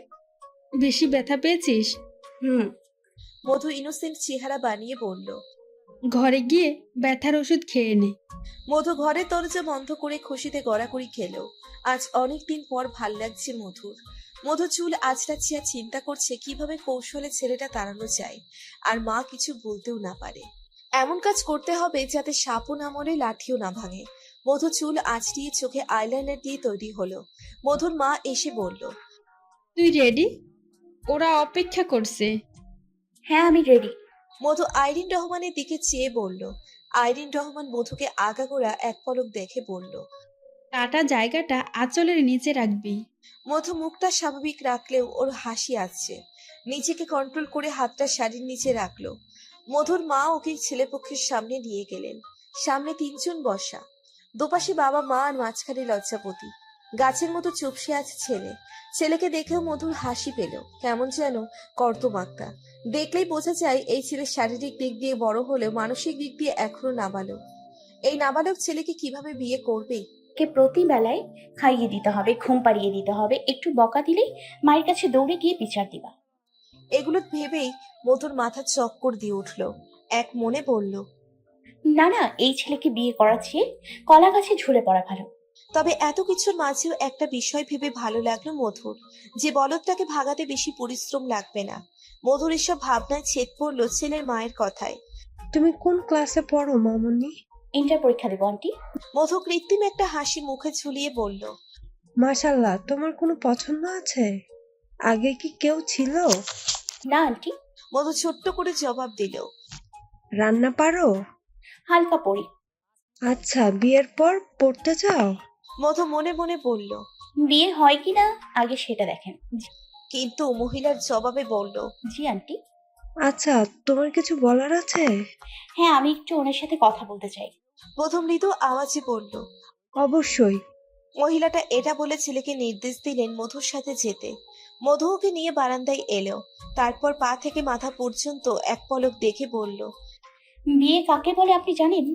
S6: বেশি ব্যথা পেয়েছিস?
S3: হুম।
S10: মধু ইনোসেন্ট চেহারা বানিয়ে বলল।
S6: ঘরে গিয়ে ব্যথার ওষুধ খেয়ে নে।
S10: মধু ঘরের দরজা বন্ধ করে খুশিতে গড়াগড়ি খেলো। আজ অনেকদিন পর ভাল লাগছে মধুর। মধু চুল আঁচড়াচ্ছে আর চিন্তা করছে কিভাবে কৌশলে ছেলেটা তাড়ানো যায় আর মা কিছু বলতেও না পারে। এমন কাজ করতে হবে যাতে সাপও না মরে, লাঠিও না ভাঙে। মধু চুল আঁচড়িয়ে চোখে আইলাইনার দিয়ে তৈরি হলো। মধুর মা এসে বলল,
S6: তুই রেডি? ওরা অপেক্ষা করছে।
S3: হ্যাঁ আমি রেডি।
S10: মধু আইরিন রহমানের দিকে চেয়ে বলল। আইরিন রহমান মধুকে আগাগোড়া এক পলক দেখে বলল,
S6: কাটা জায়গাটা আঁচলের নিচে রাখবি।
S10: মধু মুখটা স্বাভাবিক রাখলেও ওর হাসি আসছে। নিজেকে কন্ট্রোল করে হাতটা শাড়ির নিচে রাখলো। মধুর মা ওকে ছেলেপক্ষের সামনে নিয়ে গেলেন। সামনে 3 জন বসা, দুপাশে বাবা মা আর মাঝখানে লজ্জাপতি। গাছের মতো চুপসে আছে ছেলে। ছেলেকে দেখেও মধুর হাসি পেল, কেমন যেন কর্দমাক্কা। দেখলেই বোঝা যায় এই ছেলে শারীরিক দিক দিয়ে বড় হলেও মানসিক দিক দিয়ে এখনো নাবালক। এই নাবালক ছেলেকে কিভাবে বিয়ে করবে?
S3: কে প্রতি বেলায় খাইয়ে দিতে হবে, ঘুম পাড়িয়ে দিতে হবে, একটু বকা দিলেই মায়ের কাছে দৌড়ে গিয়ে বিচার দিবা।
S10: এগুলো ভেবেই মধুর মাথা চক্কর দিয়ে উঠল। এক মনে বলল,
S3: না না, এই ছেলেকে বিয়ে করার চেয়ে কলা গাছে ঝুলে পড়া ভালো।
S10: তবে এত কিছুর মাঝেও একটা বিষয় ভেবে ভালো লাগলো মধুর, যে বলদটাকে ভাগাতে বেশি পরিশ্রম লাগবে না। মধুর এসব ভাবনায় ছেদ পড়লো ছেলের মায়ের কথায়।
S9: তুমি কোন ক্লাসে পড়ো মামুনি?
S3: ইন্টার পরীক্ষা দেবো আন্টি।
S10: মধু কৃত্রিম একটা হাসি মুখে ঝুলিয়ে বলল,
S9: মাশাল্লাহ, তোমার কোনো পছন্দ আছে? আগে কি কেউ ছিল?
S3: না আন্টি।
S10: মধু ছোট্ট করে জবাব দিল,
S9: রান্না পারো?
S3: হালকা পড়ি।
S9: আচ্ছা, বিয়ের পর পড়তে চাও?
S10: মধু মনে মনে বলল,
S3: বিয়ে হয় কিনা আগে সেটা দেখেন।
S10: কিন্তু মহিলার জবাবে বলল,
S3: জি আন্টি।
S9: আচ্ছা, তোমার কিছু বলার আছে?
S3: হ্যাঁ, আমি একটু ওনার সাথে কথা বলতে চাই।
S10: মধু মৃদু আওয়াজে বলল,
S9: অবশ্যই।
S10: মহিলাটা এটা বলে ছেলেকে নির্দেশ দিলেন মধুর সাথে যেতে। মধু ওকে নিয়ে বারান্দায় এলো। তারপর পা থেকে মাথা পর্যন্ত এক পলক দেখে বলল।
S3: বিয়ে কাকে বলে আপনি জানেন?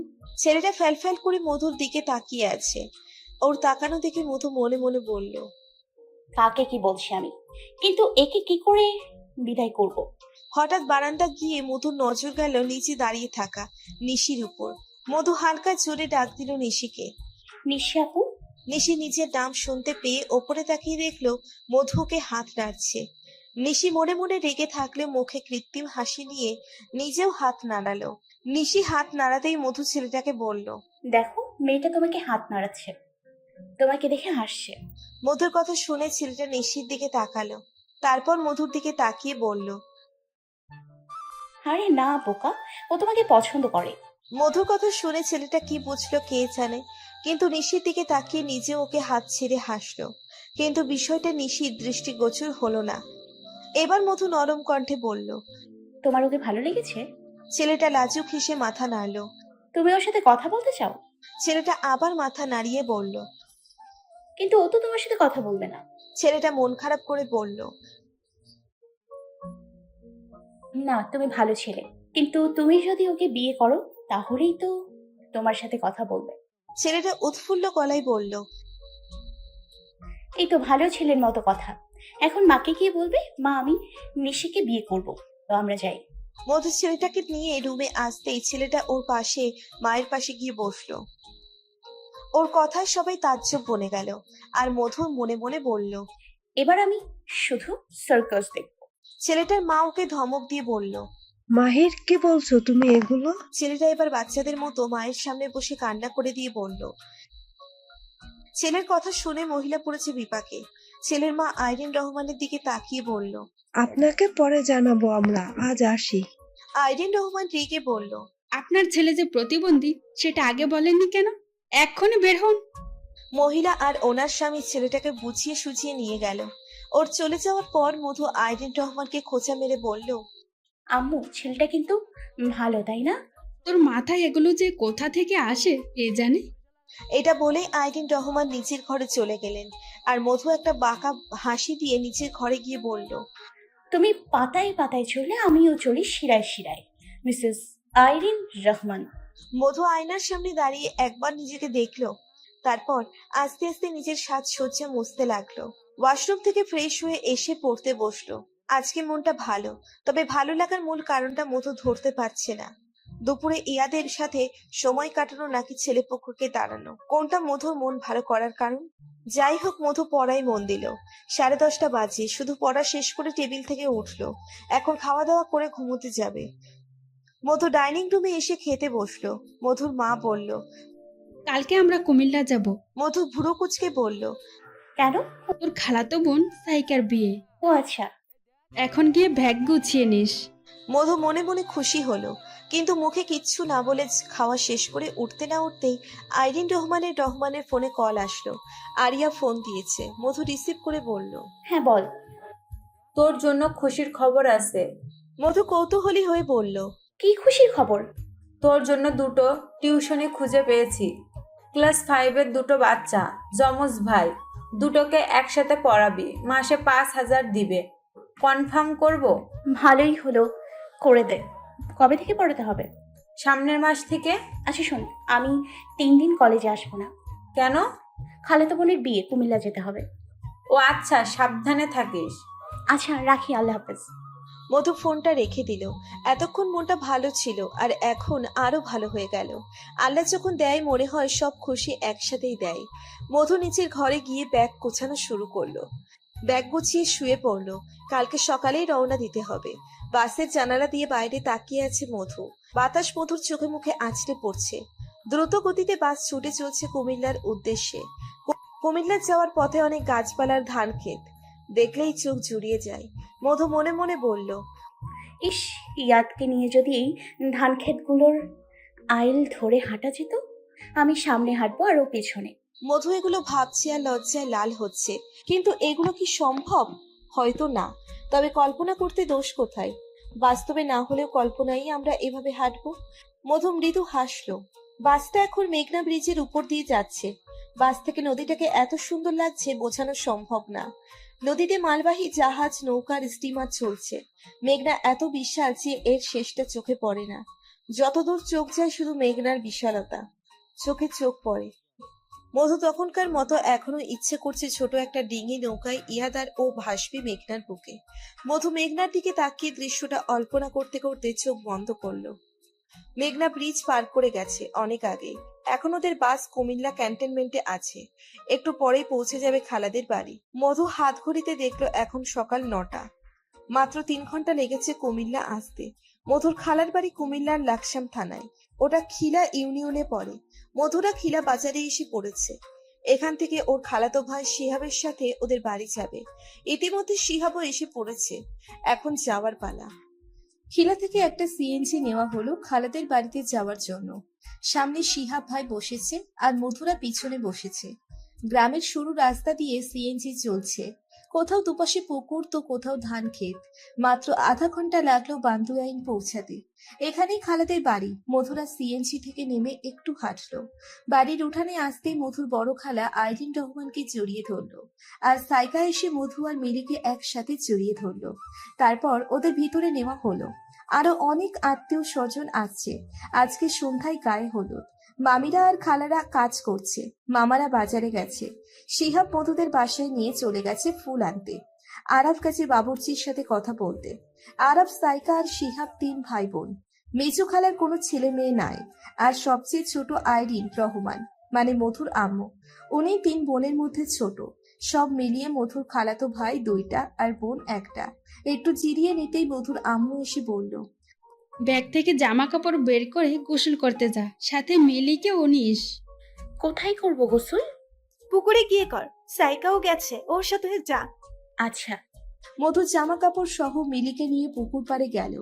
S10: ছেলেটা ফ্যালফ্যাল করে মধুর দিকে তাকিয়ে আছে। ওর তাকানো দেখে মধু মনে মনে বলল,
S3: কাকে কি বলছি আমি, কিন্তু একে কি করে বিদায় করব?
S10: হঠাৎ বারান্দা গিয়ে মধুর নজর গেল নিচে দাঁড়িয়ে থাকা নিশির উপর। মধু হালকা জোরে ডাক দিল নিশিকে।
S3: নিশি আপু।
S10: নিশি নিজের নাম শুনতে পেয়ে ওপরে তাকিয়ে দেখলো মধুকে হাত নাড়ছে। নিশি মনে মনে রেগে থাকলে মুখে কৃত্রিম হাসি নিয়ে নিজেও হাত নাড়ালো। নিশি হাত নাড়াতেই মধু ছেলেটাকে বলল,
S3: দেখো মেয়েটা তোমাকে হাত নাড়াচ্ছে, তোমাকে দেখে হাসছে।
S10: মধুর কথা শুনে ছেলেটা নিশির দিকে তাকালো। তারপর মধুর দিকে তাকিয়ে বলল,
S3: আরে না বোকা, ও তোমাকে পছন্দ করে।
S10: মধুর কথা শুনে ছেলেটা কি বুঝলো কে জানে, কিন্তু নিশির দিকে তাকিয়ে নিজে ওকে হাত ছেড়ে হাসলো। কিন্তু বিষয়টা নিশির দৃষ্টিগোচর হলো না। এবার মধু নরম কণ্ঠে বলল।
S3: তোমার ওকে ভালো লেগেছে?
S10: ছেলেটা লাজুক হেসে মাথা নাড়লো।
S3: তুমি ওর সাথে কথা বলতে চাও?
S10: ছেলেটা আবার মাথা নাড়িয়ে বলল।
S3: কিন্তু ও তো তোমার সাথে কথা বলবে না।
S10: ছেলেটা মন খারাপ করে বলল।
S3: না, তুমি ভালো ছেলে, কিন্তু তুমি যদি ওকে বিয়ে করো তাহলেই তো তোমার সাথে কথা বলবে।
S10: ছেলেটা উৎফুল্ল গলায় বলল।
S3: এই তো ভালো ছেলের মতো কথা। এখন মাকে গিয়ে বলবে, মা আমি নিশিকে বিয়ে করব, তো আমরা যাই।
S10: মধু ছেলেটাকে নিয়ে রুমে আসতেই ছেলেটা ওর পাশে মায়ের পাশে গিয়ে বসলো। ওর কথায় সবাই তাজ্জব বনে গেল। আর মধু মনে মনে বলল,
S3: এবার আমি শুধু সার্কাস দেখব।
S10: ছেলেটার মা ওকে ধমক দিয়ে বলল।
S9: মাহির, কি বলছো তুমি এগুলো?
S10: ছেলেটা এবার বাচ্চাদের মতো মায়ের সামনে বসে কান্না করে দিয়ে বলল। ছেলের কথা শুনে মহিলা পড়েছে বিপাকে। ছেলের মা আইরিন রহমানের দিকে তাকিয়ে বলল,
S9: আপনাকে পরে জানাবো, আমরা আজ আসি।
S10: আইরিন রহমান রেগে বলল,
S6: আপনার ছেলে যে প্রতিবন্ধী সেটা আগে বলেননি কেন? এক্ষুনি বের হন।
S10: মহিলা আর ওনার স্বামী ছেলেটাকে বুঝিয়ে সুঝিয়ে নিয়ে গেল। ওর চলে যাওয়ার পর মধু আইরিন রহমানকে খোঁচা মেরে বলল,
S3: আম্মু ছেলেটা কিন্তু ভালো, তাই না?
S6: তোর মাথায় এগুলো যে কোথা থেকে আসে কে জানে।
S10: এটা বলে আইরিন রহমান নিচের ঘরে চলে গেলেন। আর মধু একটা বাঁকা হাসি দিয়ে নিচের ঘরে গিয়ে বলল,
S3: তুমি পাতায় পাতায় চললে আমিও চলি শিরায় শিরায়, মিসেস আইরিন রহমান।
S10: মধু আয়নার সামনে দাঁড়িয়ে একবার নিজেকে দেখলো। তারপর আস্তে আস্তে নিজের সাজসজ্জা মুছতে লাগলো। ওয়াশরুম থেকে ফ্রেশ হয়ে এসে পড়তে বসলো। আজকে মনটা ভালো, তবে ভালো লাগার মূল কারণটা মধু ধরতে পারছে না। দুপুরে ইয়াদের সাথে সময় কাটানো নাকি ছেলেপক্ষকে দাঁড়ানো, কোনটা মধুর মন ভালো করার কারণ? যাই হোক, মধু পড়ায় মন দিল। 10:30 বাজে। শুধু পড়া শেষ করে টেবিল থেকে উঠলো। এখন খাওয়া দাওয়া করে ঘুমোতে যাবে। মধু ডাইনিং রুমে এসে খেতে বসলো। মধুর মা বলল।
S6: কালকে আমরা কুমিল্লা যাব।
S10: মধু ভুরু কুচকে বলল,
S3: কেন?
S6: তোর খালাতো বোন সাইকার বিয়ে।
S3: ও আচ্ছা।
S6: এখন গিয়ে ব্যাগ গুছিয়ে নিস।
S10: মধু মনে মনে খুশি হলো, কিন্তু মুখে কিচ্ছু না বলে খাওয়া শেষ করে উঠতে না উঠতেই আইরিন রহমানের ফোনে কল আসলো। আরিয়া ফোন দিয়েছে। মধু রিসিভ করে বলল,
S3: হ্যাঁ বল।
S8: তোর জন্য খুশির খবর আছে।
S10: মধু কৌতূহলী হয়ে বলল,
S3: কি খুশির খবর?
S8: তোর জন্য 2টো টিউশনি খুঁজে পেয়েছি। ক্লাস 5-এর 2টো বাচ্চা, যমজ ভাই। দুটোকে একসাথে পড়াবি, মাসে 5,000 দিবে। কনফার্ম করব?
S3: ভালোই হলো, করে দে। কবে থেকে পড়াতে হবে?
S8: সামনের মাস থেকে।
S3: আচ্ছা শোন, আমি 3 দিন কলেজে আসবো না।
S8: কেন?
S3: খালাতো বোনের বিয়ে, কুমিল্লা যেতে হবে।
S8: ও আচ্ছা, সাবধানে থাকিস।
S3: আচ্ছা রাখি, আল্লাহ হাফেজ।
S10: মধু ফোনটা রেখে দিল। এতক্ষণ মনটা ভালো ছিল, আর এখন আরো ভালো হয়ে গেল। আল্লাহ যখন দেয় মনে হয় সব খুশি একসাথেই দেয়। মধু নিচের ঘরে গিয়ে ব্যাগ গোছানো শুরু করলো। ব্যাগ গুছিয়ে শুয়ে পড়লো। কালকে সকালেই রওনা দিতে হবে। বাসের জানালা দিয়ে বাইরে তাকিয়ে আছে মধু। বাতাস মধুর চোখে মুখে আছড়ে পড়ছে। দ্রুত গতিতে বাস ছুটে চলছে কুমিল্লার উদ্দেশ্যে। কুমিল্লা যাওয়ার পথে অনেক গাছপালার ধান ক্ষেত দেখলেই চোখ জুড়িয়ে যায়। মধু মনে মনে বলল,
S3: ইস, ইয়াদকে নিয়ে যদি এই ধান ক্ষেতগুলোর আইল ধরে হাঁটা যেত। আমি সামনে হাঁটবো আর ও পেছনে।
S10: মধু এগুলো ভাবছে আর লজ্জায় লাল হচ্ছে। কিন্তু এগুলো কি সম্ভব? হয়তো না, তবে কল্পনা করতে দোষ কোথায়? বাস্তবে না হলেও কল্পনাই আমরা এভাবে হাঁটবো। মধু মৃদু হাসলো। বাসটা এখন মেঘনা ব্রিজের উপর দিয়ে যাচ্ছে। বাস থেকে নদীটাকে এত সুন্দর লাগছে বোঝানো সম্ভব না। নদীতে মালবাহী জাহাজ, নৌকার স্টিমার চলছে। মেঘনা এত বিশাল যে এর শেষটা চোখে পড়ে না। যতদূর চোখ যায় শুধু মেঘনার বিশালতা, চোখে চোখ পড়ে। মধু তখনকার মতো এখনো ইচ্ছে করছে ছোট একটা ডিঙি নৌকায় ইয়াদার ও ভাসবে মেঘনার বুকে। মধু মেঘনার দিকে তাকিয়ে দৃশ্যটা কল্পনা করতে করতে চোখ বন্ধ করলো। মেঘনা ব্রিজ পার করে গেছে অনেক আগে। এখন ওদের বাস কুমিল্লা ক্যান্টনমেন্টে আছে। একটু পরেই পৌঁছে যাবে খালাদের বাড়ি। মধু হাত ঘড়িতে দেখলো এখন সকাল 9টা। মাত্র 3 ঘন্টা লেগেছে কুমিল্লা আসতে। মধুর খালার বাড়ি কুমিল্লার লাকসাম থানায়। ওটা খিলা ইউনিয়নে পড়ে। মধুরা খিলা বাজারে এসে পড়েছে। এখান থেকে ওর খালাতো ভাই শিহাবের সাথে ওদের বাড়ি যাবে। ইতিমধ্যে শিহাবও এসে পড়েছে। এখন যাওয়ার পালা। খিলা থেকে একটা সিএনজি নেওয়া হলো খালাদের বাড়িতে যাওয়ার জন্য। সামনে শিহাব ভাই বসেছে আর মধুরা পিছনে বসেছে। গ্রামের সরু রাস্তা দিয়ে সিএনজি চলছে। কোথাও দুপাশে পুকুর তো কোথাও ধান ক্ষেত। মাত্র আধা ঘন্টা লাগলো বান্দুয়াইন পৌঁছাতে। এখানেই খালাদের বাড়ি। মধুরা সিএনজি থেকে নেমে একটু হাঁটলো। বাড়ির উঠানে আসতেই মধুর বড় খালা আইরিন রহমানকে জড়িয়ে ধরলো। আর সাইকা এসে মধু আর মিলিকে একসাথে জড়িয়ে ধরলো। তারপর ওদের ভিতরে নেওয়া হলো। আরো অনেক আত্মীয় স্বজন আসছে। আজকে সন্ধ্যায় গায়ে হলুদ। মামিরা আর খালারা কাজ করছে। মামারা বাজারে গেছে। শিহাব মধুদের বাসায় নিয়ে চলে গেছে ফুল আনতে। আরাফ গেছে বাবুর্চির সাথে কথা বলতে। আরাফ, সাইকা আর শিহাব 3 ভাই বোন। মেজু খালার কোনো ছেলে মেয়ে নাই। আর সবচেয়ে ছোট আইরিন রহমান, মানে মধুর আম্মু। উনি 3 বোনের মধ্যে ছোট। সব মিলিয়ে মধুর খালাতো ভাই 2টা আর বোন 1টা। একটু জিরিয়ে নিতেই মধুর আম্মু এসে বলল,
S6: ব্যাগ থেকে জামা কাপড় বের করে গোসল করতে যা, সাথে মিলিকেও নিস।
S3: কোথায় করব গোসল?
S7: পুকুরে গিয়ে কর, সাইকাও গেছে, ওর সাথে যা।
S3: আচ্ছা।
S10: মধু জামা কাপড় সহ মিলিকে নিয়ে পুকুর পাড়ে গেল।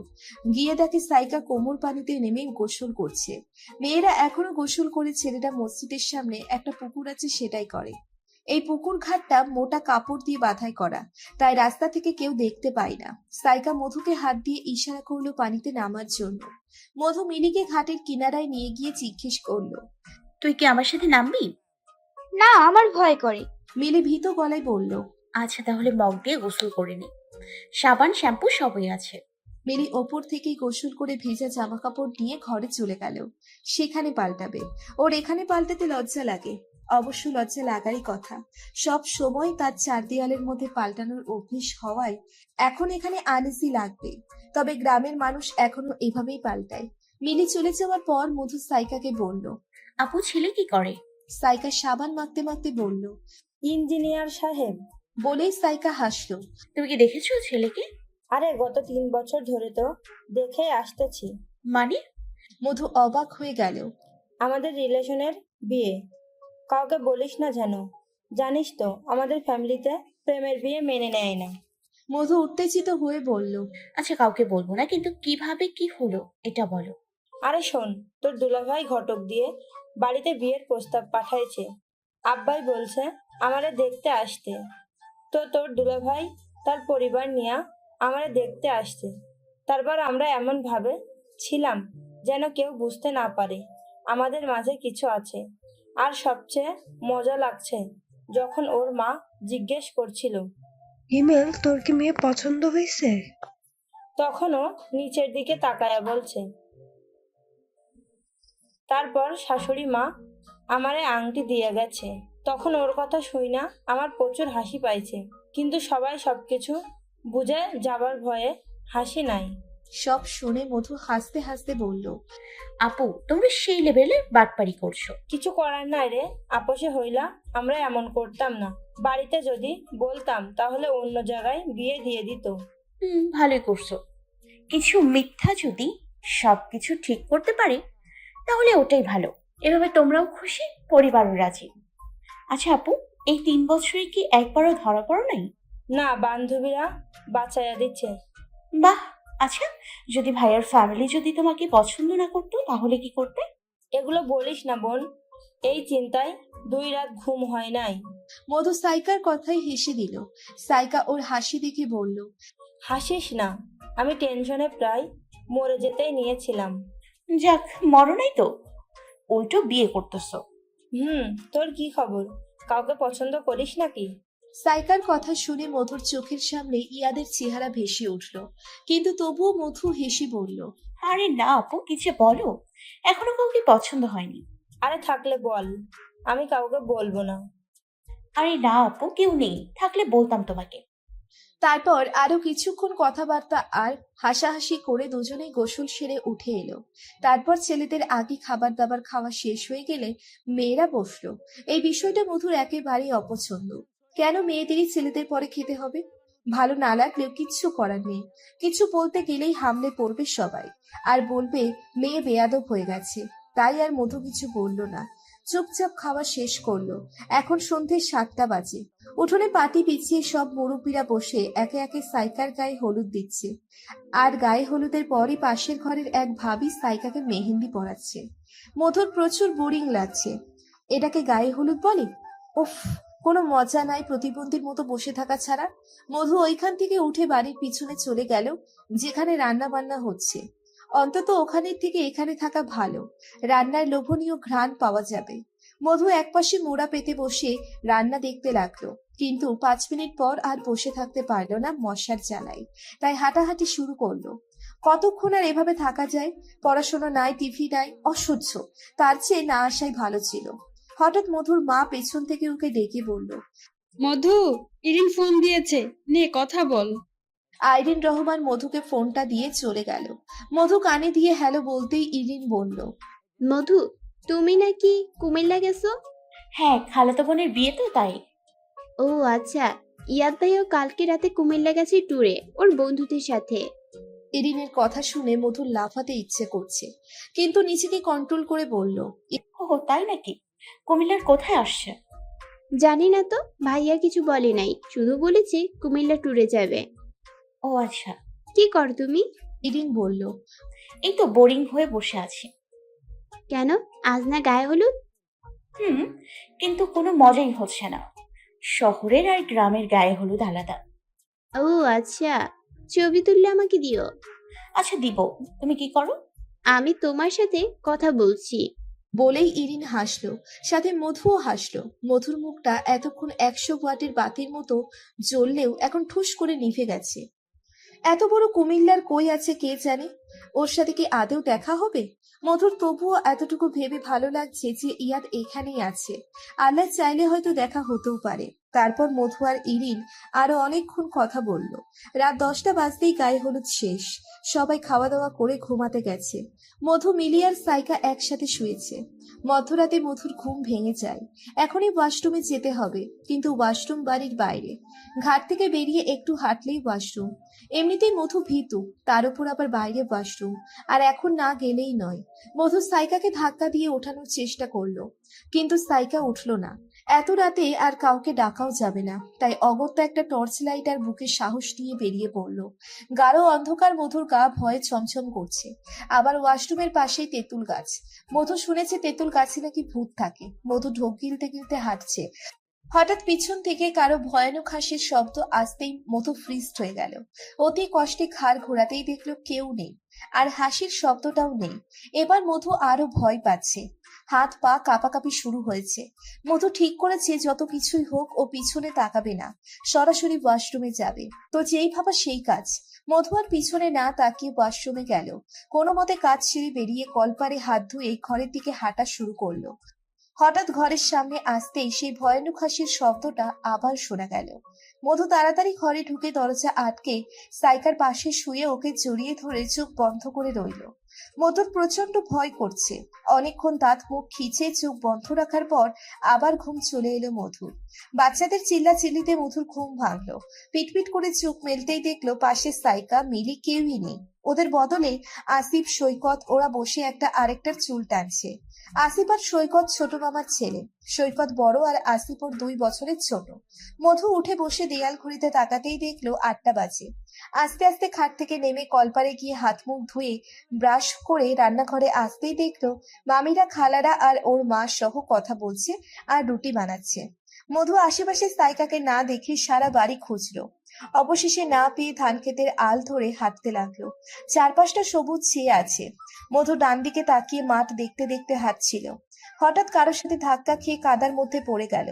S10: গিয়ে দেখে সাইকা কোমর পানিতে নেমে গোসল করছে। মেয়েরা এখনো গোসল করে, ছেলেরা মসজিদের সামনে একটা পুকুর আছে সেটাই করে। এই পুকুর ঘাটটা মোটা কাপড় দিয়ে বাঁধাই করা, তাই রাস্তা থেকে কেউ দেখতে পায় না। সাইকা মধুকে হাত দিয়ে ইশারা করলো পানিতে নামার জন্য। মধু মিলিকে ঘাটের কিনারায় নিয়ে গিয়ে জিজ্ঞেস করলো,
S3: তুই কি আমার সাথে নামবি?
S5: না, আমার ভয় করে।
S10: মিলি ভীত গলায় বলল,
S3: আচ্ছা, তাহলে মগ দিয়ে গোসল করে নি। সাবান, শ্যাম্পু সবই আছে।
S10: মিলি ওপর থেকেই গোসল করে ভেজা জামা কাপড় নিয়ে ঘরে চলে গেল। সেখানে পাল্টাবে। ওর এখানে পাল্টাতে লজ্জা লাগে। অবশ্য লজ্জা লাগারই কথা। সব সময় তার 4 দেয়ালের মধ্যে পাল্টানোর অভ্যেস হওয়ায় এখন এখানে আনইজি লাগবে। তবে গ্রামের মানুষ এখনো এভাবেই পাল্টায়। মিলি চলে যাওয়ার পর মধু সাইকাকে বলল,
S3: আপু, ছেলে কি করে?
S10: সাইকা সাবান মাখতে মাখতে বলল,
S11: ইঞ্জিনিয়ার সাহেব।
S10: বলেই সাইকা হাসলো।
S3: তুমি কি দেখেছো ছেলেকে?
S11: আরে গত 3 বছর ধরে তো দেখে আসতেছি।
S3: মানে?
S10: মধু অবাক হয়ে গেল।
S11: আমাদের রিলেশনের বিয়ে, কাউকে বলিস না যেন। জানিস তো আমাদের ফ্যামিলিতে প্রেমের বিয়ে মেনে নেয় না।
S10: মধু উত্তেজিত হয়ে বলল,
S3: আচ্ছা, কাউকে বলবো না, কিন্তু কিভাবে কি হলো এটা বলো।
S11: আরে শোন, তোর দুলাভাই ঘটক দিয়ে বাড়িতে বিয়ের প্রস্তাব পাঠাইছে। আব্বাই বলছে আমারে দেখতে আসতে। তো তোর দুলাভাই তার পরিবার নিয়ে আমারে দেখতে আসছে। তারপর আমরা এমন ভাবে ছিলাম যেন কেউ বুঝতে না পারে আমাদের মাঝে কিছু আছে। আর সবচেয়ে মজা লাগছে যখন ওর মা জিজ্ঞেস করছিল,
S9: হিমেল, তোর কি মেয়ে পছন্দ হয়েছে?
S11: তখনও নিচের দিকে তাকায়া বলছে। তারপর শাশুড়ি মা আমারে আংটি দিয়ে গেছে। তখন ওর কথা শুই না আমার প্রচুর হাসি পাইছে, কিন্তু সবাই সবকিছু বুঝে যাবার ভয়ে হাসি নাই।
S10: সব শুনে মধু হাসতে হাসতে বলল,
S3: আপু, তোমরা সেই লেভেলে বাটপারি করছো।
S11: কিছু করার নাই রে, আপোষে হইলা আমরা এমন করতাম না। বাড়িতে যদি বলতাম তাহলে অন্য জায়গায় বিয়ে দিয়ে দিত।
S3: ভালোই করছো। কিছু মিথ্যা যদি সবকিছু ঠিক করতে পারে তাহলে ওটাই ভালো। এভাবে তোমরাও খুশি, পরিবারও রাজি। আচ্ছা আপু, এই 3 বছরে কি একবারও ধরা পড়ো নাই?
S11: না, বান্ধবীরা বাঁচাইয়া দিচ্ছে।
S3: বাহ। আচ্ছা, যদি ভাইয়ার ফ্যামিলি যদি তোমাকে পছন্দ না করতো তাহলে কি করতে?
S11: এগুলো বলিস না বোন, এই চিন্তায় 2 রাত ঘুম হয় নাই।
S10: মধু সাইকার কথাই হেসে দিল। সাইকা ওর হাসি দেখে বলল,
S11: হাসিস না, আমি টেনশনে প্রায় মরে যেতেই নিয়েছিলাম।
S3: যাক, মরো নাই তো, উল্টো বিয়ে করতেছো।
S11: তোর কি খবর? কাউকে পছন্দ করিস নাকি?
S2: সাইকার কথা শুনে মধুর চোখের সামনে ইয়াদের চেহারা ভেসে উঠল, কিন্তু তবুও মধু হেসে বলল,
S3: আরে না আপু, কিছু বলো। এখনো কাউকে পছন্দ হয়নি।
S11: আরে থাকলে বল, আমি কাউকে বলবো না।
S3: আরে না আপু, কেউ নেই, থাকলে বলতাম তোমাকে।
S2: তারপর আরো কিছুক্ষণ কথাবার্তা আর হাসাহাসি করে দুজনেই গোসল সেরে উঠে এলো। তারপর ছেলেদের আগে খাবার দাবার খাওয়া শেষ হয়ে গেলে মেয়েরা বসলো। এই বিষয়টা মধুর একেবারেই অপছন্দ। কেন মেয়েদেরই ছেলেদের পরে খেতে হবে? ভালো না লাগলেও কিচ্ছু করার নেই। কিছু বলতে গেলেই হামলে পড়বে সবাই, আর বলবে মেয়ে বেয়াদব হয়ে গেছে। তাই আর মধু কিছু বলল না, চুপচাপ খাওয়া শেষ করলো। এখন সন্ধে 7টা বাজে। উঠোনে পাটি বিছিয়ে সব মুরব্বীরা বসে একে একে সাইকার গায়ে হলুদ দিচ্ছে। আর গায়ে হলুদের পরই পাশের ঘরের এক ভাবি সাইকাকে মেহেন্দি পরাচ্ছে। মধুর প্রচুর বোরিং লাগছে। এটাকে গায়ে হলুদ বলে? উফ, কোনো মজা নাই প্রতিবন্ধীর মতো বসে থাকা ছাড়া। মধু ওইখান থেকে উঠে বাড়ির পিছনে চলে গেল, যেখানে রান্না বান্না হচ্ছে। অন্তত ওখানের থেকে এখানে থাকা ভালো, রান্নার লোভনীয় ঘ্রাণ পাওয়া যাবে। মধু একপাশে মোড়া পেতে বসে রান্না দেখতে লাগলো, কিন্তু 5 মিনিট পর আর বসে থাকতে পারলো না মশার জ্বালায়। তাই হাঁটাহাঁটি শুরু করলো। কতক্ষণ আর এভাবে থাকা যায়? পড়াশোনা নাই, টিভি নাই, অসহ্য। তার চেয়ে না আসাই ভালো ছিল। হঠাৎ মধুর মা পেছন থেকে ওকে ডেকে বলল,
S6: মধু, ইরিন ফোন দিয়েছে, নে কথা বল।
S2: আইরিন রহমান মধুকে ফোনটা দিয়ে চলে গেল। মধু কানে দিয়ে হ্যালো বলতেই ইরিন বলল,
S5: মধু, তুমি নাকি কুমিল্লা গেছো?
S3: হ্যাঁ, খালাতো বোনের বিয়ে তো, তাই।
S5: ও আচ্ছা, ইয়াদ ভাইও কালকে রাতে কুমিল্লা গেছে ট্যুরে ওর বন্ধুদের সাথে।
S2: ইরিনের কথা শুনে মধুর লাফাতে ইচ্ছে করছে, কিন্তু নিজেকে কন্ট্রোল করে বলল,
S3: ও তাই নাকি? কুমিল্লার কোথায় আসছে?
S5: জানি না তো, ভাইয়া কিছু বলে নাই, শুধু বলেছে কুমিল্লা ট্যুরে যাবে।
S3: ও আচ্ছা।
S5: কি কর তুমি?
S2: ইরিন বলল,
S3: এই তো বোরিং হয়ে বসে আছি।
S5: কেন, আজ না গায়ে হলুদ?
S3: কিন্তু কোনো মজাই হচ্ছে না। শহরের আর গ্রামের গায়ে হলুদ আলাদা।
S5: ও আচ্ছা, ছবি তুললে আমাকে দিও।
S3: আচ্ছা দিব। তুমি কি করো?
S5: আমি তোমার সাথে কথা বলছি।
S2: বলেই ইরিন হাসলো, সাথে মধুও হাসলো। মধুর মুখটা এতক্ষণ 100 ওয়াটের বাতির মতো জ্বললেও এখন ঠুস করে নিভে গেছে। এত বড় কুমিল্লার কই আছে কে জানে? ওর সাথে কি আদৌ দেখা হবে? মধুর তবুও এতটুকু ভেবে ভালো লাগছে যে ইয়াদ এখানেই আছে। আল্লাহ চাইলে হয়তো দেখা হতেও পারে। তারপর মধু আর ইরিন আরো অনেকক্ষণ কথা বলল। রাত 10টা বাজতেই গায়ে হলুদ শেষ। সবাই খাওয়া দাওয়া করে ঘুমাতে গেছে। মধু, মিলি আর সাইকা একসাথে শুয়েছে। মধ্যরাতে মধুর ঘুম ভেঙে যায়। এখনই ওয়াশরুমে যেতে হবে, কিন্তু ওয়াশরুম বাড়ির বাইরে। ঘাট থেকে বেরিয়ে একটু হাঁটলেই ওয়াশরুম। এমনিতেই মধু ভীতু, তার উপর আবার বাইরে ওয়াশরুম, আর এখন না গেলেই নয়। মধু সাইকাকে ধাক্কা দিয়ে ওঠানোর চেষ্টা করলো, কিন্তু সাইকা উঠলো না। এত রাতে আর কাউকে ডাকাও যাবে না, তাই অগত্যা একটা টর্চ লাইট আর বুকে সাহস নিয়ে বেরিয়ে পড়লো। গাঢ় অন্ধকার, মধুর গা ভয়ে ছমছম করছে। আবার ওয়াশরুমের পাশেই তেঁতুল গাছ। মধু শুনেছে তেঁতুল গাছে নাকি ভূত থাকে। মধু ঢোক গিলতে গিলতে হাঁটছে। হঠাৎ পিছন থেকে কারো ভয়ানক হাসির শব্দ আসতেই মধু ফ্রিজড হয়ে গেল। অতি কষ্টে ঘাড় ঘোরাতেই দেখলো কেউ নেই, আর হাসির শব্দটাও নেই। এবার মধু আরো ভয় পাচ্ছে। হাত পা কাঁপাকাঁপি শুরু হয়েছে। মধু ঠিক করেছে যত কিছুই হোক ও পিছনে তাকাবে না, সরাসরি ওয়াশরুমে যাবে। তো যেই ভাবা সেই কাজ। মধু আর পিছনে না তাকিয়ে ওয়াশরুমে গেল। কোনো মতে কাজ সেরে বেরিয়ে কলপারে হাত ধুয়ে ঘরের দিকে হাঁটা শুরু করলো। হঠাৎ ঘরের সামনে আসতেই সেই ভয়ানক হাসির শব্দটা আবার শোনা গেল। মধু তাড়াতাড়ি ঘরে ঢুকে দরজা আটকে সাইকার পাশে শুয়ে ওকে জড়িয়ে ধরে চোখ বন্ধ করে রইল। মধুর প্রচন্ড ভয় করছে। অনেকক্ষণ দাঁত মুখ খিচে চোখ বন্ধ রাখার পর আবার ঘুম চলে এলো মধুর। বাচ্চাদের চিল্লাচিল্লিতে মধুর ঘুম ভাঙলো। পিটপিট করে চোখ মেলতেই দেখলো পাশে সাইকা, মিলি কেউই নেই। ওদের বদলে আসিফ, সৈকত ওরা বসে একটা আরেকটার চুল টানছে। আসিফ আর সৈকত ছোট মামার ছেলে। সৈকত বড় আর আসিফ ওর 2 বছরের ছোট। মধু উঠে বসে দেয়াল ঘড়িতে তাকাতেই দেখলো 8টা বাজে। আস্তে আস্তে খাট থেকে নেমে কলপারে গিয়ে হাত মুখ ধুয়ে ব্রাশ করে রান্নাঘরে আসতেই দেখলো মামিরা, খালারা আর ওর মা সহ কথা বলছে আর রুটি বানাচ্ছে। মধু আশেপাশে সাইকাকে না দেখে সারা বাড়ি খুঁজলো। অবশেষে না পেয়ে ধান ক্ষেতের আল ধরে হাঁটতে লাগলো। চারপাশটা সবুজ ছেয়ে আছে। মধু ডান দিকে তাকিয়ে মাঠ দেখতে দেখতে হাঁটছিল। হঠাৎ কারোর সাথে ধাক্কা খেয়ে কাদার মধ্যে পড়ে গেল।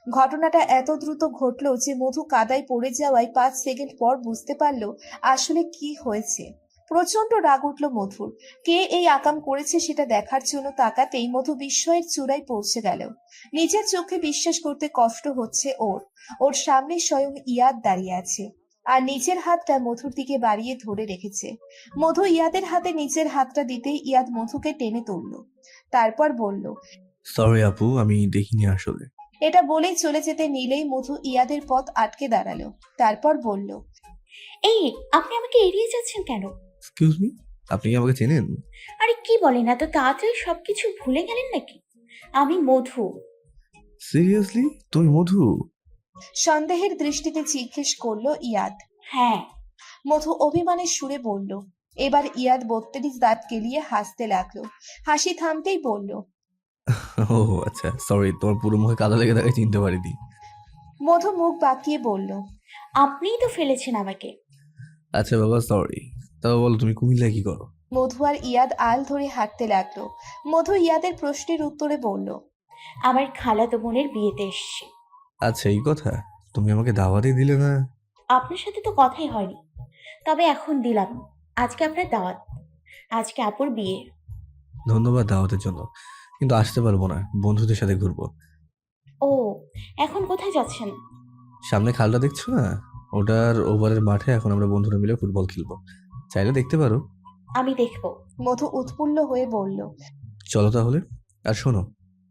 S2: ঘটনাটা এত দ্রুত ঘটলো যে মধু কাদায় পড়ে যাওয়ায় 5 সেকেন্ড পর বুঝতে পারলো আসলে কি হয়েছে। প্রচন্ড রাগ উঠল মধুর। কে এই আকাম করেছে সেটা দেখার জন্য তাকাতেই মধু বিস্ময়ের চূড়ায় পৌঁছে গেল। নিজের চোখে বিশ্বাস করতে কষ্ট হচ্ছে ওর। ওর সামনে স্বয়ং ইয়াদ দাঁড়িয়ে আছে আর নিজের হাতটা মধুর দিকে বাড়িয়ে ধরে রেখেছে। মধু ইয়াদের হাতে নিজের হাতটা দিতেই ইয়াদ মধুকে টেনে তুলল। তারপর বলল,
S1: সরি আপু, আমি দেখিনি আসলে।
S2: এটা বলেই চলে যেতে নিলেই মধু ইয়াদের পথ আটকে দাঁড়ালো। তারপর বলল,
S3: এই, আপনি আমাকে এড়িয়ে যাচ্ছেন কেন?
S1: এক্সকিউজ মি, আপনি কি আমাকে চেনেন?
S3: আরে কি বলেন, এত তাড়াতাড়ি সবকিছু ভুলে গেলেন নাকি? আমি মধু।
S1: সিরিয়াসলি, তুমি মধু?
S2: সন্দেহের দৃষ্টিতে জিজ্ঞেস করলো ইয়াদ।
S3: হ্যাঁ।
S2: মধু অভিমানের সুরে বলল। এবার ইয়াদ 32 দাঁত কেলিয়ে হাসতে লাগলো। হাসি থামতেই বলল,
S1: ও আচ্ছা, সরি, তোমার পুরো মুখে কাদা লেগে থাকে, চিনতে পারিনি।
S2: মধু মুখ বাঁকিয়ে বলল,
S3: আপনিই তো ফেলেছেন আমাকে।
S1: আচ্ছা বাবা, সরি। তাও বলো, তুমি কুমিল্লায় কি করো?
S2: মধু আর ইয়াদ আল ধরে হাঁটতে লাগলো। মধু ইয়াদের প্রশ্নের উত্তরে বলল,
S3: আমার খালাতো বোনের বিয়েতে এসেছি।
S1: আচ্ছা, এই কথা। তুমি আমাকে দাওয়াতই দিলে না।
S3: আপনার সাথে তো কথাই হয়নি, তবে এখন দিলাম। আজকে আপনার দাওয়াত, আজকে আপুর বিয়ে।
S1: ধন্যবাদ দাওয়াতের জন্য, কিন্তু আসতে পারবো না, বন্ধুদের সাথে ঘুরবো।
S3: ও, এখন কোথায় যাচ্ছেন?
S1: সামনে খালটা দেখছো না, ওটার ওভারের মাঠে এখন আমরা বন্ধুরা মিলে ফুটবল খেলবো, চাইলে দেখতে পারো।
S3: আমি দেখবো।
S2: মধু উৎফুল্ল হয়ে বলল,
S1: চলো তাহলে। আর শোনো,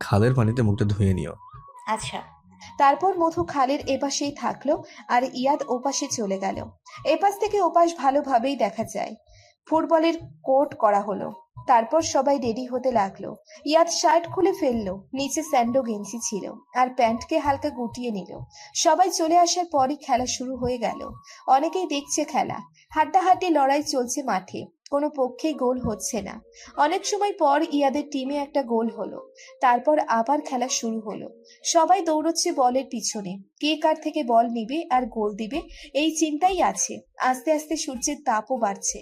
S1: খালের পানিতে মুখটা ধুয়ে নিও।
S3: আচ্ছা।
S2: তারপর মধু খালের এপাশেই থাকলো আর ইয়াদ ওপাশে চলে গেল। এপাশ থেকে ওপাশ ভালোভাবেই দেখা যায়। ফুটবলের কোর্ট করা হলো। তারপর সবাই রেডি হতে লাগলো। ইয়াদ শার্ট খুলে ফেললো, নিচে স্যান্ডো গেঞ্জি ছিল আর প্যান্টকে হালকা গুটিয়ে নিল। সবাই চলে আসার পরই খেলা শুরু হয়ে গেল। অনেকেই দেখছে খেলা। হাড্ডাহাড্ডি লড়াই চলছে মাঠে, কোনো পক্ষেই গোল হচ্ছে না। অনেক সময় পর ইয়াদের টিমে একটা গোল হলো। তারপর আবার খেলা শুরু হলো। সবাই দৌড়চ্ছে বলের পিছনে, কে কার থেকে বল নিবে আর গোল দিবে এই চিন্তাই আছে। আস্তে আস্তে সূর্যের তাপও বাড়ছে।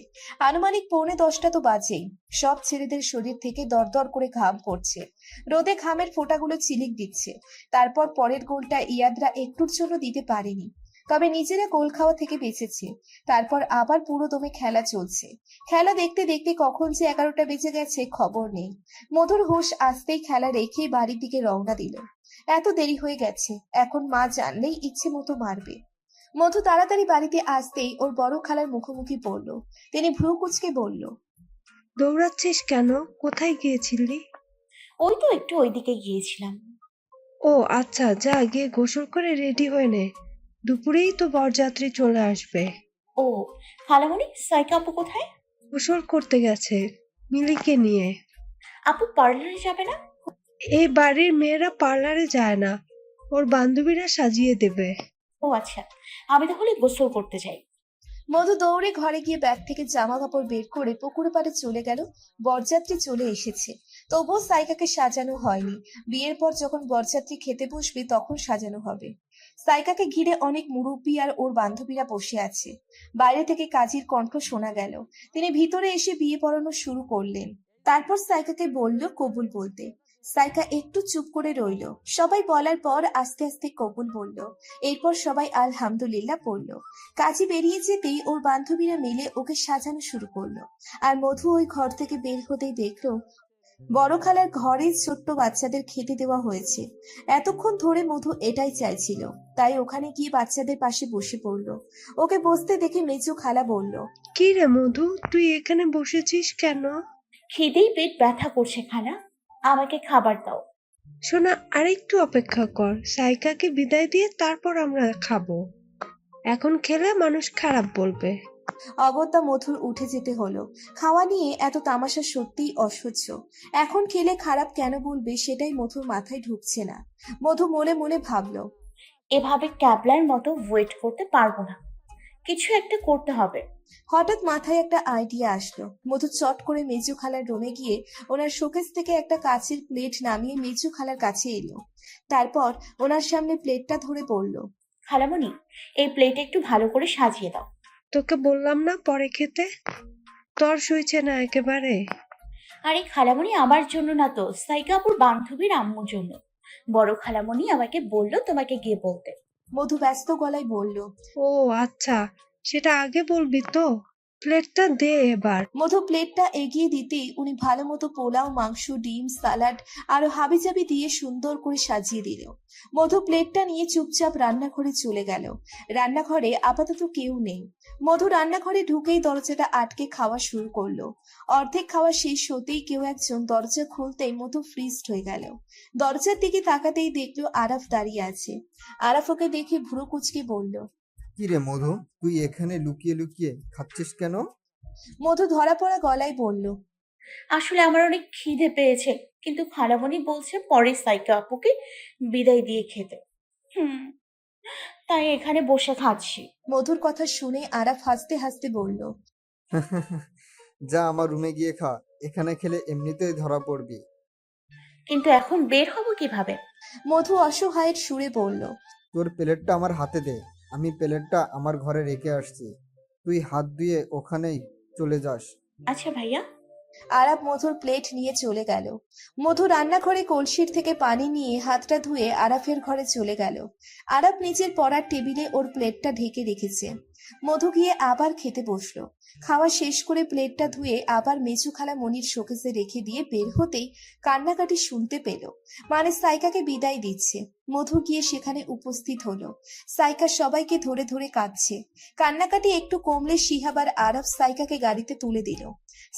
S2: আনুমানিক 9:45 তো বাজেই। সব ছেলেদের শরীর থেকে দরদর করে ঘাম পড়ছে। রোদে ঘামের ফোঁটাগুলো চিলিক দিচ্ছে। তারপর পরের গোলটা ইয়াদরা একটুর জন্য দিতে পারেনি, তবে নিজেরা গোল খাওয়া থেকে বেঁচেছে। তারপর আবার পুরো দমে খেলা চলছে। খেলা দেখতে দেখতে কখন যে 11টা বেজে গেছে খবর নেই। মধুর হুঁশ আসতেই খেলা রেখেই বাড়ির দিকে রওনা দিল। এত দেরি হয়ে গেছে, এখন মা জানলেই ইচ্ছে মতো মারবে। মধু তাড়াতাড়ি বাড়িতে আসতেই ওর বড় খালার মুখোমুখি পড়ল। তিনি ভ্রু কুঁচকে বলল,
S9: দৌড়াচ্ছিস কেন? কোথায় গিয়েছিলি?
S3: ওই তো একটু ওইদিকে গিয়েছিলাম।
S9: ও আচ্ছা, যা গিয়ে গোসল করে রেডি হয়ে নে, দুপুরেই তো বরযাত্রী চলে আসবে।
S3: ও, খালামণি, সাইকা আপু কোথায়?
S9: গোসল করতে গেছে মিলিকে নিয়ে।
S3: আপু পার্লারে যাবে না?
S9: এই বাড়ির মেয়েরা পার্লারে যায় না, ওর বান্ধবীরা সাজিয়ে দেবে।
S3: ও আচ্ছা, আমি তাহলে গোসল করতে যাই।
S2: মধু দৌড়ে ঘরে গিয়ে ব্যাগ থেকে জামা কাপড় বের করে পুকুর পাড়ে চলে গেল। বরযাত্রী চলে এসেছে, তবুও সাইকাকে সাজানো হয়নি। বিয়ের পর যখন বরযাত্রী খেতে বসবে তখন সাজানো হবে। সাইকাকে ঘিরে অনেক মুরব্বী আর ওর বান্ধবীরা বসে আছে। বাইরে থেকে কাজীর কণ্ঠ শোনা গেল। তিনি ভিতরে এসে বিয়ে পড়ানো শুরু করলেন। তারপর সাইকাকে বলল কবুল বলতে। সাইকা একটু চুপ করে রইল। সবাই বলার পর আস্তে আস্তে কবুল বলল। এরপর সবাই আলহামদুলিল্লাহ বলল। কাজী বেরিয়ে যেতেই ওর বান্ধবীরা মিলে ওকে সাজানো শুরু করলো। আর মধু ওই ঘর থেকে বের হতেই দেখলো বড় খালার ঘরে ছোট্ট বাচ্চাদের খেতে দেওয়া হয়েছে। এতক্ষণ ধরে মধু এটাই চাইছিল, তাই ওখানে গিয়ে বাচ্চাদের পাশে বসে পড়লো। ওকে বসতে দেখে মেজো খালা বলল,
S9: কি রে মধু, তুই এখানে বসেছিস কেন?
S3: খিদেই পেট ব্যথা করছে খালা, আমাকে খাবার দাও।
S9: শোনা, আরেকটু অপেক্ষা কর, সাইকাকে বিদায় দিয়ে তারপর আমরা খাবো। এখন খেলে মানুষ খারাপ বলবে।
S2: অগত্যা মধুর উঠে যেতে হলো। খাওয়া নিয়ে এত তামাশা সত্যিই অসহ্য। এখন খেলে খারাপ কেন বলবে সেটাই মধুর মাথায় ঢুকছে না। মধু মনে মনে ভাবলো,
S3: এভাবে ক্যাবলার মতো ওয়েট করতে পারবো না, কিছু একটা করতে হবে।
S2: হঠাৎ মাথায় একটা আইডিয়া আসলো। মধু চট করে মেজু খালার রুমে গিয়ে ওনার শোকেস থেকে একটা কাচের প্লেট নামিয়ে মেজু খালার কাছে এলো। তারপর ওনার সামনে প্লেটটা ধরে বলল,
S3: খালামণি, এই প্লেটে একটু ভালো করে সাজিয়ে দাও।
S9: তোকে বললাম না পরে খেতে? তর সইছে না একেবারে।
S3: আরে খালামণি আমার জন্য না তো, সাইকাপুর বান্ধবীর আম্মুর জন্য। বড় খালামণি আমাকে বললো তোমাকে গিয়ে বলতে।
S2: মধু ব্যস্ত গলায় বলল।
S9: ও আচ্ছা, সেটা আগে বলবি তো। প্লেটটা দে এবার।
S2: মধু প্লেটটা এগিয়ে দিতেই উনি ভালো মতো পোলাও, মাংস, ডিম, সালাড আরো হাবিজাবি দিয়ে সুন্দর করে সাজিয়ে দিল। মধু প্লেটটা নিয়ে চুপচাপ রান্নাঘরে চলে গেল। রান্নাঘরে আপাতত কেউ নেই। মধু রান্নাঘরে ঢুকেই দরজাটা আটকে খাওয়া শুরু করলো। অর্ধেক খাওয়া শেষ হতেই কেউ একজন দরজা খুলতেই মধু ফ্রিজড হয়ে গেল। দরজার দিকে তাকাতেই দেখলো আরাফ দাঁড়িয়ে আছে। আরাফ ওকে দেখে ভ্রু কুঁচকে বলল।
S12: কি রে মধু, তুই এখানে লুকিয়ে লুকিয়ে খাচ্ছিস কেন?
S2: মধু ধরা পড়া গলায় বলল।
S3: আসলে আমার অনেক খিদে পেয়েছে, কিন্তু খালামণি বলছে পরে সাইকা আপুকে বিদায় দিয়ে খেতে। তাই এখানে বসে খাচ্ছি।
S2: মধুর কথা শুনে আরাফ হাসতে হাসতে বলল।
S12: যা আমার রুমে গিয়ে খা, এখানে খেলে এমনিতেই ধরা পড়বি।
S3: কিন্তু এখন বের হব কিভাবে?
S2: মধু অসহায়ের সুরে বলল।
S12: তোর প্লেটটা আমার হাতে দে, আমি প্লেটটা আমার ঘরে রেখে আসছি, তুই হাত ধুয়ে ওখানেই চলে যাস।
S3: আচ্ছা ভাইয়া।
S2: আরাফ মধুর প্লেট নিয়ে চলে গেল। মধু রান্নাঘরে কলসির থেকে পানি নিয়ে হাতটা ধুয়ে আরাফের ঘরে চলে গেল। আরাফ নিজের পড়ার টেবিলে ওর প্লেটটা ঢেকে রেখেছে। মধু গিয়ে আবার খেতে বসলো। খাওয়া শেষ করে প্লেটটা ধুয়ে আবার মেচু খালা মনির শোকেসে রেখে দিয়ে বের হতেই কান্নাকাটি শুনতে পেল। মানে সাইকাকে বিদায় দিচ্ছে। মধু গিয়ে সেখানে উপস্থিত হলো। সাইকা সবাইকে ধরে ধরে কাঁদছে। কান্নাকাটি একটু কমলে শিহাব আর আরাফ সাইকাকে গাড়িতে তুলে দিল।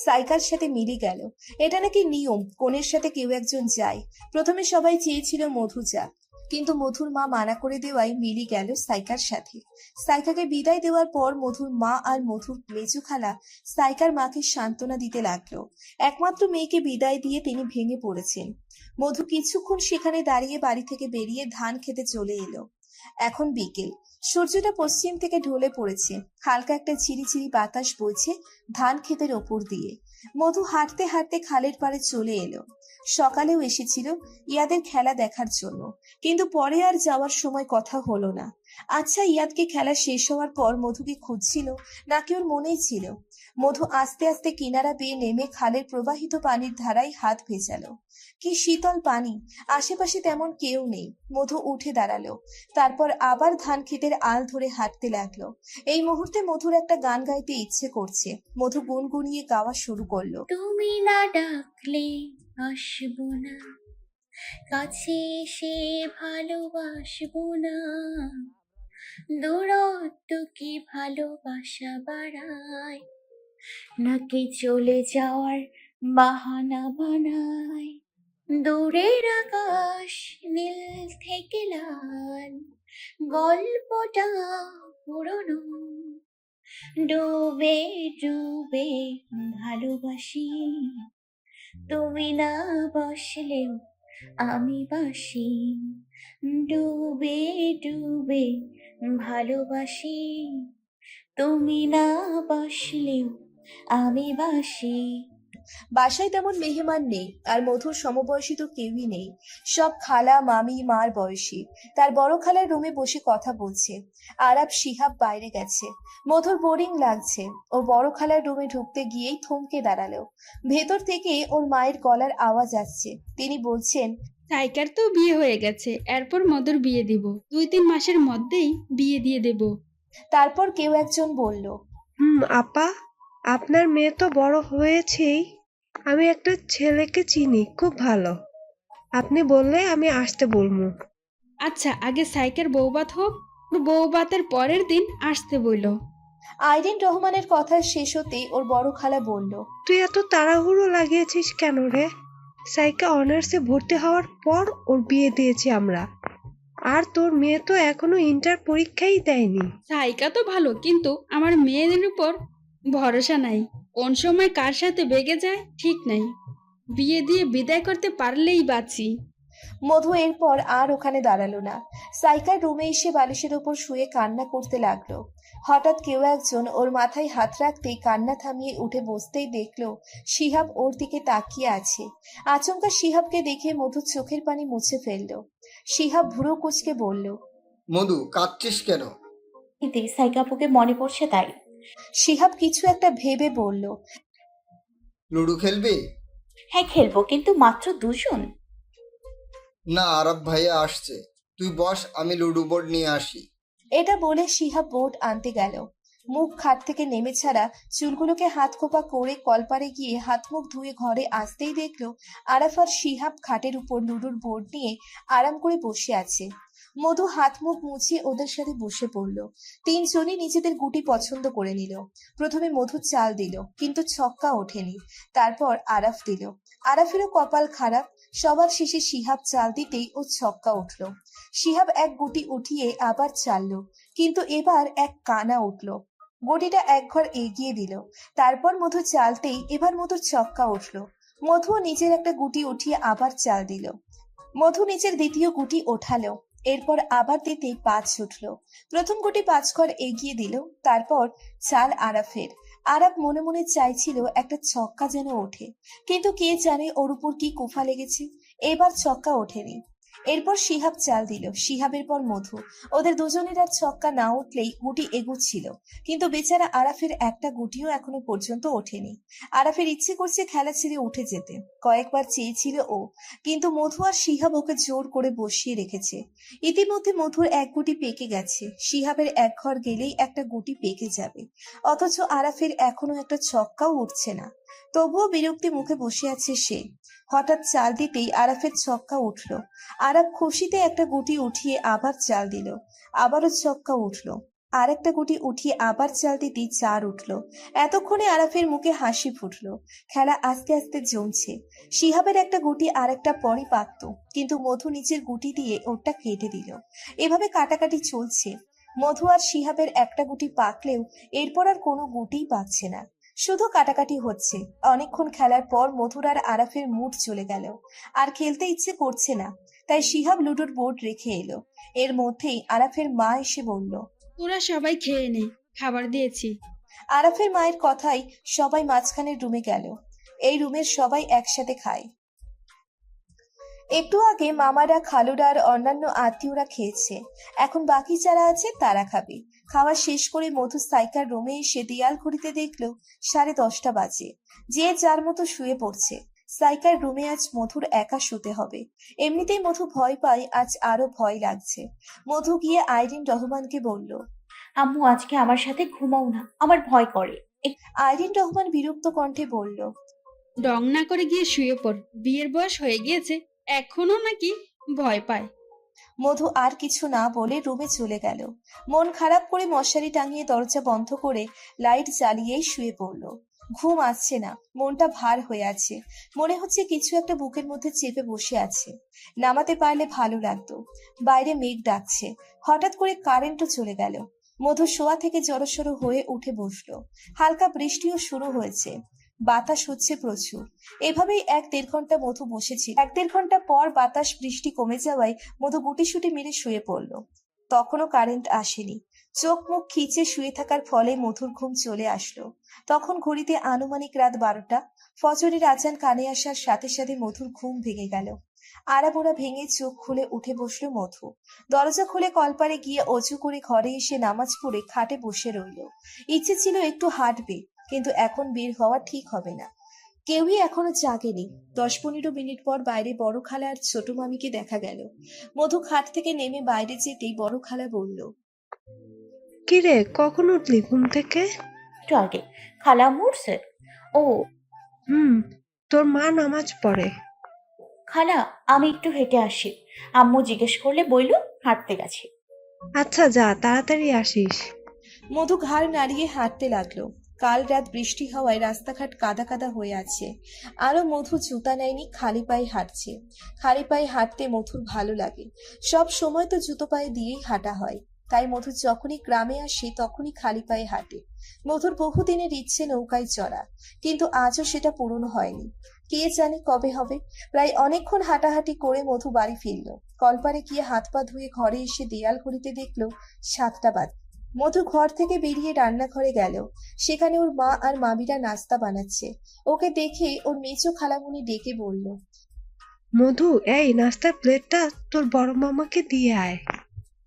S2: সাইকার সাথে মিলে গেল। এটা নাকি নিয়ম, কনের সাথে কেউ একজন যায়। প্রথমে সবাই চেয়েছিল মধু যাক, কিন্তু মধুর মা মানা করে দেওয়ায় মিলি গেল সাইকার সাথে। সাইকাকে বিদায় দেওয়ার পর মধুর মা আর মধুর মেজু খালা সাইকার মাকে সান্ত্বনা দিতে লাগলো। একমাত্র মেয়েকে বিদায় দিয়ে তিনি ভেঙে পড়েছেন। মধু কিছুক্ষণ সেখানে দাঁড়িয়ে বাড়ি থেকে বেরিয়ে ধান খেতে চলে এলো। এখন বিকেল, সূর্যটা পশ্চিম থেকে ঢলে পড়েছে। হালকা একটা ঝিরিঝিরি বাতাস বইছে ধান ক্ষেতের ওপর দিয়ে। মধু হাঁটতে হাঁটতে খালের পাড়ে চলে এলো। সকালেও এসেছিল ইয়াদের খেলা দেখার জন্য, কিন্তু পরে আর যাওয়ার সময় কথা হলো না। আচ্ছা, ইয়াদকে খেলা শেষ হওয়ার পর মধুকে খুঁজছিল নাকি ওর মনেই ছিল? মধু আস্তে আস্তে কিনারা বেয়ে নেমে খালের প্রবাহিত পানির ধারায় হাত ভেজালো। কি শীতল পানি! আশেপাশে তেমন কেউ নেই। মধু উঠে দাঁড়ালো। তারপর আবার ধান ক্ষেতের আল ধরে হাঁটতে লাগলো। এই মুহূর্তে মধুর একটা গান গাইতে ইচ্ছে করছে। মধু গুনগুনিয়ে গাওয়া শুরু করলো।
S3: তুমি না ডাকলে আসবো না, কাছে এসে ভালোবাসবো না, দূরত্ব কি ভালোবাসা বাড়ায়, নাকি চলে যাওয়ার বাহানা বানায়। দূরের আকাশ নীল থেকে লাল, গল্পটা পুরনো, ডুবে ডুবে ভালোবাসি, তুমি না বসলেও আমি বাসি, ডুবে ডুবে ভালোবাসি, তুমি না বসলেও আমি বাসি।
S2: বাসায় তেমন মেহমান নেই, আর মধুর সমবয়সী তো কেউই নেই। সব খালা, মামি, মার বয়সী। তার বড় খালার রুমে বসে কথা বলছে। আরাফ, শিহাব বাইরে গেছে। মধুর বোরিং লাগছে। ওর বড় খালার রুমে ঢুকতে গিয়েই থমকে দাঁড়ালো। ভেতর থেকে ওর মায়ের গলার আওয়াজ আসছে। তিনি বলছেন,
S6: সাইকার তো বিয়ে হয়ে গেছে, এরপর মধুর বিয়ে দিব, 2-3 মাসের মধ্যেই বিয়ে দিয়ে দেব।
S2: তারপর কেউ একজন বলল,
S9: আপা, আপনার মেয়ে তো বড় হয়েছেই। আমি একটা ছেলেকে চিনি, খুব ভালো। আপনি বললে আমি আসতে বলবো।
S6: আচ্ছা, আগে সাইকার বউবাত হোক, বউবাতের পরের দিন আসতে বইল।
S2: আইরিন রহমানের কথা শেষ হতেই ওর বড় খালা বলল,
S9: তুই এত তাড়াহুড়ো লাগিয়েছিস কেন রে? সাইকা অনার্সে ভর্তি হওয়ার পর ওর বিয়ে দিয়েছি আমরা। আর তোর মেয়ে তো এখনো ইন্টার পরীক্ষাই দেয়নি।
S6: সাইকা তো ভালো, কিন্তু আমার মেয়েদের উপর ভরসা নাই। কোন সময় কার সাথে বেগে যায় ঠিক নাই। বিয়ে দিয়ে বিদায় করতে পারলেই বাঁচি।
S2: মধু এরপর আর ওখানে দাঁড়ালো না। সাইকার রুমে এসে বালিশের উপর শুয়ে কান্না করতে লাগলো। হঠাৎ কেউ একজন ওর মাথায় হাত রাখতেই কান্না থামিয়ে উঠে বসতেই দেখলো শিহাব ওর দিকে তাকিয়ে আছে। আচমকা শিহাবকে দেখে মধু চোখের পানি মুছে ফেললো। শিহাব ভুরু কুঁচকে বলল,
S12: মধু, কাঁদছিস কেন?
S3: এতে সাইকাপুকে মনে পড়ছে তাই।
S2: শিহাব কিছু একটা ভেবে বলল,
S12: লুডো খেলবি?
S3: হ্যাঁ খেলবো, কিন্তু মাত্র দুজন।
S12: না, আরব ভাইয়া আসছে। তুই বস, আমি লুডো বোর্ড নিয়ে আসি।
S2: এটা বলে শিহাব বোর্ড আনতে গেল। মুখ খাট থেকে নেমে ছাড়া চুলগুলোকে হাত খোপা করে কলপারে গিয়ে হাত মুখ ধুয়ে ঘরে আসতেই দেখলো আরাফ আর শিহাব খাটের উপর লুডোর বোর্ড নিয়ে আরাম করে বসে আছে। মধু হাত মুখ মুছিয়ে ওদের সাথে বসে পড়লো। তিনজনই নিজেদের গুটি পছন্দ করে নিল। প্রথমে মধু চাল দিল, কিন্তু ছক্কা ওঠেনি। তারপর আরাফ দিল। আরাফেরও কপাল খারাপ। সবার শেষে শিহাব চাল দিতেই ও ছক্কা উঠল। শিহাব এক গুটি উঠিয়ে আবার চাললো, কিন্তু এবার এক কানা উঠল। গটিটা এক ঘর এগিয়ে দিল। তারপর মধু চালতেই এবার মধুর ছক্কা উঠল। মধুও নিজের একটা গুটি উঠিয়ে আবার চাল দিল। মধু নিজের দ্বিতীয় গুটি ওঠালো। এরপর আবার দিতেই 5 উঠল। প্রথম গুটি 5 ঘর এগিয়ে দিল। তারপর চাল আরাফের। আরাফ মনে মনে চাইছিল একটা ছক্কা যেন ওঠে, কিন্তু কে জানে ওর উপর কি কুফা লেগেছে, এবার ছক্কা ওঠেনি। এরপর শিহাব চাল দিল। শিহাবের পর মধু। ওদের দুজনের আর ছক্কা না উঠলেই গুটি এগুচ্ছিল, কিন্তু বেচারা আরাফের একটা গুটিও এখনো পর্যন্ত ওঠেনি। আরাফের ইচ্ছে করছে খেলা ছেড়ে উঠে যেতে। কয়েকবার চেয়েছিল ও, কিন্তু মধু আর শিহাব ওকে জোর করে বসিয়ে রেখেছে। ইতিমধ্যে মধুর এক গুটি পেকে গেছে। শিহাবের এক ঘর গেলেই একটা গুটি পেকে যাবে, অথচ আরাফের এখনো একটা ছক্কাও উঠছে না। তবুও বিরক্তি মুখে বসে আছে সে। হঠাৎ চাল দিতেই আরাফের ছক্কা উঠল। আরাফ খুশিতে একটা গুটি উঠিয়ে আবার চাল দিল। আবারও ছক্কা উঠল। আর একটা গুটি উঠিয়ে আবার চাল দিতেই 4 উঠল। এতক্ষণে আরাফের মুখে হাসি ফুটল। খেলা আস্তে আস্তে জমছে। শিহাবের একটা গুটি আর একটা পরই পাকত, কিন্তু মধু নিচের গুটি দিয়ে ওটা কেটে দিল। এভাবে কাটাকাটি চলছে। মধু আর শিহাবের একটা গুটি পাকলেও এরপর আর কোনো গুটিই পাকছে না, শুধু কাটাকাটি হচ্ছে। অনেকক্ষণ খেলার পর মধুর আর আরাফের মুড চলে গেল, আর খেলতে ইচ্ছে করছে না। তাই শিহাব লুডোর বোর্ড রেখে এলো। এর মধ্যেই আরাফের মা এসে বলল,
S6: তোরা সবাই খেয়ে নে, খাবার দিয়েছি।
S2: আরাফের মায়ের কথাই সবাই মাঝখানের রুমে গেল। এই রুমের সবাই একসাথে খায়। একটু আগে মামারা, খালুরা আর অন্যান্য আত্মীয়রা খেয়েছে। এখন বাকি যারা আছে তারা খাবে। খাওয়া শেষ করে মধু সাইকার রুমে এসে দেয়াল ঘড়িতে দেখলো 10:30 বাজে। যে যার মতো শুয়ে পড়ছে। সাইকার রুমে আজ মধুর একা শুতে হবে। এমনিতেই মধু ভয় পায়, আজ আরো ভয় লাগছে। মধু গিয়ে আইরিন রহমানকে বলল।
S3: আম্মু আজকে আমার সাথে ঘুমাও না, আমার ভয় করে।
S2: আইরিন রহমান বিরক্ত কণ্ঠে বলল,
S6: ডং না করে গিয়ে শুয়ে পড়, বিয়ের বয়স হয়ে গিয়েছে, এখনো নাকি ভয় পায়।
S2: মধু আর কিছু না বলে রুমে চলে গেল। মন খারাপ করে মশারি টাঙিয়ে দরজা বন্ধ করে লাইট জ্বালিয়েই শুয়ে পড়ল। ঘুম আসছে না, মনটা ভার হয়ে আছে। মনে হচ্ছে কিছু একটা বুকের মধ্যে চেপে বসে আছে। নামাতে পারলে ভালো লাগতো। বাইরে মেঘ ডাকছে। হঠাৎ করে কারেন্টও চলে গেল। মধু শোয়া থেকে জড়সড় হয়ে উঠে বসলো। হালকা বৃষ্টিও শুরু হয়েছে। বাতাস হচ্ছে প্রচুর। এভাবেই 1-1.5 ঘন্টা মধু বসেছিল। 1-1.5 ঘন্টা পর বাতাস বৃষ্টি কমে যাওয়ায় মধু গুটিসুটি মেরে শুয়ে পড়ল। তখনও কারেন্ট আসেনি। চোখ মুখ খিচে শুয়ে থাকার ফলে মধুর ঘুম চলে আসলো। তখন ঘড়িতে আনুমানিক রাত 12টা। ফজরের আজান কানে আসার সাথে সাথে মধুর ঘুম ভেঙে গেল। আড়াবোড়া ভেঙে চোখ খুলে উঠে বসলো মধু। দরজা খুলে কলপারে গিয়ে অজু করে ঘরে এসে নামাজ পড়ে খাটে বসে রইল। ইচ্ছে ছিল একটু হাঁটবে, কিন্তু এখন বের হওয়া ঠিক হবে না। কেউই এখনো জাগেনি। 10-15 মিনিট পর বাইরে বড় খালা আর ছোট মামিকে দেখা গেল। মধু খাট থেকে নেমে বাইরে যেতেই বড় খালা বলল,
S9: কিরে, কখন উঠলি ঘুম থেকে?
S3: একটু আগে। খালা মরছে? ও
S9: হুম, তোর মা নামাজ পড়ে।
S3: খালা, আমি একটু হেঁটে আসি। আম্মু জিজ্ঞেস করলে বইল হাঁটতে গেছি।
S9: আচ্ছা যা, তাড়াতাড়ি আসিস।
S2: মধু ঘাড় নাড়িয়ে হাঁটতে লাগলো। কাল রাত বৃষ্টি হওয়ায় রাস্তাঘাট কাদা কাদা হয়ে আছে। আরো মধু জুতা নেয়নি, খালি পায়ে হাঁটছে। খালি পায়ে হাঁটতে মধুর ভালো লাগে। সব সময় তো জুতো পায়ে দিয়েই হাঁটা হয়, তাই মধু যখনই গ্রামে আসে তখনই খালি পায়ে হাঁটে। মধুর বহুদিনের ইচ্ছে নৌকায় চড়া, কিন্তু আজও সেটা পূরণ হয়নি। কে জানে কবে হবে। প্রায় অনেকক্ষণ হাঁটাহাঁটি করে মধু বাড়ি ফিরল। কলপারে গিয়ে হাত পা ধুয়ে ঘরে এসে দেয়াল ঘড়িতে দেখলো 7টা বাজে। মধু ঘর থেকে বেরিয়ে রান্নাঘরে গেল। সেখানে ওর মা আর মামিরা নাস্তা বানাচ্ছে। ওকে দেখে ওর মেচো খালামুনি ডেকে বলল,
S9: মধু, এই নাস্তার প্লেটটা তোর বড় মামাকে দিয়ে আয়।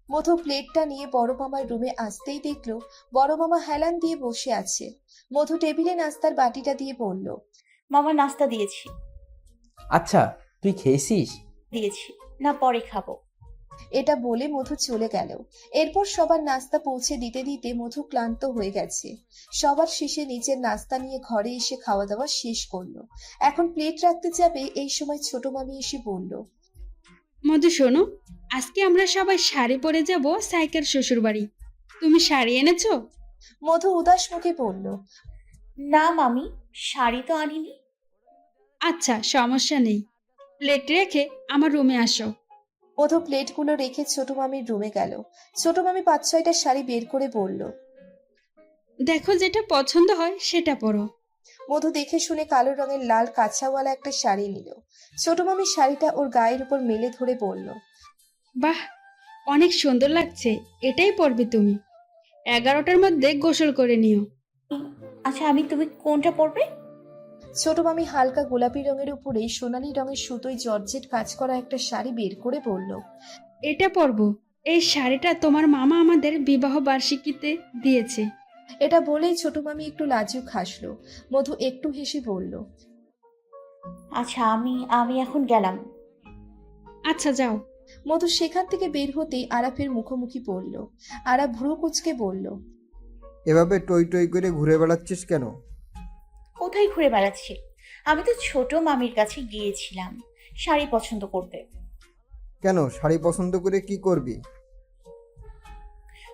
S2: মধু প্লেটটা নিয়ে বড় মামার রুমে আসতেই দেখলো বড় মামা হেলান দিয়ে বসে আছে। মধু টেবিলে নাস্তার বাটিটা দিয়ে বলল,
S3: মামা নাস্তা দিয়েছি।
S13: আচ্ছা, তুই খেয়েছিস?
S3: দিয়েছি, না পরে খাবো।
S2: এটা বলে মধু চলে গেল। এরপর সবার নাস্তা পৌঁছে দিতে দিতে মধু ক্লান্ত হয়ে গেছে। সবার শেষে নিজের নাস্তা নিয়ে ঘরে এসে খাওয়া দাওয়া শেষ করলো। এখন প্লেট রাখতে যাবে, এই সময় ছোট মামি এসে বলল,
S6: মধু শোনো, আজকে আমরা সবাই শাড়ি পরে যাব সাইকের শ্বশুর বাড়ি। তুমি শাড়ি এনেছো?
S2: মধু উদাস মুখে বলল,
S3: না মামি, শাড়ি তো আনিনি।
S6: আচ্ছা, সমস্যা নেই। প্লেট রেখে আমার রুমে আসো।
S2: মধু প্লেটগুলো রেখে ছোট মামির রুমে গেল। ছোট মামি 5-6টা শাড়ি বের করে বলল,
S6: দেখো যেটা পছন্দ হয় সেটা পরো।
S2: মধু দেখে শুনে কালো রঙের লাল কাঁচাওয়ালা একটা শাড়ি নিল। ছোট মামি শাড়িটা ওর গায়ের উপর মেলে ধরে বলল,
S6: বাহ, অনেক সুন্দর লাগছে, এটাই পরবে তুমি। 11টার মধ্যে গোসল করে নিও।
S3: আচ্ছা তুমি কোনটা পরবে?
S2: ছোট মামি হালকা গোলাপি রঙের উপরে সোনালী রঙের সুতোয় জর্জেট কাজ করা একটা শাড়ি বের করে বলল,
S6: এটা পরবো। এই শাড়িটা তোমার মামা আমাদের বিবাহ বার্ষিকীতে দিয়েছে।
S2: এটা বলেই ছোট মামি একটু লাজুক হাসলো। মধু একটু হেসে বলল,
S3: আচ্ছা আমি এখন গেলাম।
S6: আচ্ছা যাও।
S2: মধু সেখান থেকে বের হতেই আরাফের মুখোমুখি পড়ল। আরাফ ভ্রু কুঁচকে বলল,
S12: এভাবে টই টই করে ঘুরে বেড়াচ্ছিস কেন?
S3: কোথায় ঘুরে বেড়াচ্ছি? আমি তো ছোট মামির কাছে গিয়েছিলাম শাড়ি পছন্দ করতে।
S12: কেন, শাড়ি পছন্দ করে কি করবি?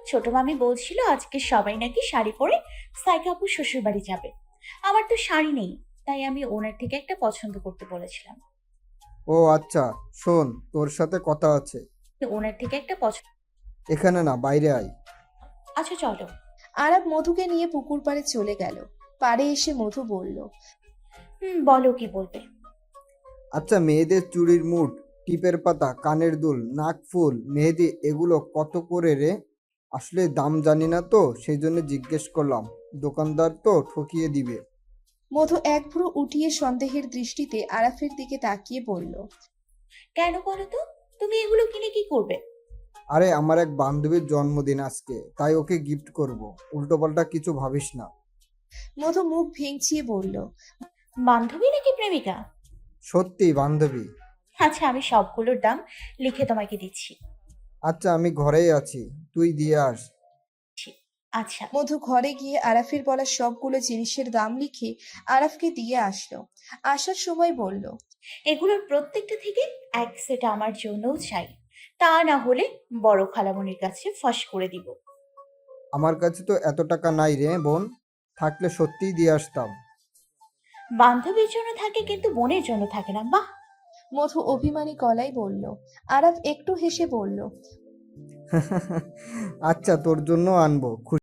S3: ছোট মামি বলছিল আজকে সবাই নাকি শাড়ি পরে সাইকাপু শ্বশুর বাড়ি যাবে। আমার তো শাড়ি নেই, তাই আমি ওনার থেকে একটা পছন্দ করতে বলেছিলাম।
S12: ও আচ্ছা, শোন, তোর সাথে কথা আছে।
S3: ওনার থেকে একটা পছন্দ।
S12: এখানে না, বাইরে আয়।
S3: আচ্ছা চলো।
S2: আরাফ মধুকে নিয়ে পুকুর পাড়ে চলে গেল। পাড়ে এসে মধু বলল,
S3: বলো কি বলবে?
S12: আচ্ছা, মেয়েদের চুড়ির মুঠ, টিপের পাতা, কানের দুল, নাক ফুল, মেহেদি এগুলো কত করে রে? আসলে দাম জানি না তো, সেই জন্য জিজ্ঞেস করলাম। দোকানদার তো ঠকিয়ে দিবে।
S2: মধু এক ভ্রু উঠিয়ে সন্দেহের দৃষ্টিতে আরাফের দিকে তাকিয়ে বলল,
S3: কেন বলো তো, তুমি এগুলো কিনে কি করবে?
S12: আরে আমার এক বান্ধবীর জন্মদিন আজকে, তাই ওকে গিফট করব। উল্টোপাল্টা কিছু ভাবিস না।
S2: মধু মুখ ভেঙচিয়ে বলল,
S3: বান্ধবী নাকি প্রেমিকা?
S12: সত্যি বান্ধবী।
S3: আচ্ছা আমি সবগুলোর দাম লিখে তোমাকে দিচ্ছি।
S12: আচ্ছা, আমি ঘরেই আছি, তুই দিয়ে আস।
S3: আচ্ছা।
S2: মধু ঘরে গিয়ে আরাফের বলা সবগুলো জিনিসের দাম লিখে আরাফকে দিয়ে আসলো। আসার সময় বলল,
S3: এগুলোর প্রত্যেকটা থেকে এক সেট আমার জন্যও চাই, তা না হলে বড় খালামণির কাছে ফাঁস করে দিব।
S12: আমার কাছে তো এত টাকা নাই রে বোন, থাকলে সত্যিই দিয়ে আসতাম।
S3: বান্ধবীর জন্য থাকে কিন্তু বোনের জন্য থাকে না। বাহ।
S2: মধু অভিমানী গলায় বলল। আরাফ একটু হেসে বলল,
S12: আচ্ছা, তোর জন্য আনবো, খুশি